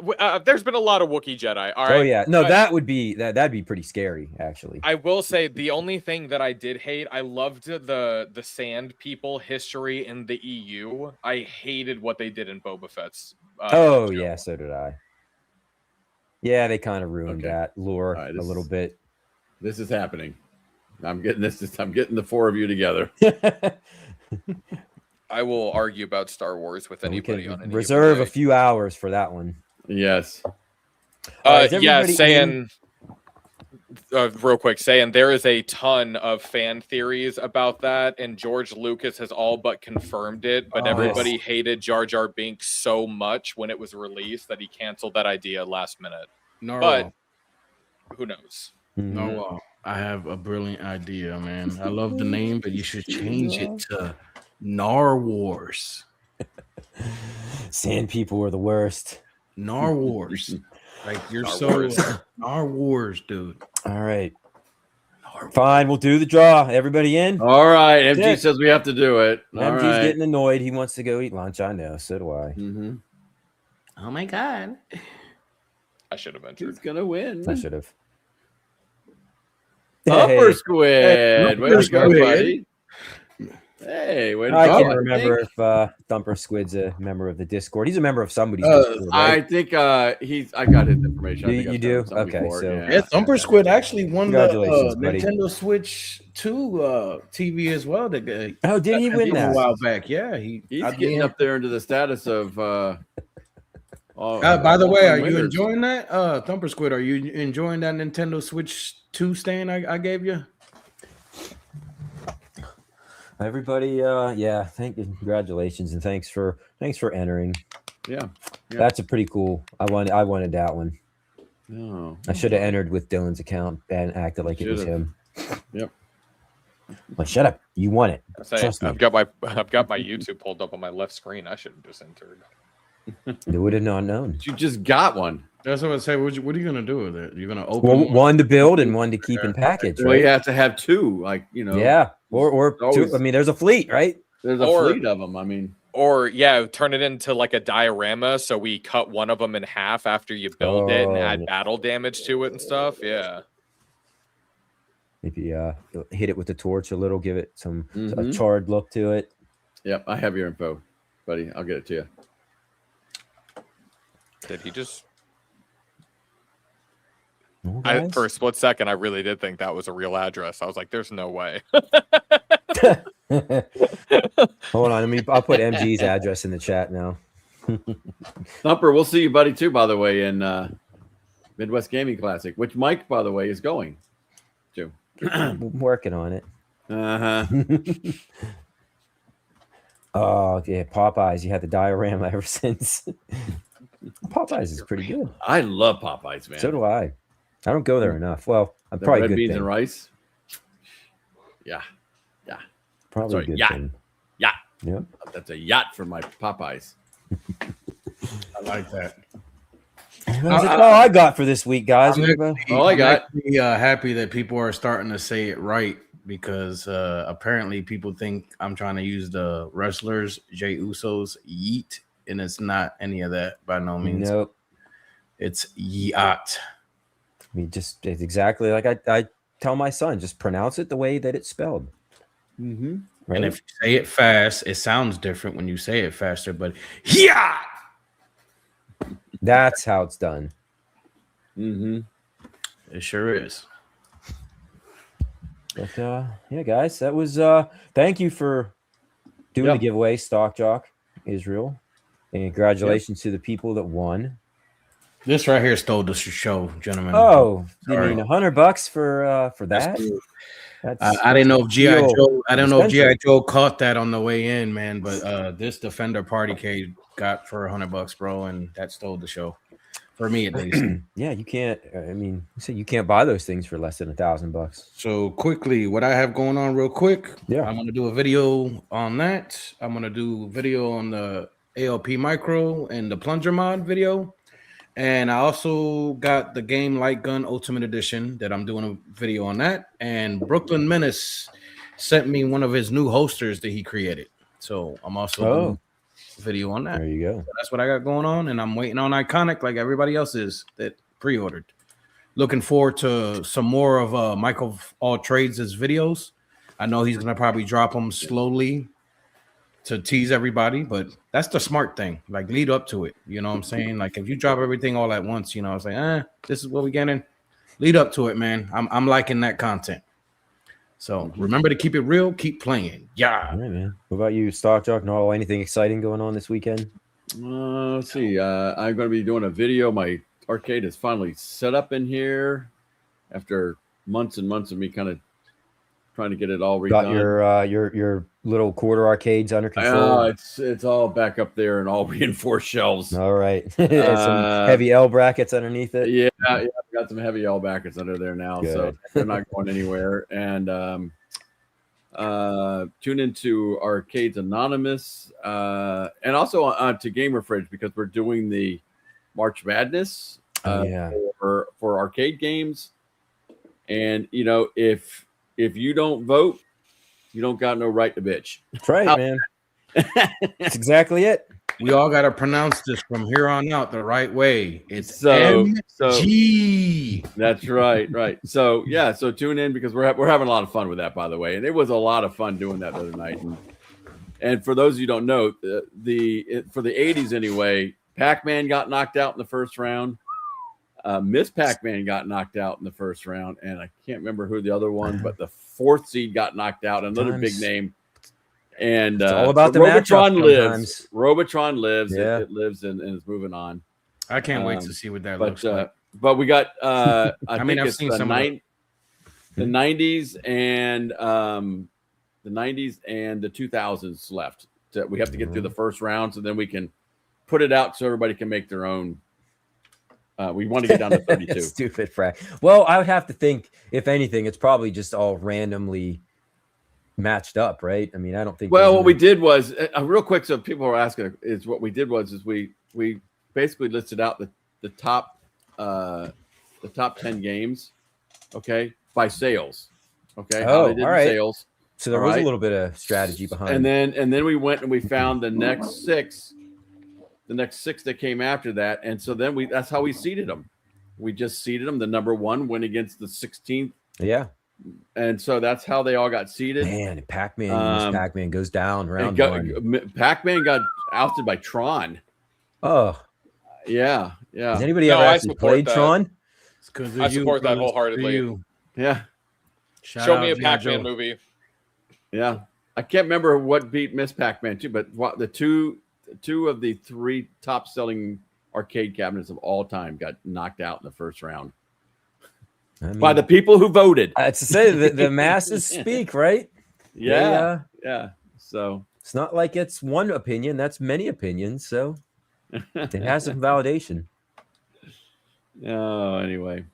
There's been a lot of Wookiee Jedi. All right. Oh yeah. No, that'd be pretty scary, actually. I will say the only thing that I did hate, I loved the Sand People history in the EU. I hated what they did in Boba Fett's. So did I. Yeah, they kind of ruined that lore a little bit. This is happening. I'm getting this. I'm getting the 4 of you together. I will argue about Star Wars with anybody on any reserve a few hours for that one. Yes. Saying real quick, saying there is a ton of fan theories about that, and George Lucas has all but confirmed it, but everybody hated Jar Jar Binks so much when it was released that he canceled that idea last minute. But who knows? No, I have a brilliant idea, man. I love the name, but you should change it to Nar Wars. Sand people were the worst. Nar Wars. Like you're Nar Wars, dude. All right. Fine, we'll do the draw. Everybody in? All right. MG says we have to do it. MG's getting annoyed. He wants to go eat lunch. I know. So do I. Mm-hmm. Oh my god. I should have entered. He's gonna win. I should have. Upper Squid. Way to go, buddy. Hey, way to go. I can't remember if Thumper Squid's a member of the Discord. He's a member of somebody's Discord, right? I think I got his information. You do? Okay, so Thumper Squid actually won the Nintendo Switch 2 TV as well. Did he win that a while back? Yeah, he's getting up there into the status of. By the way, are you enjoying that, Thumper Squid? Are you enjoying that Nintendo Switch 2 stand I gave you? Everybody, congratulations and thanks for entering. Yeah. That's a pretty cool. I wanted that one. Oh. I should have entered with Dylan's account and acted like it was him. Yep. Like, shut up. You won it. I've got my YouTube pulled up on my left screen. I should have just entered. They would have not known. You just got one. That's what I say. What are you gonna do with it? You're gonna open one to build and one to keep in package. Well, you have to have two, Yeah, or two. I mean, there's a fleet, right? There's a fleet of them. I mean, turn it into like a diorama. So we cut one of them in half after you build it and add battle damage to it and stuff. Yeah. Maybe hit it with the torch a little, give it some a charred look to it. Yep, I have your info, buddy. I'll get it to you. Did he just? For a split second, I really did think that was a real address. I was like, "There's no way." Hold on, I'll put MG's address in the chat now. Thumper, we'll see you, buddy, too. By the way, in Midwest Gaming Classic, which Mike, by the way, is going to. I'm working on it. Oh yeah, Popeyes. You had the diorama ever since. Popeyes is pretty good. I love Popeyes, man. So do I. I don't go there enough. Well, I'm the probably red good beans thing. and rice. Yeah. Probably Sorry, a good yacht. thing. Yacht. Yep. That's a yacht for my Popeyes. I like that. That's all I got for this week, guys. All I got. I'm happy that people are starting to say it right, because apparently people think I'm trying to use the wrestlers Jey Uso's yeet, and it's not any of that by no means. Nope. It's yacht. I mean, it's exactly like I tell my son, just pronounce it the way that it's spelled. Mm-hmm. Right? And if you say it fast, it sounds different when you say it faster. But yeah, that's how it's done. Mm-hmm. It sure is. But yeah, guys, that was thank you for doing the giveaway, Stock Jock Israel, and congratulations to the people that won. This right here stole the show, gentlemen. Oh, you mean $100 for that? I didn't know if GI Joe. I don't know if GI Joe caught that on the way in, man. But this Defender Party Cade got for $100, bro, and that stole the show for me at least. Yeah, you can't. I mean, you can't buy those things for less than $1,000. So quickly, what I have going on, real quick. Yeah, I'm gonna do a video on that. I'm gonna do a video on the ALP Micro and the Plunger Mod video. And I also got the game Light Gun Ultimate Edition that I'm doing a video on that. And Brooklyn Menace sent me one of his new holsters that he created. So I'm also doing a video on that. There you go. So that's what I got going on. And I'm waiting on Iconic like everybody else is that pre-ordered. Looking forward to some more of Michael All Trades' videos. I know he's going to probably drop them slowly to tease everybody, but that's the smart thing. Like, lead up to it. You know what I'm saying? Like, if you drop everything all at once, you know, it's like, this is what we're getting. Lead up to it, man. I'm liking that content. So remember to keep it real, keep playing. Yeah. All right, man. What about you, Stock Jock? No, anything exciting going on this weekend? Let's see. I'm going to be doing a video. My arcade is finally set up in here after months and months of me kind of trying to get it all redone. Got your little quarter arcades under control. It's all back up there and all reinforced shelves. All right. Some heavy L brackets underneath it. Yeah, I've got some heavy L brackets under there now. Good. So they're not going anywhere. And tune into Arcades Anonymous and also to Gamer Fridge, because we're doing the March Madness for arcade games. And you know, if you don't vote, you don't got no right to bitch. That's right, man. That's exactly it. We all got to pronounce this from here on out the right way. It's MG. That's right. So yeah, so tune in, because we're having a lot of fun with that, by the way. And it was a lot of fun doing that the other night. And for those of you who don't know, for the 80s anyway, Pac-Man got knocked out in the first round. Miss Pac-Man got knocked out in the first round, and I can't remember who the other one, but the 4th seed got knocked out. Another big name. And it's all about the Robotron lives. Sometimes. Robotron lives. Yeah. It lives and is moving on. I can't wait to see what that looks like. But we got I mean, I've seen some the 90s and the 90s and the 2000s left. We have to get through the first round, so then we can put it out so everybody can make their own. We want to get down to 32. Stupid frack. Well, I would have to think, if anything, it's probably just all randomly matched up, right? I mean, I don't think. Well, what we did was real quick. So people are asking, is what we did was we basically listed out the top 10 games, okay, by sales, okay. Oh, how they did all right. Sales. So there was a little bit of strategy behind. And then we went and we found the next six that came after that, and so then that's how we seeded them. We just seeded them. The number 1 went against the 16th And so that's how they all got seated. Man, Pac-Man goes down round one. Pac-Man got ousted by Tron. Oh. Yeah. Has anybody ever actually played Tron? I support that wholeheartedly. Yeah. Show me a Pac-Man movie. Yeah. I can't remember what beat Miss Pac-Man too, but the two of the 3 top-selling arcade cabinets of all time got knocked out in the first round. By the people who voted. To say the masses speak, right? Yeah. Yeah. So it's not like it's one opinion. That's many opinions. So it has some validation. Oh, anyway.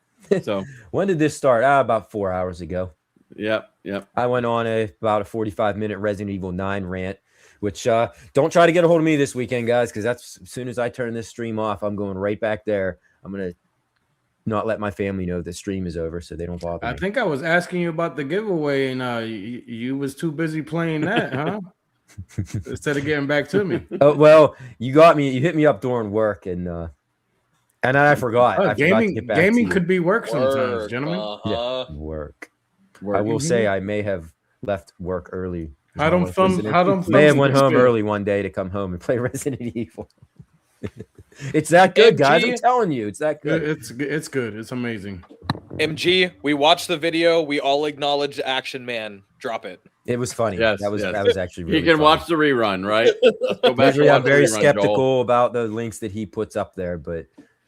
So when did this start? About 4 hours ago. Yep. I went on about a 45-minute Resident Evil 9 rant, which don't try to get a hold of me this weekend, guys, because that's as soon as I turn this stream off, I'm going right back there. I'm going to not let my family know the stream is over so they don't bother me. I think I was asking you about the giveaway, and you was too busy playing that, huh? Instead of getting back to me. Oh, well, you got me. You hit me up during work, and I forgot. Gaming could be work sometimes, gentlemen. Yeah, work. I will say I may have left work early. May have went home early one day to come home and play Resident Evil. It's that good, guys. I'm telling you, it's that good. It's good. It's amazing. MG, we watched the video. We all acknowledge Action Man. Drop it. It was funny. Yes, that was actually really You can funny. watch the rerun, right? Go back. I'm very skeptical about the links that he puts up there, but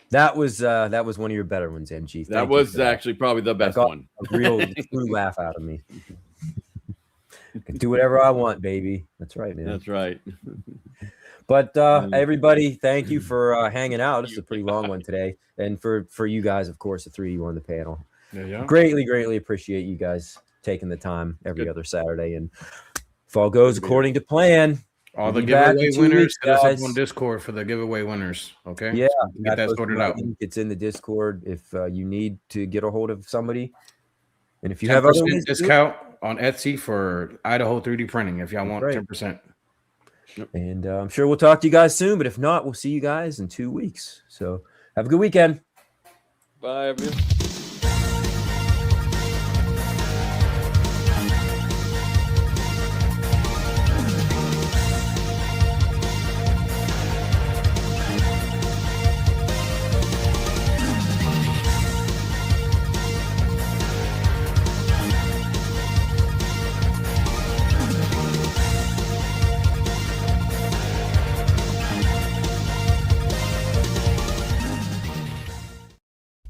that was one of your better ones, MG. That was actually probably the best one. A real true laugh out of me. Can do whatever I want, baby. That's right, man. That's right. But everybody, thank you for hanging out. This is a pretty long one today, and for you guys, of course, the 3 of you on the panel. Yeah. Greatly appreciate you guys taking the time every other Saturday, and if all goes according to plan, all the giveaway winners, hit us up on Discord for the giveaway winners. Okay, yeah, get that sorted out. It's in the Discord if you need to get a hold of somebody, and if you have other discount on Etsy for Idaho 3D printing, if y'all want 10%. And I'm sure we'll talk to you guys soon, but if not, we'll see you guys in 2 weeks. So have a good weekend. Bye, everyone.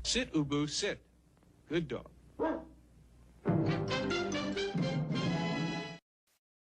Sit, Ubu, sit. Good dog.